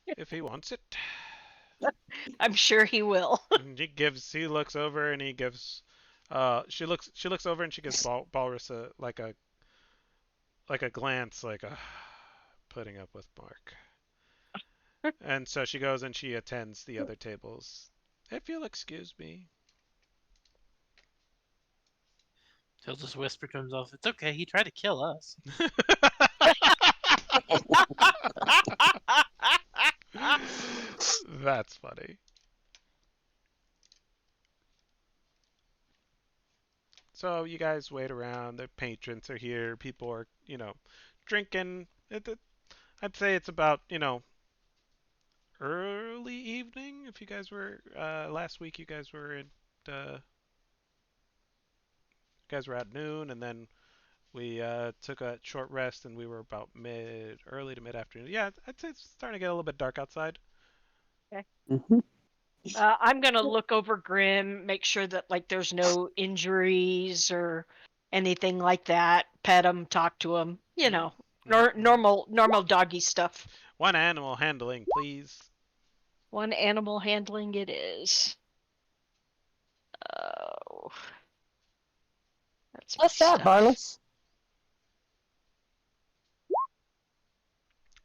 if he wants it. I'm sure he will. And he looks over and he gives, she looks over and she gives Balrus like a glance, like putting up with Mark. And so she goes and she attends the other tables. If you'll excuse me. He'll just whisper to himself, "It's okay. He tried to kill us." That's funny. So you guys wait around. The patrons are here. People are, drinking. I'd say it's about, early evening. If you guys were last week, uh, you guys were at noon, and then we took a short rest, and we were about early to mid afternoon. Yeah, I'd say it's starting to get a little bit dark outside. Okay. Hmm. I'm gonna look over Grim, make sure that like there's no injuries or anything like that. Pet him, talk to him. Mm-hmm. Normal doggy stuff. One animal handling, please. One animal handling it is. Oh, that's my What's that, stuff. Barless?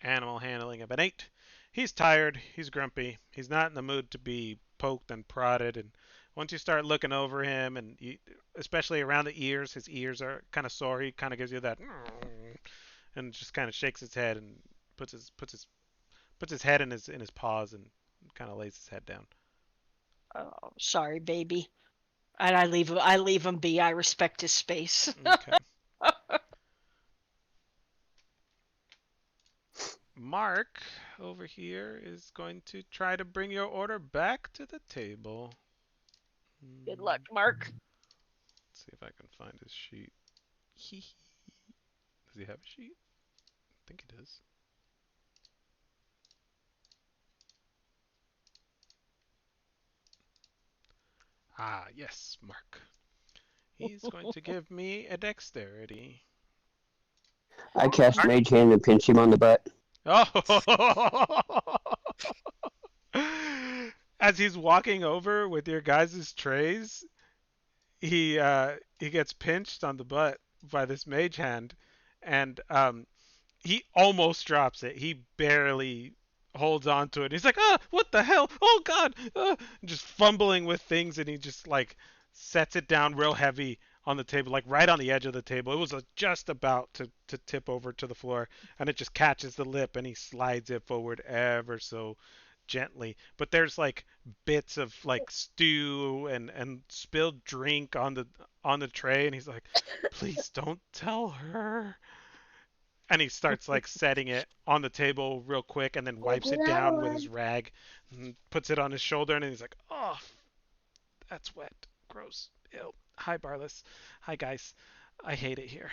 Animal handling of an 8. He's tired. He's grumpy. He's not in the mood to be poked and prodded. And once you start looking over him, and especially around the ears, his ears are kind of sore. He kind of gives you that, and just kind of shakes his head and puts his head in his paws and kind of lays his head down. Oh, sorry, baby. And I leave him be. I respect his space. Okay. Mark over here is going to try to bring your order back to the table. Good luck, Mark. Let's see if I can find his sheet. Does he have a sheet? I think he does. Ah, yes, Mark. He's going to give me a dexterity. I cast Mage Hand and pinch him on the butt. Oh! As he's walking over with your guys' trays, he gets pinched on the butt by this mage hand, and he almost drops it. He barely holds on to it. He's like, ah, what the hell? Oh God! Just fumbling with things, and he just like sets it down real heavy on the table, like right on the edge of the table. It was just about to tip over to the floor, and it just catches the lip, and he slides it forward ever so gently. But there's like bits of like stew and spilled drink on the tray, and he's like, please don't tell her. And he starts like setting it on the table real quick and then wipes it down with his rag and puts it on his shoulder, and he's like, oh, that's wet. Gross. Ew. Hi, Barless. Hi, guys. I hate it here.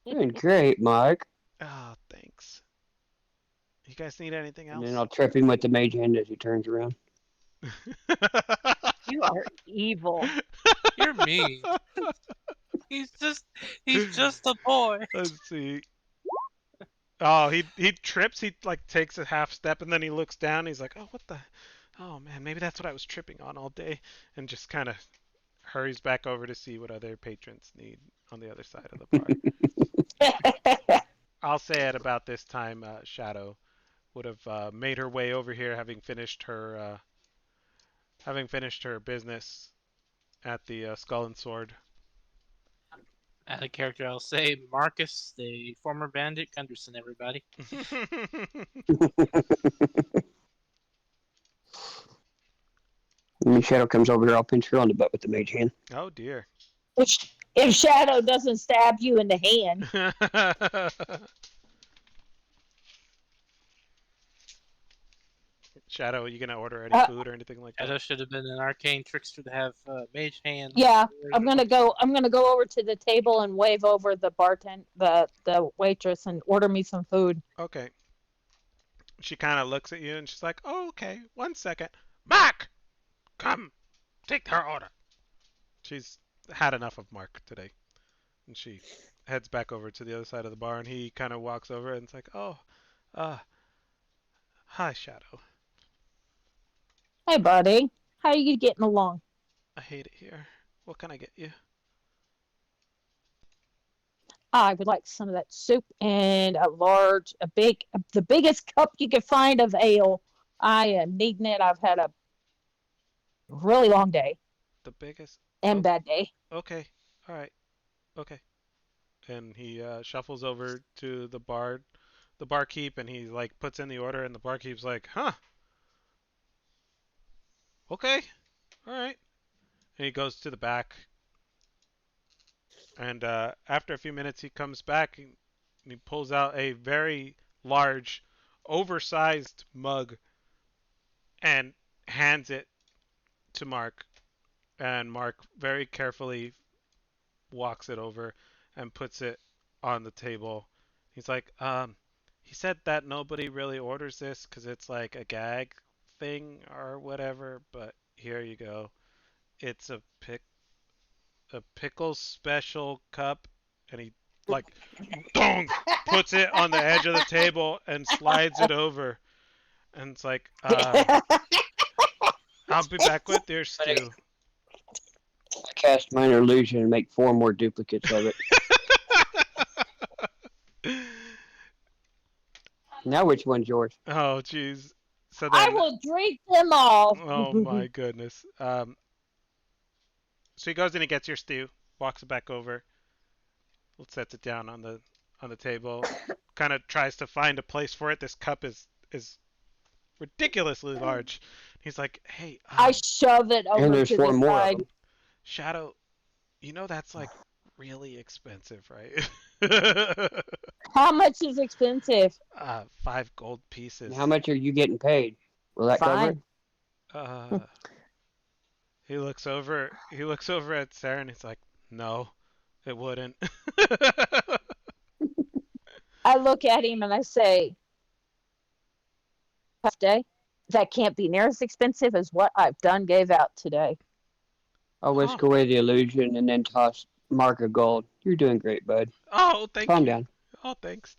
Doing great, Mark. Oh, thanks. You guys need anything And then else? I'll trip him with the Mage Hand as he turns around. You are evil. You're mean. He's just a boy. Let's see. Oh, he trips. He like takes a half step and then he looks down. He's like, oh, what the? Oh man, maybe that's what I was tripping on all day, and just kind of hurries back over to see what other patrons need on the other side of the bar. I'll say at about this time, Shadow would have made her way over here, having finished her business at the Skull and Sword. Add a character, I'll say Marcus, the former bandit, Gunderson, everybody. When Shadow comes over here, I'll pinch her on the butt with the Mage Hand. Oh dear. If Shadow doesn't stab you in the hand. Shadow, are you gonna order any food or anything like that? Shadow should have been an arcane trickster to have mage hand. Yeah, I'm gonna go over to the table and wave over the the waitress and order me some food. Okay. She kind of looks at you and she's like, oh, okay, 1 second. Mark! Come, take her order. She's had enough of Mark today. And she heads back over to the other side of the bar, and he kind of walks over and it's like, oh, hi, Shadow. Hey, buddy, how are you getting along? I hate it here. What can I get you? I would like some of that soup and the biggest cup you can find of ale. I am needing it. I've had a really long day The biggest? and Oh, bad day. okay. All right. Okay. And he shuffles over to the barkeep, and he like puts in the order, and the barkeep's like, huh? Okay. All right. And he goes to the back, and after a few minutes, he comes back and he pulls out a very large, oversized mug and hands it to Mark. And Mark very carefully walks it over and puts it on the table. He's like, he said that nobody really orders this because it's like a gag thing or whatever, but here you go. It's a pickle special cup, and he like dong puts it on the edge of the table and slides it over. And it's like, I'll be back with your stew. I cast minor illusion and make 4 more duplicates of it. Now which one's yours? Oh, jeez. So I then, will drink them all. oh my goodness. So he goes and he gets your stew, walks it back over, sets it down on the table, kind of tries to find a place for it. This cup is ridiculously large. He's like, "Hey, I shove it And over there's to 4 the more of side. them. Shadow, you know that's like really expensive, right?" How much is expensive? 5 gold pieces. And how much are you getting paid? Will that cover it? Fine. He looks over. He looks over at Sarah and he's like, "No, it wouldn't." I look at him and I say, tough day. That can't be near as expensive as what I've done gave out today. I'll whisk away the illusion and then toss Mark a gold. You're doing great, bud. Oh, thank Calm you. down. Oh, thanks.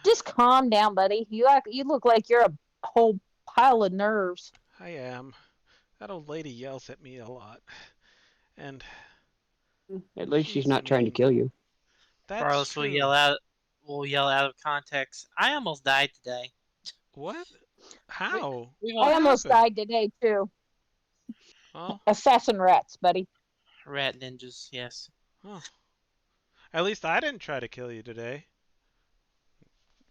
Just calm down, buddy. You look like you're a whole pile of nerves. I am. That old lady yells at me a lot, and At least she's she's not trying to mean. kill you. That's Carlos will true. yell out of context. I almost died today. What? We, How? we've I all What almost happened? died today too. Oh, Assassin rats, buddy. rat ninjas, yes. oh. At least I didn't try to kill you today.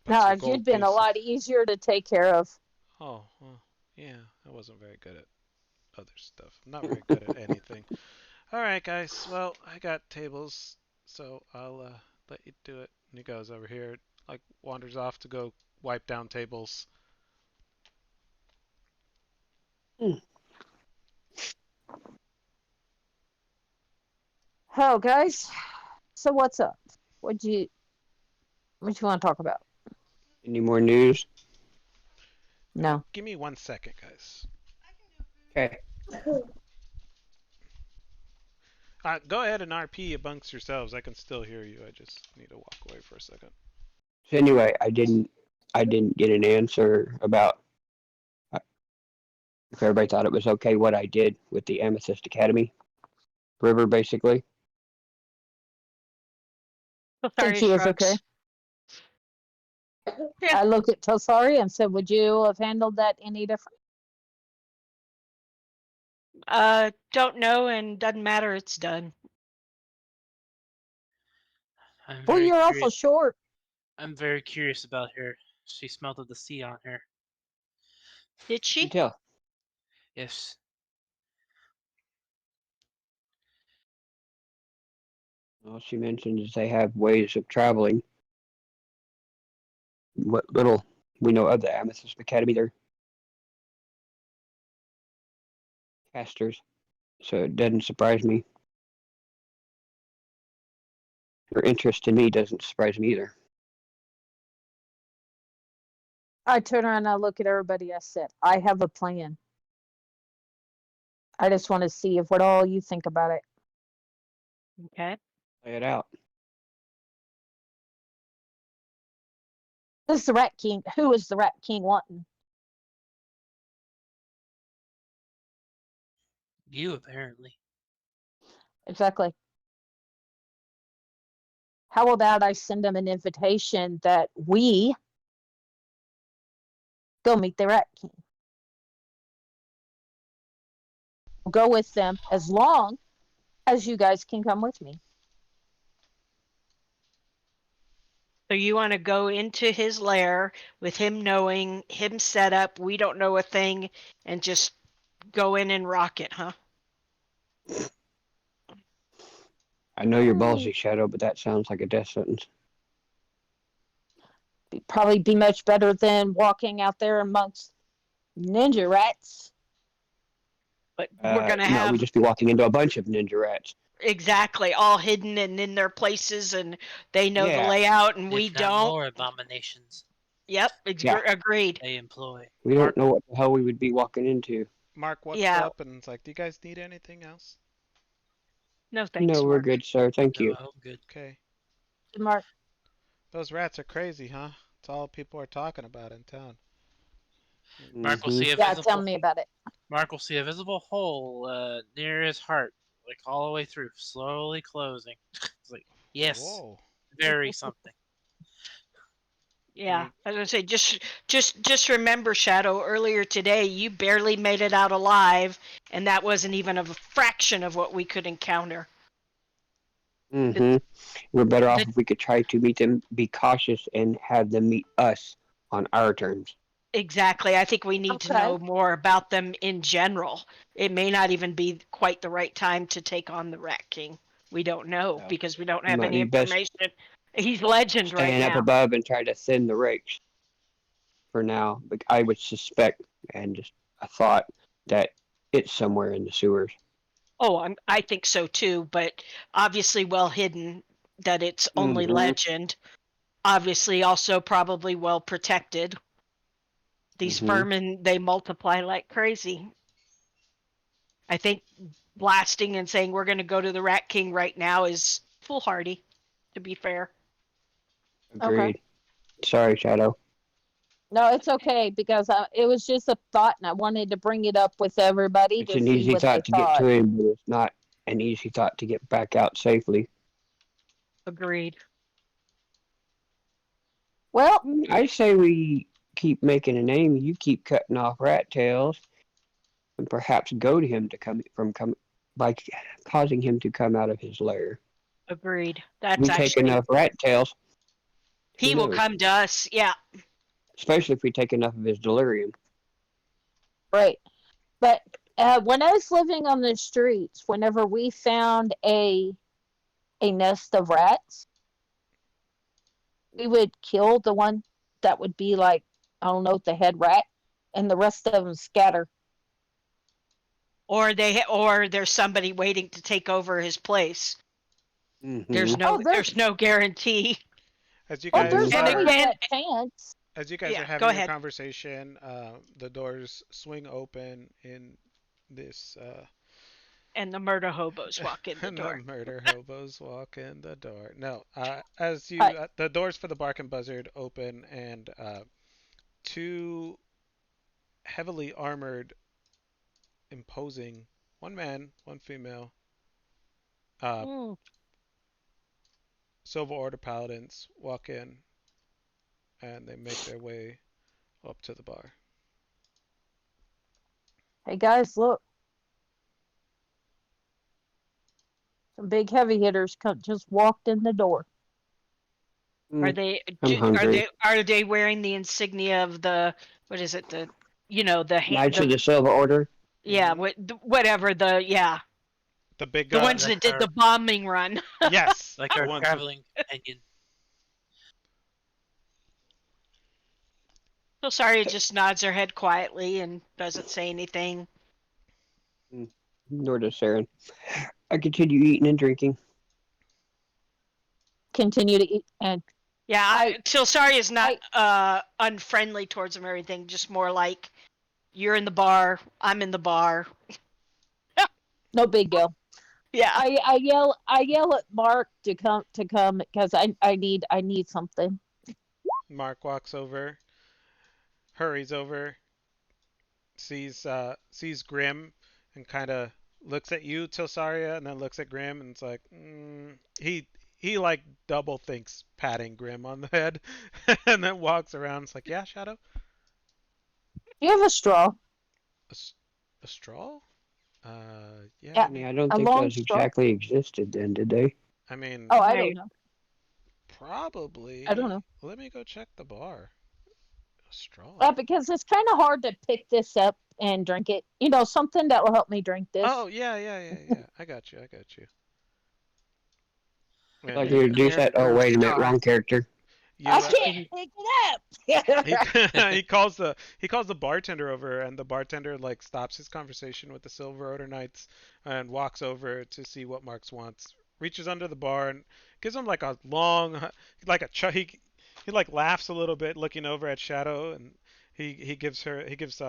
Puts No, the you'd gold been a piece. lot easier to take care of. Oh, well, yeah. I wasn't very good at other stuff. I'm not very good at anything. All right, guys. Well, I got tables, so I'll let you do it. And he goes over here, like wanders off to go wipe down tables. Oh, guys. So what's up? What you want to talk about? Any more news? No. Give me 1 second, guys. Okay. Go ahead and RP amongst yourselves. I can still hear you. I just need to walk away for a second. So anyway, I didn't get an answer about if everybody thought it was okay what I did with the Amethyst Academy river, basically. I think she was okay. I looked at Tosari and said, "Would you have handled that any different?" Don't know and doesn't matter. It's done. I'm Well, very you're awful curious. short. I'm very curious about her. She smelled of the sea on her. Did You she? tell. Yes. All she mentioned is they have ways of traveling. What little we know of the Amethyst Academy, they're casters, so it doesn't surprise me. Her interest in me doesn't surprise me either. I turn around and I look at everybody. I said, "I have a plan. I just want to see if what all you think about it." Okay. Play it out. This is the Rat King. Who is the Rat King wanting? You, apparently. Exactly. How about I send him an invitation that we go meet the Rat King? We'll go with them as long as you guys can come with me. So you want to go into his lair with him knowing him set up. We don't know a thing, and just go in and rock it, huh? I know you're ballsy, Shadow, but that sounds like a death sentence. Probably be much better than walking out there amongst ninja rats. But we're gonna No, have we'd just be walking into a bunch of ninja rats. exactly all hidden and in their places, and they know the Yeah, layout, and we If not don't. more abominations Yep, yeah. agreed. they employ. We Mark, don't know what the hell we would be walking into. Mark walks Yeah. up and it's like, "Do you guys need anything else?" No thanks, No, we're Mark. good, sir. Thank No, you. I'm good. Okay. Mark, Those rats are crazy, huh? It's all people are talking about in town. Mark will Hmm. see a Yeah, tell visible me about it. Mark will see a visible hole near his heart, like all the way through, slowly closing. It's like, yes, Whoa. very something. Yeah, You, I was gonna say just remember, Shadow. Earlier today, you barely made it out alive, and that wasn't even a fraction of what we could encounter. The, Hmm. We're better off the, if we could try to meet them, be cautious, and have them meet us on our terms. exactly. I think we need to Okay. know more about them in general. It may not even be quite the right time to take on the Rat King. We don't know So because we don't it have might any be best information. He's legend right staying up now. above and try to thin the rakes for now. But I would suspect, and just a thought, that it's somewhere in the sewers. Oh, I think so too, but obviously well hidden that it's only Hmm. legend. Obviously also probably well protected. These Hmm. vermin, they multiply like crazy. I think blasting and saying we're going to go to the Rat King right now is foolhardy, to be fair. Okay. Agreed. Sorry, Shadow. No, it's okay because it was just a thought, and I wanted to bring it up with everybody It's to an see easy what they thought to get thought. to him, but it's not an easy thought to get back out safely. Agreed. Well, I say we keep making a name. You keep cutting off rat tails, and perhaps goad him to come by causing him to come out of his lair. Agreed. That's We take actually enough rat tails. Who he will knows? come to us. Yeah. Especially if we take enough of his delirium. right. But when I was living on the streets, whenever we found a nest of rats, we would kill the one that would be like, I don't know, the head rat, and the rest of them scatter. Or there's somebody waiting to take over his place. Hmm. Oh, There's no guarantee. as you there's guys And are always again, that chance. as you guys yeah, are go having your ahead. conversation, the doors swing open in this And the murder hobos walk in the and the door. murder hobos walk in the door. No, as Uh, you the doors for the Bark and Buzzard open, and two heavily armored, imposing, one man, one female, uh, Mm. Silver Order paladins walk in, and they make their way up to the bar. hey guys, look, some big heavy hitters just walked in the door. Are Mm, they I'm hungry. are they wearing the insignia of the what is it the Knights of the the Silver Order. yeah whatever the yeah The big the ones Like that did our the bombing run. yes, like the our ones who traveling companion. So sorry, just nods her head quietly and doesn't say anything. Mm, nor does Saren. I continue eating and drinking. Continue to eat, and Yeah, I, Tilsari is not I, unfriendly towards him or anything. Just more like you're in the bar, I'm in the bar. no big deal. Yeah, I yell at Mark to come because I need something. Mark walks over, hurries over, sees Grim, and kind of looks at you, Tilsaria, and then looks at Grim, and it's like he like double thinks patting Grim on the head, and then walks around. It's like, yeah, Shadow, Do you have a straw? a, a straw. Yeah, Yeah, let Honey, me. I don't a think long those straw. exactly existed then, did they? I mean, Oh, I don't right. know. I don't probably. know. Let me go check the bar. A straw. Because it's kind of hard to pick this up and drink it. Something that will help me drink Oh this. yeah, yeah, yeah, yeah. I got you. I got you. And Like And you he do there that. Oh, goes wait a minute, Star. wrong character. I you can't And pick it up. he he calls the bartender over, and the bartender like stops his conversation with the Silver Order Knights and walks over to see what Marks wants. Reaches under the bar and gives him like a long, like a he like laughs a little bit, looking over at Shadow, and he gives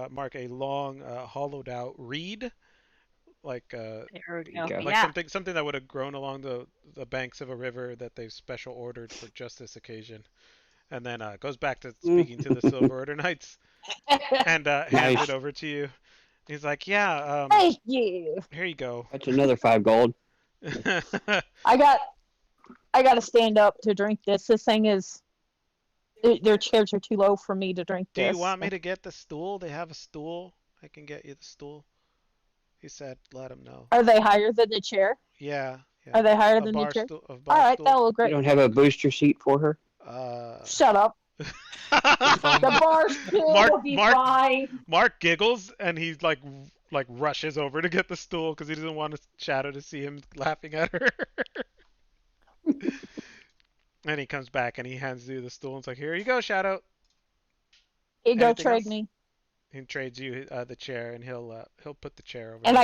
Mark a long, hollowed out reed, like there we There you go. go. like Yeah, something that would have grown along the banks of a river that they've special ordered for just this occasion. and then goes back to speaking to the Silver Order Knights and hands it Nice. over to you. He's like, "Yeah, Thank you. here you go." That's another 5 gold. I got I got to stand up to drink this. This thing is their chairs are too low for me to drink Do you this. want me to get the stool? They have a stool. I can get you the stool. He said, "Let him know." Are they higher than the chair? Yeah, yeah. Are they higher A than the bar chair? stool, a All bar right, stool. that'll look You great. don't have a booster seat for her? Shut up. The bar stool Mark will be Mark fine. Mark giggles and he like rushes over to get the stool because he doesn't want Shadow to see him laughing at her. And he comes back and he hands you the stool and it's like, "Here you go, Shadow." He go Anything trade else? me, He trades you the chair and he'll put the chair over and there.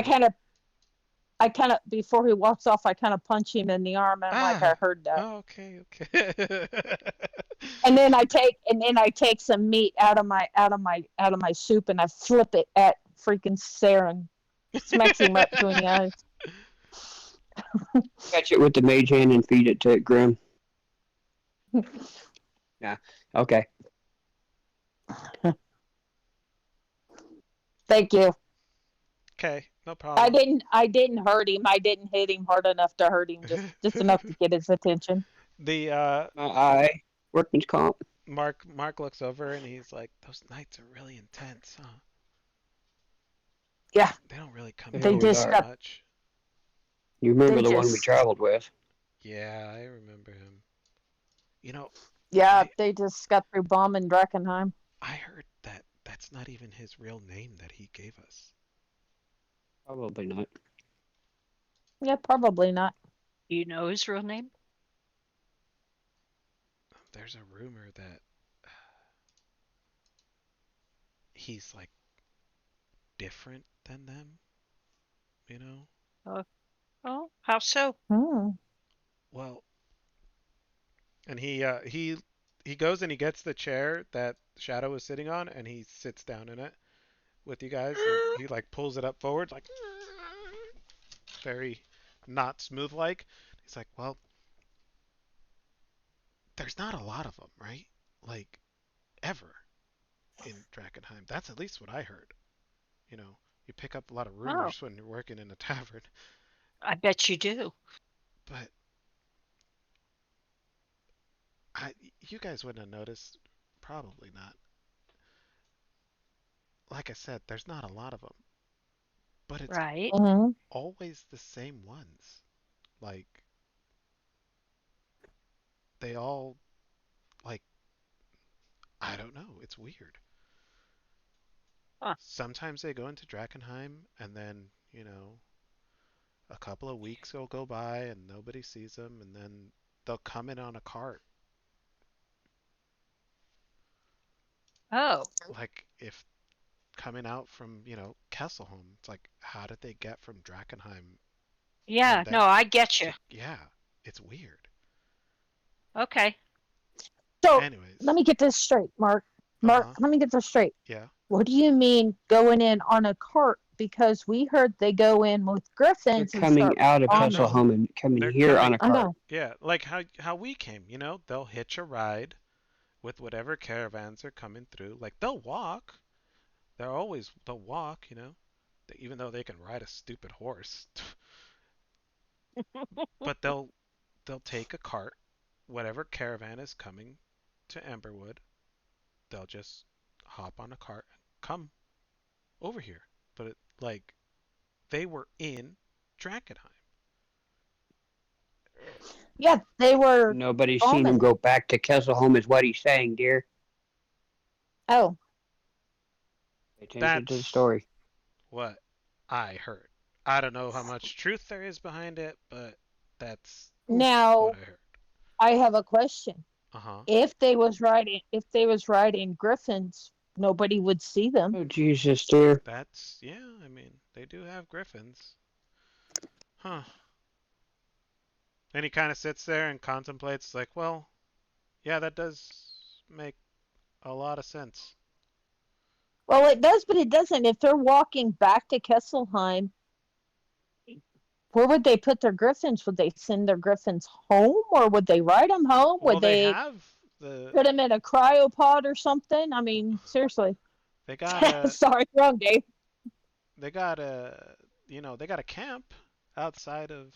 I kind of before he walks off, I kind of punch him in the arm, and I'm like, I Ah, heard that. oh, okay, okay. And then I take some meat out of my soup, and I flip it at freaking Sarah and smacks him right between the eyes. Catch it with the mage hand and feed it to Grim. Yeah. Okay. Thank you. Okay, no problem. I didn't hurt him. I didn't hit him hard enough to hurt him. Just enough to get his attention. The I workman's comp. Mark looks over and he's like, "Those nights are really intense, huh? Yeah, They don't really come The in they hell here we just that are. got. much." You remember They the one we just. traveled with? Yeah, I remember him. You know, Yeah, I they just got through bombing Drakkenheim. I heard that that's not even his real name that he gave us. Probably not. Yeah, probably not. Do you know his real name? There's a rumor that he's like different than them, you know? Uh, oh, how so? Hmm. Well, and he goes and he gets the chair that Shadow was sitting on and he sits down in it with you guys and he like pulls it up forward like very not smooth like. He's like, "Well, there's not a lot of them, right? Like ever in Drakkenheim. That's at least what I heard. You know, you pick up a lot of Oh, rumors when you're working in a tavern, I bet you do. but I you guys wouldn't have noticed. Probably not. Like I said, there's not a lot of them, but it's Right. Hmm. always the same ones. Like they all like I don't know. It's weird. Huh. Sometimes they go into Drakkenheim and then a couple of weeks will go by and nobody sees them, and then they'll come in on a cart. Oh, Like if coming out from Kesselholm, it's like how did they get from Drakkenheim yeah. and No, then I get you. yeah, it's weird. Okay. So let Anyways, me get this straight, Mark. uh Mark, huh, let me get this straight. yeah. What do you mean going in on a cart? Because we heard they go in with They're griffins and coming start out of bombing. Kesselholm and coming They're here on coming, a I cart. know. yeah, like how we came. They'll hitch a ride with whatever caravans are coming through. Like they'll walk. They'll walk. Even though they can ride a stupid horse, but they'll take a cart, whatever caravan is coming to Amberwood. They'll just hop on a cart and come over here. But they were in Drakkenheim. Yeah, they were Nobody's seen him bombing. go back to Kesselholm, is what he's saying, dear. Oh, Pay attention to the That's story. what I heard. I don't know how much truth there is behind it, but that's what now I heard. I have a question. Uh huh. If they was riding griffins, nobody would see them. Oh, Jesus, dear. That's yeah. I mean, they do have griffins, huh? And he kind of sits there and contemplates, like, well, yeah, that does make a lot of sense. Well, it does, but it doesn't. If they're walking back to Kesselheim, where would they put their griffins? Would they send their griffins home, or would they ride them home? Well, Would they they? have the Put him in a cryopod or something. I mean, seriously. they got a Sorry, wrong game. they got a they got a camp outside of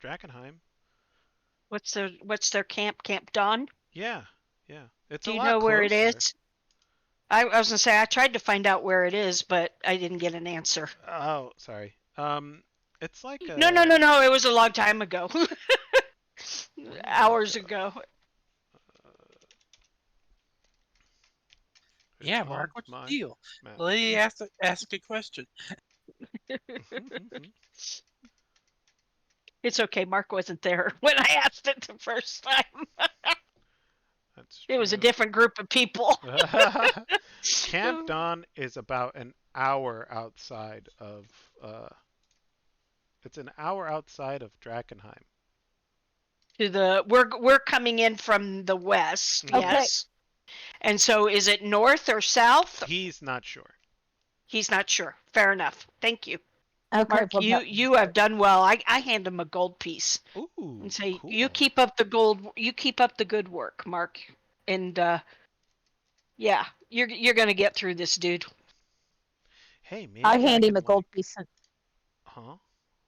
Drakkenheim. What's their camp? Camp Dawn? Yeah, yeah. It's Do a you lot know where it closer. is? I was gonna say I tried to find out where it is, but I didn't get an answer. Oh, sorry. It's like No, no, a no, no. It was a long time ago. where did I Hours go? ago. Uh, it's Yeah, on Mark, what's my the deal? map. The lady asked a question. It's okay. Mark wasn't there when I asked it the first time. That's It was a true. different group of people. Camp Dawn is about an hour outside of uh it's an hour outside of Drakkenheim. We're coming in from the west, Hmm. Okay. yes. And so is it north or south? He's not sure. He's not sure. Fair enough. Thank you. Okay. Mark, you have done well. I hand him a gold piece and Ooh, say, "You cool. keep up the gold. You keep up the good work, Mark." And yeah, you're gonna get through this, dude. Hey, I maybe I hand him a can gold like, piece. And huh?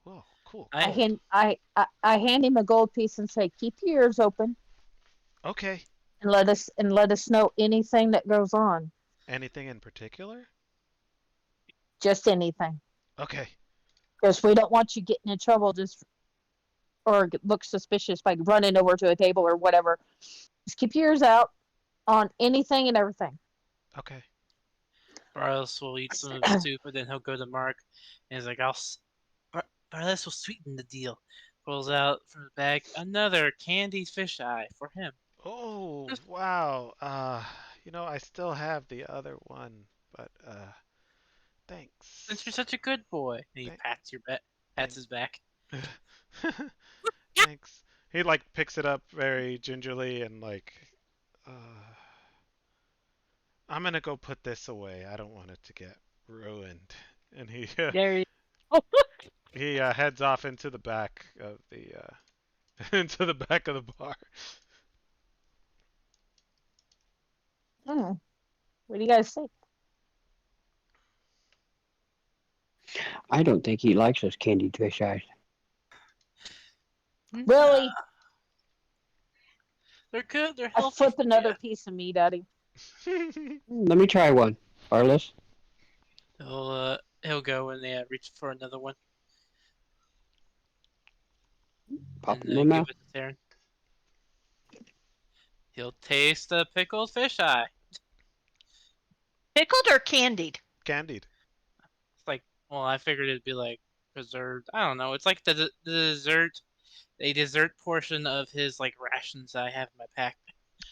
Whoa, cool, I I gold. hand I hand him a gold piece and say, "Keep your ears open Okay. and let us know anything that goes on. Anything in particular? Just anything, Okay. because we don't want you getting in trouble just or look suspicious by running over to a table or whatever. Just keep your ears out on anything and everything." Okay. Barlis will eat some of the soup, and then he'll go to Mark, and he's like, Barlis will sweeten the deal. Pulls out from the bag another candied fish eye for him. Oh, Just wow. I still have the other one, but since you're thanks. such a good boy, and he Thank pats thank his back. thanks. He like picks it up very gingerly and like uh I'm gonna go put this away. I don't want it to get ruined. And he There you he heads off into the back of the into the back of the bar. Hmm. What do you guys think? I don't think he likes those candied fish eyes. Really? They're good. They're I healthy flip for you. another piece of meat at him. Let me try one. Arliss, He'll go and reach for another one pop and it in my give mouth. it to Taryn. He'll taste the pickled fish eye. pickled or candied? Candied. It's like, well, I figured it'd be like preserved. I don't know. It's like the dessert, a dessert portion of his like rations that I have in my pack.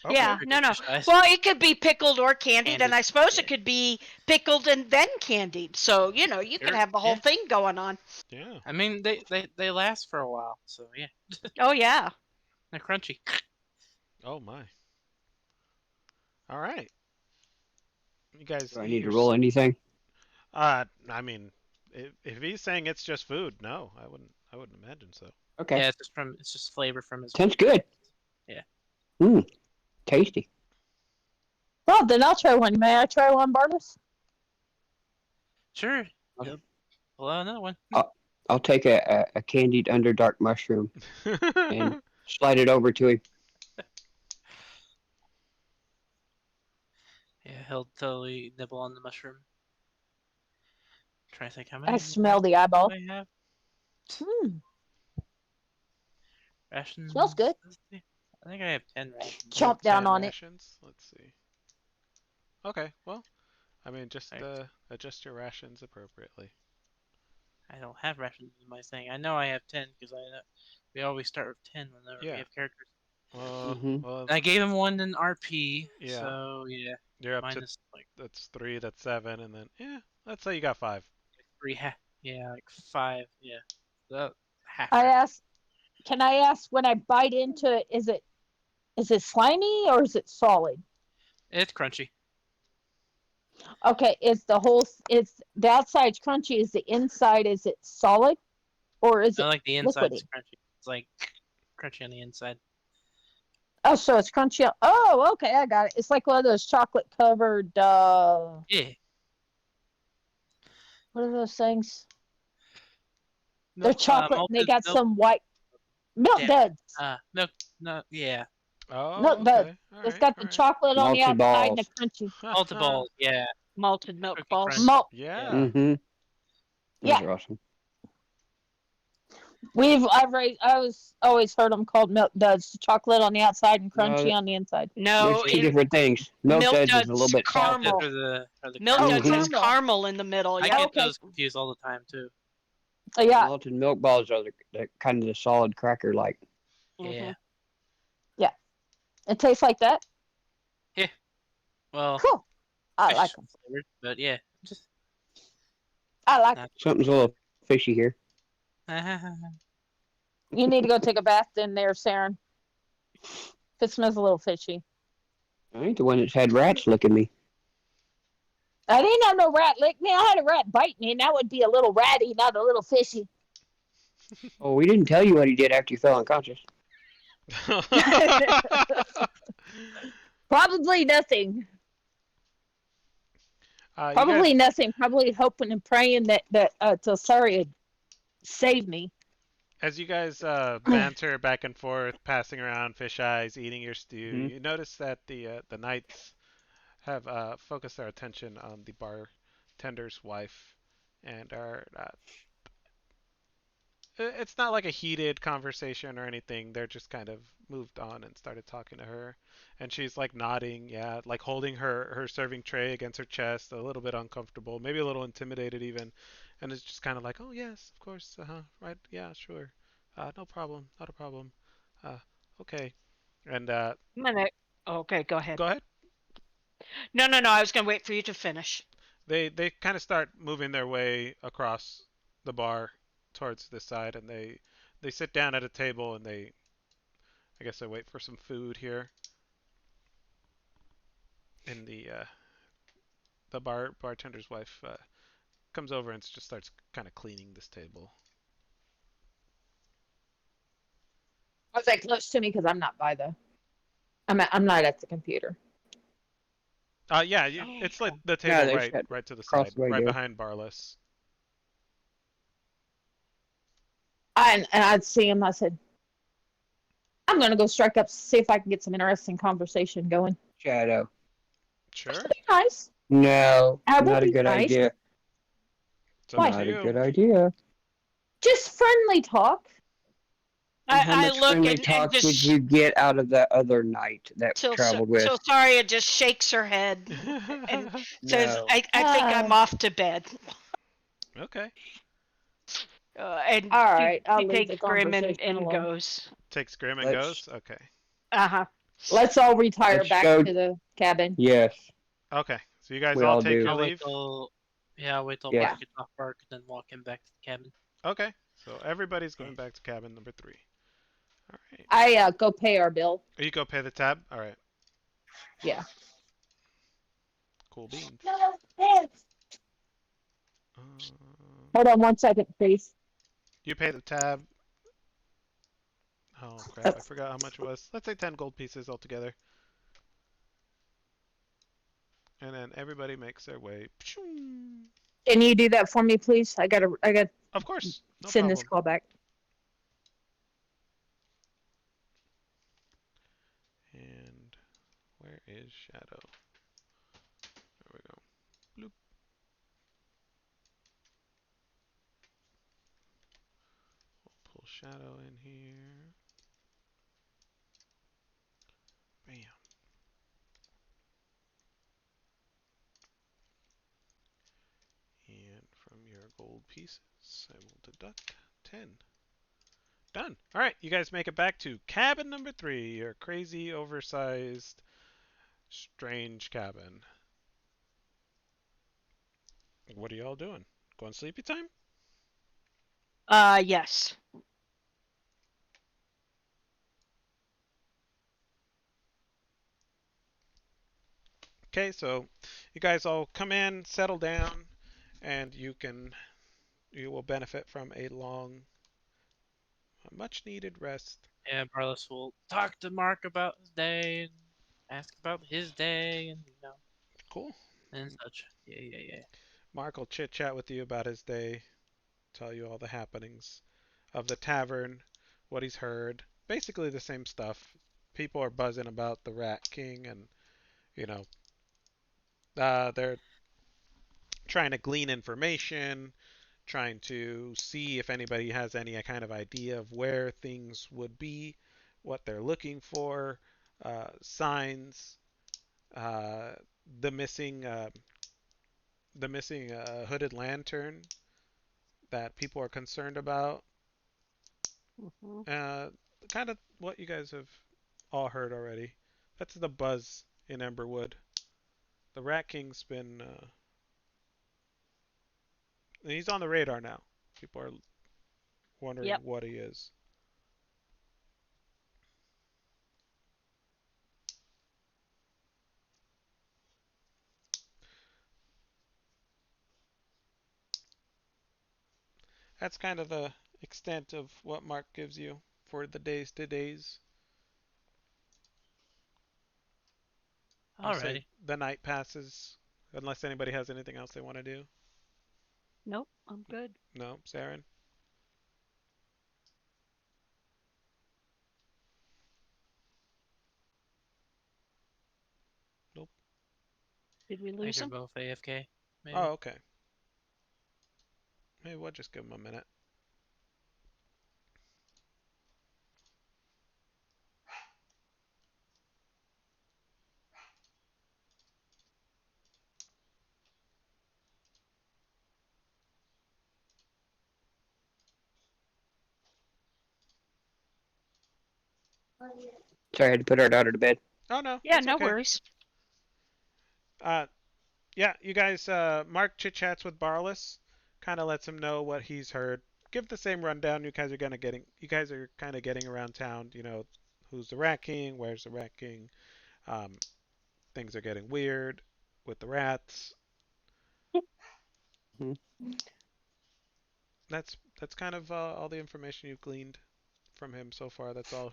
Okay. Yeah, no, Pickled no. fish eyes, Well, it could be pickled or candied, and candied. I suppose Yeah, it could be pickled and then candied. So you could sure. have the whole Yeah. thing going on. Yeah. I mean, they last for a while, so yeah, Oh yeah. they're crunchy. Oh my. All right. You guys Do I eat need your to roll anything? I mean, if he's saying it's just food, no, I wouldn't imagine so. Okay. Yeah, it's just flavor from his. Sounds good. Yeah. Mmm, tasty. Well, then I'll try one. May I try one, Barnes? Sure. Okay. Yep. Pull out another one. I'll take a candied underdark mushroom and slide it over to him. Yeah, he'll totally nibble on the mushroom. Trying to think how I many smell the rations do eyeball. I have? Hmm, Rations. smells good. Let's see. I think I have 10 rations. You have Chomp down 10 on it. rations? Let's see. Okay, well, I mean, just I, adjust your rations appropriately. I don't have rations in my thing. I know I have 10 because I know we always start with 10 whenever we Yeah. have characters. Mm-hmm. Well, And I gave him one in RP, yeah. so yeah, You're up to minus like that's 3, that's 7, and then yeah, let's say you got 5. three, yeah, like 5, yeah. The half I ration. ask, can I ask when I bite into it, is it slimy or is it solid? It's crunchy. Okay, is the outside's crunchy, is the inside is it solid or is I it like the inside's liquidy? crunchy. It's like crunchy on the inside. Oh, so it's crunchy. Oh, okay, I got it. It's like one of those chocolate covered. Yeah. What are those things? They're Milk, chocolate and they malted got milk. some white milk Damn it. duds. Milk. No. Yeah. Oh, Milk duds. okay. All It's right. got All the right. chocolate on the Malted outside and the balls. crunchy. Malted balls. Yeah. Malted milk Cookie balls. crunch. Malt. Yeah. Mm-hmm. Yeah, Those are awesome. I was always heard them called milk duds. Chocolate on the outside and crunchy No, on the inside. there's No, two it different things. Milk milk duds is a little duds bit Malted salted. caramel. are the Milk Oh, duds caramel. has Mhm. caramel. caramel in the middle. I Yeah. get Okay. those confused all the time too. Yeah, Malted milk balls are the kind of the solid cracker like. Yeah. yeah. It tastes like that. Well, Cool. I like fish them. flavored, but yeah, just. I like Uh, it. Something's a little fishy here. You need to go take a bath in there, Saren. If it smells a little fishy. I ain't the one that's had rats look at me. I didn't have no rat lick me. I had a rat bite me, and that would be a little ratty, not a little fishy. Oh, we didn't tell you what he did after you fell unconscious. Probably nothing. You Probably guys, nothing. Probably hoping and praying that Telsari would save me. as you guys banter back and forth, passing around fish eyes, eating your stew, Hmm. you notice that the knights have focused their attention on the bartender's wife, and are it's not like a heated conversation or anything. They're just kind of moved on and started talking to her. And she's like nodding, yeah, like holding her serving tray against her chest, a little bit uncomfortable, maybe a little intimidated even. And it's just kind of like, oh, yes, of course, right, yeah, sure. No problem, not a problem. Uh, okay. And I'm gonna. Okay, go ahead. go ahead. No, no, no. I was gonna wait for you to finish. They kind of start moving their way across the bar towards this side, and they sit down at a table, and I guess I wait for some food here. And the bartender's wife comes over and just starts kind of cleaning this table. Was that close to me? Because I'm not by the. I'm not at the computer. Yeah, it's like the Yeah, table they right sat right to the across side, the way right there. behind Barless. And I'd see him. I said, I'm gonna go strike up, see if I can get some interesting conversation going. Shadow. Sure, That'd be nice. No, That would not a be good nice. idea. it's up Why? to Not a you. good idea. Just friendly talk. And how I much look friendly and talk did just you get out of that other knight that till traveled with? Saria just shakes her head and says, No. I think I'm off to bed. Okay. And All she, right, I'll she leave the takes Grim conversation and alone. goes. Takes Grim and Let's goes. Okay. Uh-huh. Let's all retire let's back go. to the cabin. Yes, Okay. So you guys we all all take do. your I'll wait leave. till. Yeah, I'll wait till Yes. Bark gets off Bark, and then walk him back to the cabin. Okay. So everybody's going back to cabin number 3. All right. I go pay our bill. You go pay the tab. All right. Yeah. Cool beans. Hold on 1 second, please. You pay the tab. Oh crap! I forgot how much it was. Let's say 10 gold pieces altogether. And then everybody makes their way. Can you do that for me, please? I got Of course, no send this problem. call back. And where is Shadow? There we go. Bloop. We'll pull Shadow in here. Bam. And from your gold pieces, I will deduct 10. Done. All right, you guys make it back to cabin number 3, your crazy, oversized, strange cabin. What are y'all doing? Going sleepy time? Yes. Okay, so you guys all come in, settle down, and you will benefit from a long, much needed rest Yeah, Barlis will talk to Mark about his day and ask about his day and Cool. and such. Yeah. Mark will chit chat with you about his day, tell you all the happenings of the tavern, what he's heard. Basically the same stuff. People are buzzing about the Rat King, and you know, they're trying to glean information, trying to see if anybody has any kind of idea of where things would be, what they're looking for, signs, uh, the missing hooded lantern that people are concerned about. Mhm. Uh, kind of what you guys have all heard already. That's the buzz in Emberwood. The Rat King's been he's on the radar now. People are wondering Yep. what he is. That's kind of the extent of what Mark gives you for the days to days. You say Alrighty. the night passes, unless anybody has anything else they want to do. Nope, I'm good. No, Saren. Nope. Did we I think lose they're him? both AFK, Oh, maybe. okay. Maybe we'll just give him a minute. Sorry, I had to put our daughter to bed. Oh no, Yeah, it's no okay. worries. Uh, yeah, you guys. Mark chit chats with Barless, kind of lets him know what he's heard. Give the same rundown. You guys are gonna getting. You guys are kind of getting around town. You know, who's the Rat King? Where's the Rat King? Um, things are getting weird with the rats. Mhm. That's kind of all the information you've gleaned from him so far. That's all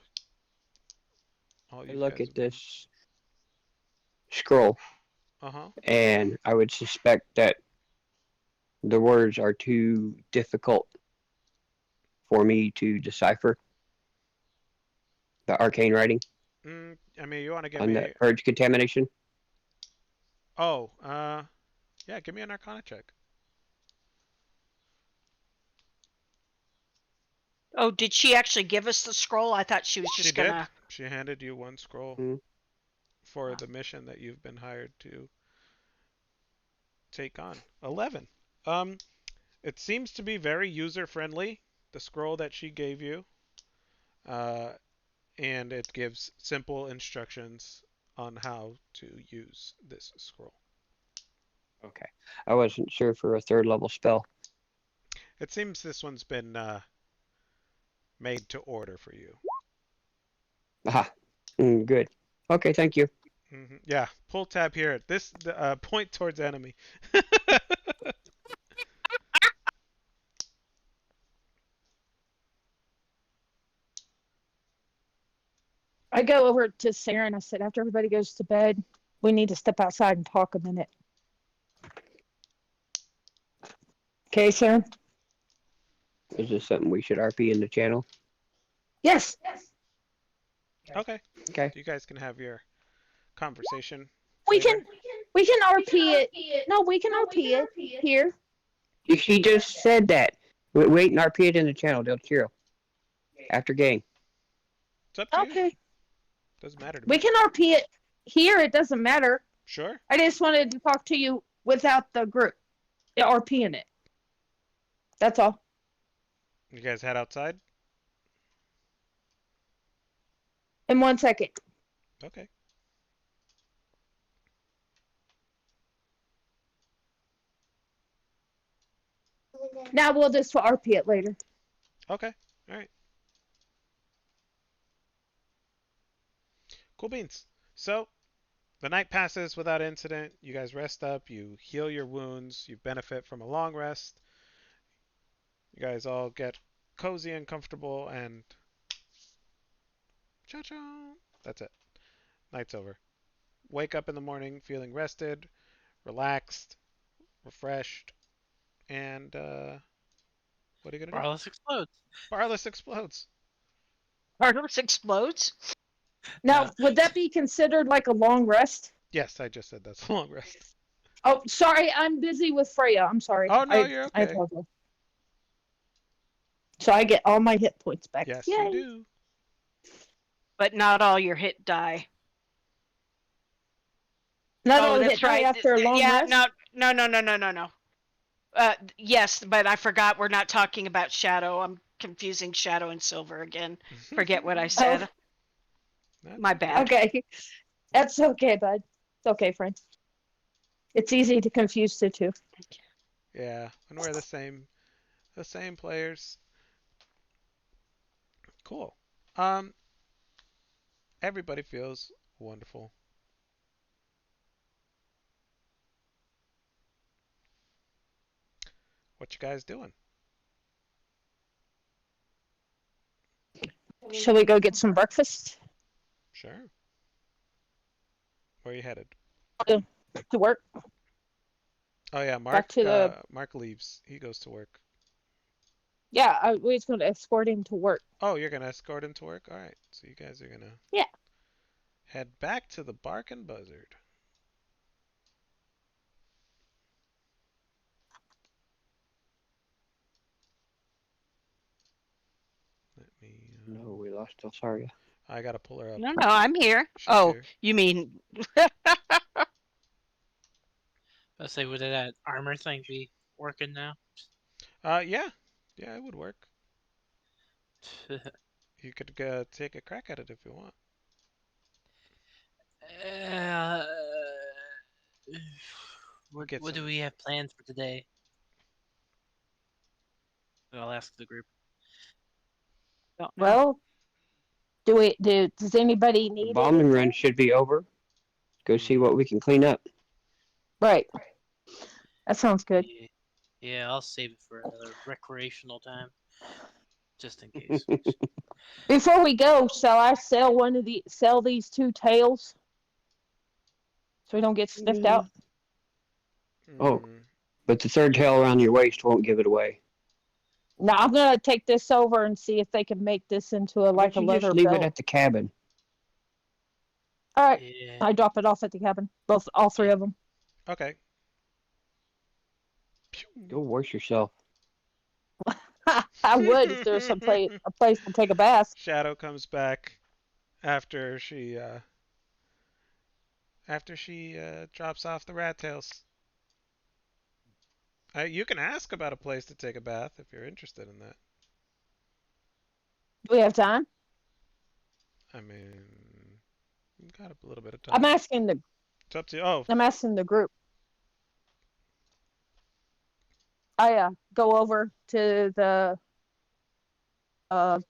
I you look guys at have been. this scroll, Uh huh. and I would suspect that the words are too difficult for me to decipher the arcane writing I mean, you want to give on the me? purge contamination. Oh, yeah. Give me an Arcana check. Oh, did she actually give us the scroll? I thought she was She just did. gonna. She handed you one scroll Mm. for the mission that you've been hired to take on. 11. Um, it seems to be very user friendly. The scroll that she gave you, uh, and it gives simple instructions on how to use this scroll. Okay, I wasn't sure for a third level spell. It seems this one's been made to order for you. Aha, good. Okay, thank you. Yeah, pull tab here. This point towards enemy. I go over to Sarah and I said, after everybody goes to bed, we need to step outside and talk a minute. Okay, Sarah? Is this something we should RP in the channel? Yes. Okay, Okay. you guys can have your conversation We later. can we can RP it. No, we can RP it here. She just said that. Wait and RP it in the channel, Del Chiro. After game. It's up to you. Okay. Doesn't matter to We me. can RP it here. It doesn't matter. Sure. I just wanted to talk to you without the group. RPing it. That's all. You guys head outside. In 1 second. Okay. Now we'll just RP it later. Okay. All right. Cool beans. So the night passes without incident. You guys rest up. You heal your wounds. You benefit from a long rest. You guys all get cozy and comfortable and Cha-cha. That's it. Night's over. Wake up in the morning feeling rested, relaxed, refreshed, and what are you gonna do? Barless explodes. Barless explodes. Artemis explodes. Now, would that be considered like a long rest? Yes, I just said that's a long rest. Oh, sorry, I'm busy with Freya. I'm sorry. Oh no, you're I okay. apologize. So I get all my hit points back. Yes, you Yay! do. But not all your hit die. Not Oh, only hit that's die right. after a long Yeah, rest. no. Yes, but I forgot we're not talking about Shadow. I'm confusing Shadow and Silver again. Forget what I Oh, said. That's My okay. bad. okay. That's okay, bud. It's okay, friend. It's easy to confuse the two. Yeah, and we're the same players. Cool. Um, everybody feels wonderful. What you guys doing? Shall we go get some breakfast Sure. Where you headed? to work? Oh yeah, Back to the. Mark leaves. He goes to work. Yeah, we're just going to escort him to work. Oh, you're gonna escort him to work? All right. So you guys are gonna Yeah. head back to the Bark and Buzzard. Let me. No, we lost Elsaria. I gotta pull her up. No, I'm here. She's Oh, here. you mean Let's say, would that armor thing be working now? Yeah, yeah, it would work. You could take a crack at it if you want. uh, Get what do some. we have planned for today? I'll ask the group. don't know. Well, does anybody The need bombing run anything? should be over. Go see what we can clean up. Right. That sounds good. Yeah, yeah, I'll save it for another recreational time, just in case. Before we go, shall I sell these two tails so we don't get sniffed out? Oh, Mm, but the third tail around your waist won't give it away. No, I'm gonna take this over and see if they can make this into Why like don't a you just leather leave it belt. at the cabin? All right, Yeah, I drop it off at the cabin. All three of them. okay. Go wash yourself. I would if there was a place to take a bath. Shadow comes back after she drops off the rat tails. You can ask about a place to take a bath if you're interested in that. Do we have time? I mean, you've got a little bit of I'm time. asking the It's up to you. Oh, I'm asking the group. I go over to the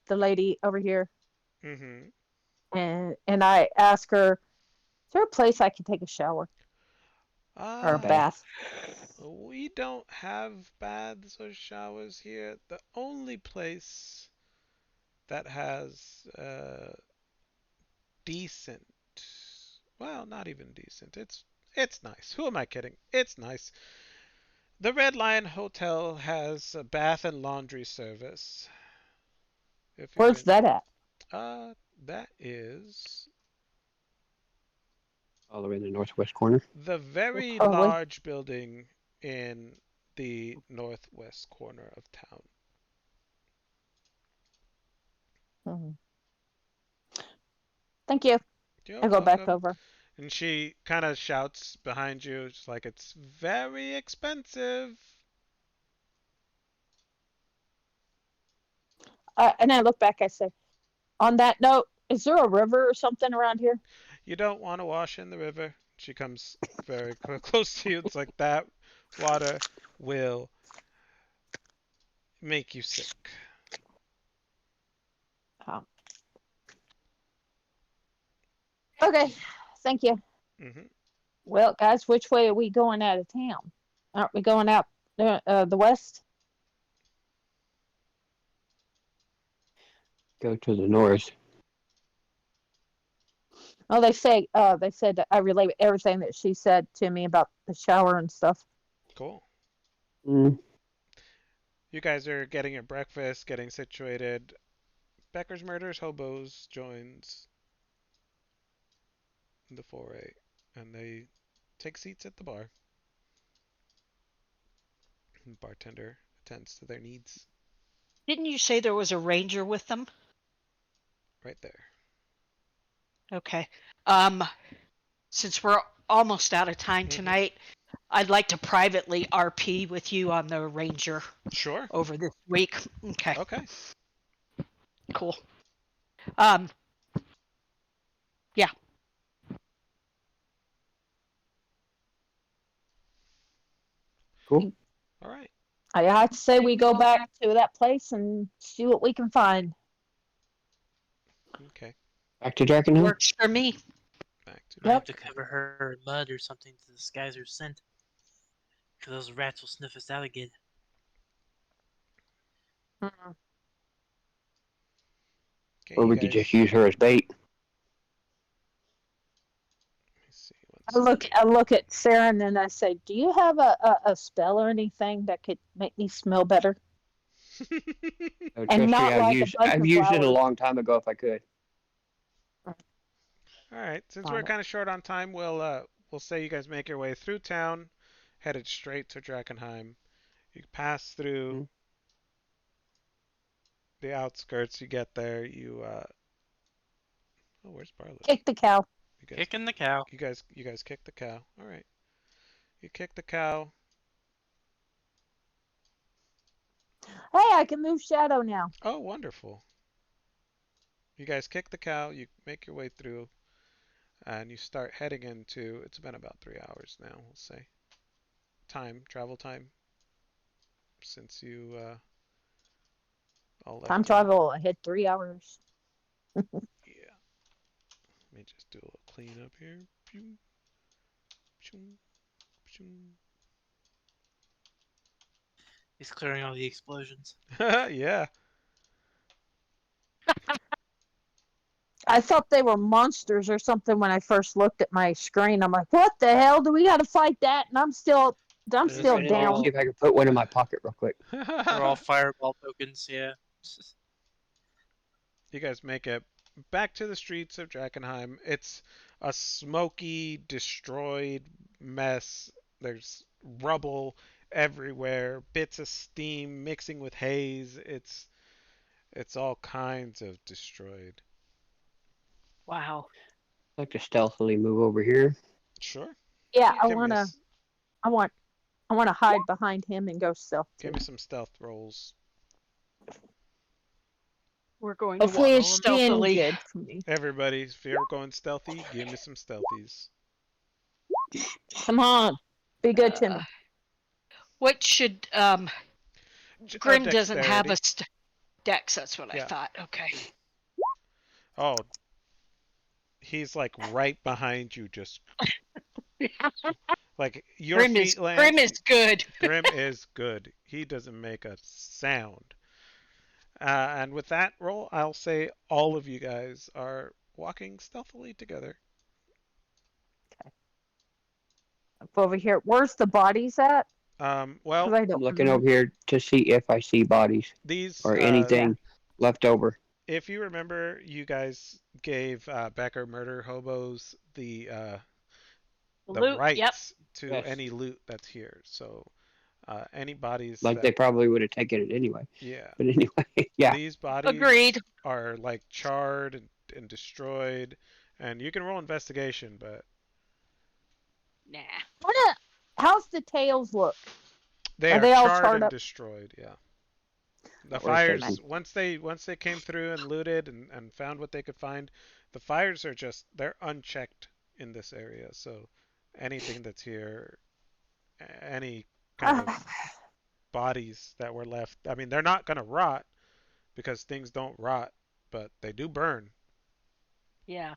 lady over here mm-hmm. and I ask her, is there a place I can take a shower or a Uh, bath? we don't have baths or showers here. The only place that has decent, well, not even decent. It's nice. Who am I kidding? It's nice. The Red Lion Hotel has a bath and laundry service. If you're Where's in, that at? that is All the way in the northwest corner. the very Probably. large building in the northwest corner of town. Mhm. Thank you. You're I go back welcome. over. And she kind of shouts behind you, just like it's very expensive. And I look back. I say, on that note, is there a river or something around here? You don't want to wash in the river. She comes very close to you. It's like that water will make you sick. Oh. Okay. Thank you. Hmm. Well, guys, which way are we going out of town? Aren't we going out the west? Go to the north. Oh, they said that I relate everything that she said to me about the shower and stuff. Cool. Mm. You guys are getting your breakfast, getting situated. Becker's Murders Hobos joins the foray, and they take seats at the bar. The bartender attends to their needs Didn't you say there was a ranger with them? right there. Okay. Um, since we're almost out of time Mm-hmm. tonight, I'd like to privately RP with you on the ranger Sure. over this week. Okay, Okay. cool. Um, yeah. Cool. All right. I have to say we go back to that place and see what we can find. Okay. Back to Drakkenheim. Works for me. Back to Might have Yep. to cover her in mud or something to disguise her scent. Because those rats will sniff us out again. Mm. Okay, Or you we could just guys. use her as bait. Let me see. One I look second. I look at Sarah and then I say, "Do you have a spell or anything that could make me smell better Oh, and trust me, not like a bunch I've of used it a flowers?" long time ago if I could. All right. Since we're On it. kind of short on time, we'll say you guys make your way through town, headed straight to Drakkenheim. You pass through Mhm. the outskirts. You get there. Oh, where's Barlet? Kick the cow. You guys. Kicking the cow. You guys kick the cow. All right. You kick the cow. Hey, I can move shadow now. Oh, wonderful. You guys kick the cow. You make your way through, and you start heading into. It's been about 3 hours now. We'll say travel time, since you all Time left town. travel ahead 3 hours. Yeah. Let me just do a little cleanup here. Pew, pew, pew. He's clearing all the explosions. Yeah. I thought they were monsters or something when I first looked at my screen. I'm like, what the hell? Do we got to fight that? And I'm They're still Let me down. see if I can put one in my pocket real quick. They're all fireball tokens, yeah. You guys make it back to the streets of Drakkenheim. It's a smoky, destroyed mess. There's rubble everywhere, bits of steam mixing with haze. It's all kinds of destroyed. Wow. I'd like to stealthily move over here. Sure. Yeah, Give me a, I want, I want to hide behind him and go stealth give too. me some stealth rolls. We're going to Hopefully walk it's 10 stealthily. good for me. Everybody, if you're going stealthy, give me some stealthies. Come on, be good to Uh, me. what should Grim doesn't have a Dexterity. dex, that's what I Yeah. thought. Okay. Oh, he's like right behind you, just like your feet land. Grim is good. Grim is good. He doesn't make a sound. And with that roll, I'll say all of you guys are walking stealthily together. Over here, where's the bodies at? Because Well, I I'm don't looking remember. over here to see if I see bodies these, or Yeah, anything left over. if you remember, you guys gave Becker Murder Hobos the Loot. Yep. rights to Yes. any loot that's here. So any bodies Like that, they probably would have taken it anyway. yeah, But anyway, yeah. these bodies Agreed. are like charred and destroyed, and you can roll investigation, but Nah. how's the tails look? they Are are they all charred charred and up? destroyed. Yeah. The Not worth fires taking. once they came through and looted and found what they could find, the fires are just they're unchecked in this area. So anything that's here, any kind of bodies that were left, I mean, they're not gonna rot because things don't rot, but they do burn. Yeah.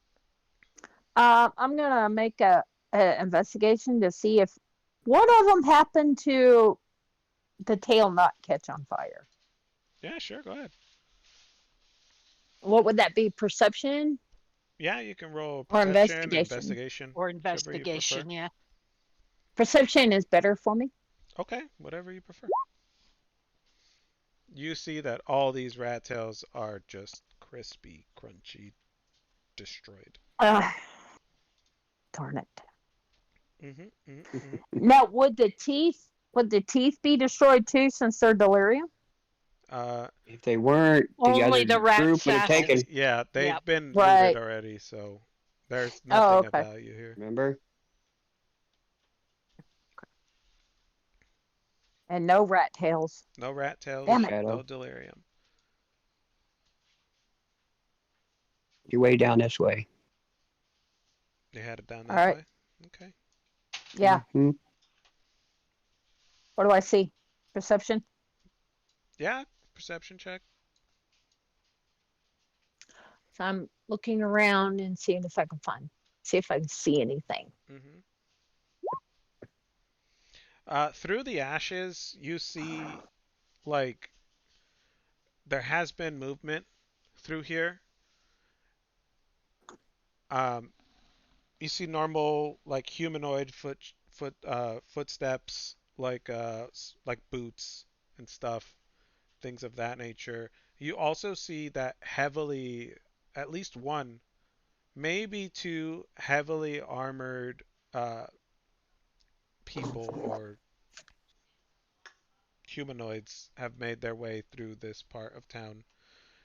I'm gonna make a investigation to see if one of them happened to the tail not catch on fire. Yeah, sure, go ahead. What would that be? Perception? Yeah, you can roll Or perception, investigation. investigation, Or whichever you prefer. investigation, yeah. Perception is better for me. Okay, whatever you prefer. You see that all these rat tails are just crispy, crunchy, destroyed. Ugh, darn it. Mm-hmm. Now, would the teeth be destroyed too since they're delirium? Uh, If they weren't, the Only other the rat group would have chassis. taken. yeah, they've Yep. been looted Right. already, so there's Oh, nothing of okay. value here. Remember? And no rat tails. No rat The Damn tails, it. no shadow. delirium. Your way down this way. You headed down All this right. way? Okay. Yeah. Hmm. What do I see? Perception. Yeah, perception check. So I'm looking around and seeing if I can see if I can see anything. hmm through the ashes, you see, like, there has been movement through here. Um, you see normal, like, humanoid footsteps, like boots and stuff, things of that nature. You also see that heavily, at least one, maybe two heavily armored uh, people or humanoids have made their way through this part of town,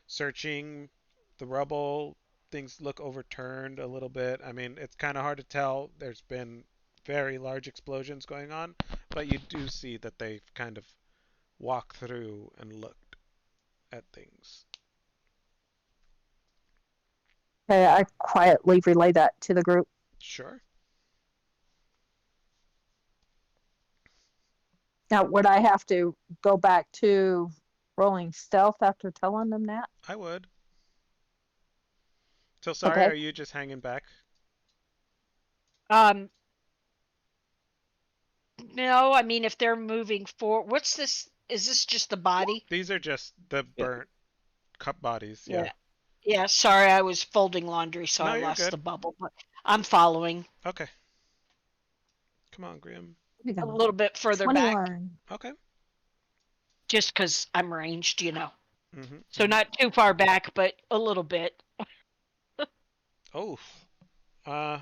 searching the rubble. Things look overturned a little bit. I mean, it's kind of hard to tell. There's been very large explosions going on, but you do see that they've kind of walked through and looked at things. Okay, I quietly relay that to the group. Sure, Now, would I have to go back to rolling stealth after telling them that? I would. So sorry, Okay. are you just hanging back? Um, no, I mean if they're moving forward, what's this? Is this just the body? These are just the Yeah. burnt cup bodies, yeah. Yeah. Yeah, sorry, I was folding laundry, so No, I you're lost good. the bubble, but I'm following Okay. Come on, Grim. We a got little bit further back, 21. Okay. just because I'm ranged. hmm So hmm not too far back, but a little bit. Oh, uh,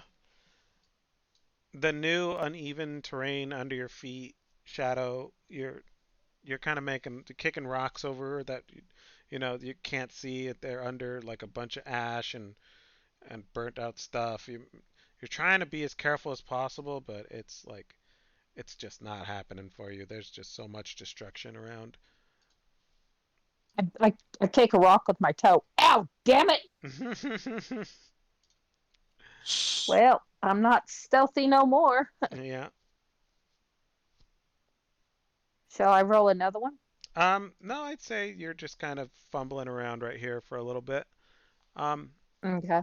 the new uneven terrain under your feet, Shadow. You're kind of kicking rocks over that you can't see it. They're under like a bunch of ash and burnt out stuff. You're trying to be as careful as possible, but it's like it's just not happening for you. There's just so much destruction around. I take a rock with my toe. Ow, damn it. Well, I'm not stealthy no more. yeah. Shall I roll another one? No, I'd say you're just kind of fumbling around right here for a little bit. Um, Okay.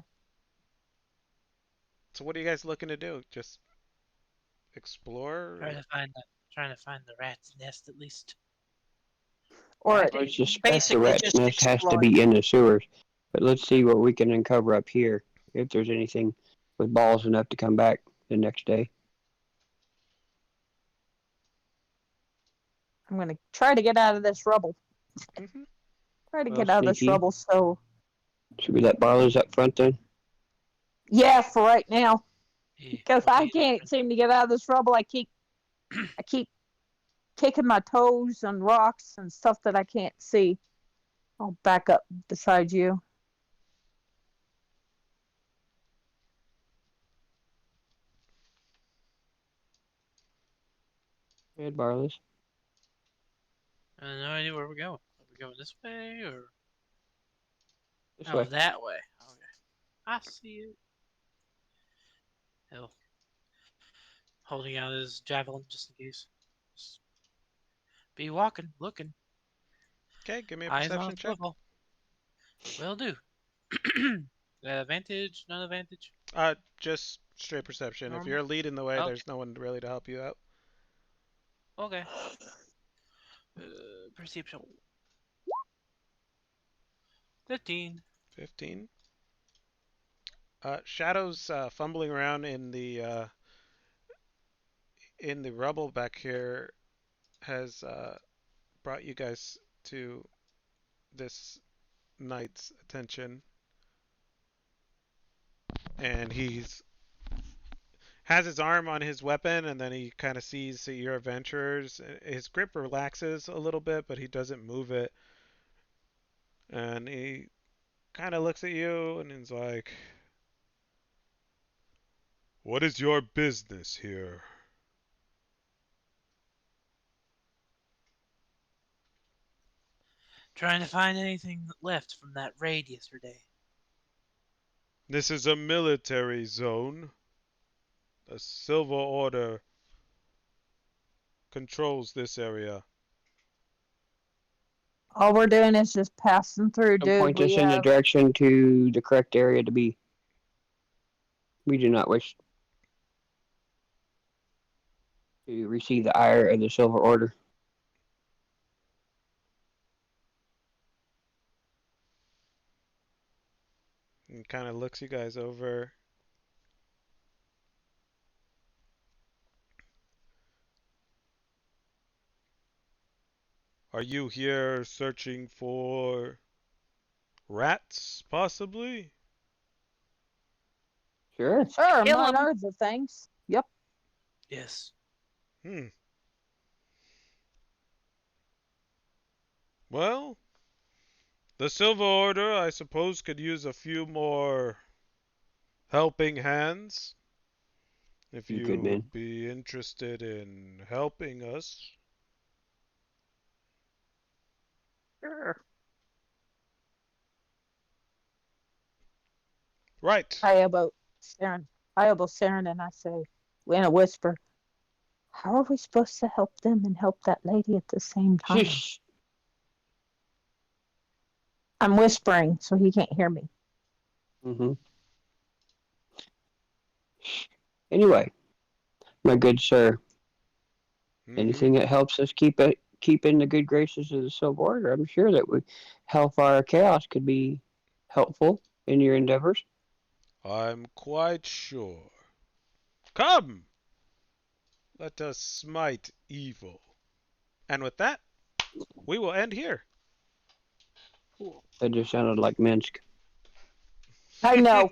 so what are you guys looking to do? Just explore? Trying to find the rat's nest at least. Or Okay. I would suspect the Basically, rat's just nest has to explore. be in the sewers. But let's see what we can uncover up here. If there's anything with balls enough to come back the next day. I'm going to try to get out of this rubble. hmm Try to Well, get out of this sneaky. rubble. So, Should we let Barlow's up front then? yeah, for right now, Yeah, because I okay, can't seem to get out of this rubble. I keep kicking my toes on rocks and stuff that I can't see. I'll back up beside you. Go ahead, Barlow's. I have no idea where we're going. Are we going this way or This oh way. that way? Okay, I see it. Hell, holding out his javelin just in case. Just be walking, looking, Okay, give me a eyes on perception check. swivel. Will do. Advantage, non advantage, Just straight perception. If normal. you're leading the way, Okay, there's no one really to help you out. okay. Perception. 15. 15. Shadow's fumbling around in the rubble back here has brought you guys to this knight's attention, and he's has his arm on his weapon, and then he kind of sees your adventurers. His grip relaxes a little bit, but he doesn't move it, and he kind of looks at you and he's like, "What is your business here?" Trying to find anything left from that raid yesterday. This is a military zone. The Silver Order controls this area. All we're doing is just passing through, Don't dude. point us in the direction to the correct area to be. We do not wish to receive the ire of the Silver Order. And kind of looks you guys over. Are you here searching for rats, possibly? Sure. Sure, Kill among 'em. other things. Yep. Yes. Hmm. Well, the Silver Order, I suppose, could use a few more helping hands. If You good, you man. would be interested in helping us. Sure. Right. I elbow Sharon. I elbow Sharon and I say, in a whisper, how are we supposed to help them and help that lady at the same time? Sheesh. I'm whispering so he can't hear me. Mm-hmm. Anyway, my good sir, anything that helps us keep in the good graces of the Silver Order, I'm sure that Hellfire Chaos could be helpful in your endeavors. I'm quite sure. Come! Let us smite evil. And with that, we will end here. That just sounded like Minsk. I know.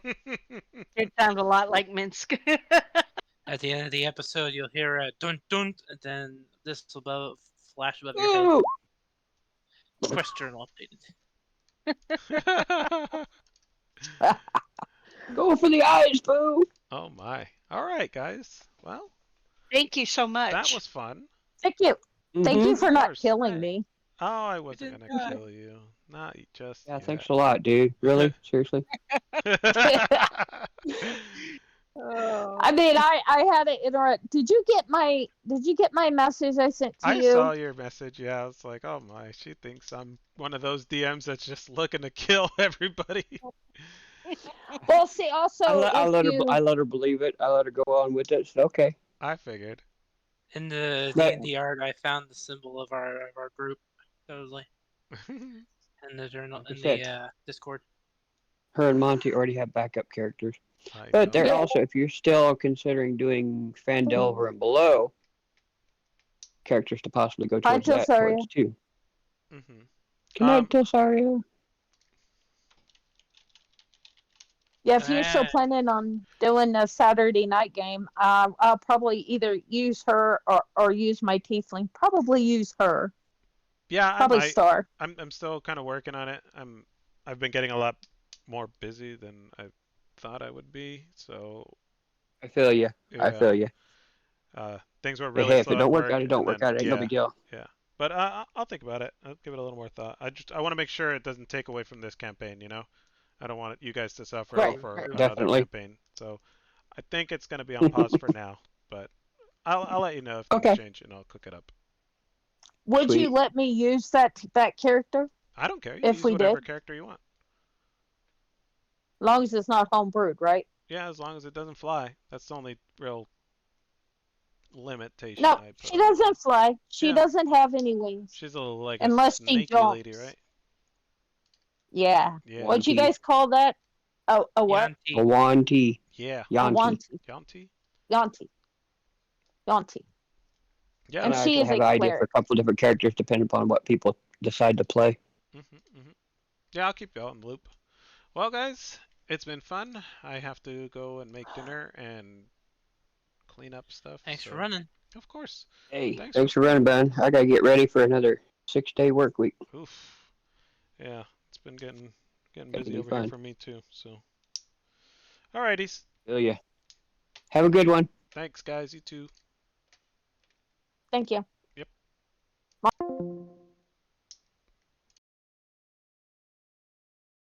It sounds a lot like Minsk. At the end of the episode, you'll hear a dun dun, and then this will flash above your head. Ooh! Quest journal updated. Go for the eyes, boo! Oh my. All right, guys. Well, Thank you so much. that was fun. Thank you. Thank you for Of not course. killing me. Oh, I wasn't didn't gonna die. kill you. Not just Yeah, yet. thanks a lot, dude. Really? Seriously? I mean, I had to interrupt. Did you get my message I sent to I you? saw your message. Yeah, I was like, oh my, she thinks I'm one of those DMs that's just looking to kill everybody. Well, see, also I if let her. you I let her believe it. I let her go on with it. So, okay. I figured. In the But- D&D art, I found the symbol of our group, totally, in the journal, Like I in said. the Discord. Her and Monty already have backup characters. I But know. they're Yeah. also, if you're still considering doing Fandelver and below, characters to possibly go Hi, towards that Tilsaria. towards too. Mhm. Good night, Tilsaria. Yeah, if you're still planning on doing a Saturday night game, I'll probably either use her or use my tiefling. Probably use her. Yeah, I Probably might. Star. I'm still kind of working on it. I've been getting a lot more busy than I thought I would be. So I feel you. I yeah, feel you. things were But really hey, if slow it at don't work work, out, it don't and work then out. Ain't no big deal. yeah. But I'll think about it. I'll give it a little more thought. I want to make sure it doesn't take away from this campaign. You know, I don't want you guys to suffer Right, for right, another definitely. campaign. So I think it's gonna be on pause for now. But I'll let you know if things Okay. change, and I'll cook it up. Would Sweet. you let me use that character? I don't care. You If use we whatever did? character you want. As long as it's not homebrewed, right? Yeah, as long as it doesn't fly. That's the only real limitation No, I put she on it. doesn't fly. She Yeah. doesn't have any wings. She's a like a Unless she snaky lady, jumps. right? Yeah. Yeah. What'd you Wonky. guys call that? A what? A Yanti. Wanti. Yeah. A Yanti. Wanti. Yanti? Yanti. Yanti. Yeah. And And I she can is have a an idea for a cleric. couple different characters depending upon what people decide to play. Yeah, I'll keep you all in the loop. Well, guys, it's been fun. I have to go and make dinner and clean up stuff. Thanks for So, running. of course. Hey, Thanks thanks for running, Ben. I gotta get ready for another 6-day work week. Oof. Yeah, it's been getting Gonna busy be over here fun. for me too. So, alrighties. Feel ya. Have a good one. Thanks, guys. You too. Thank you.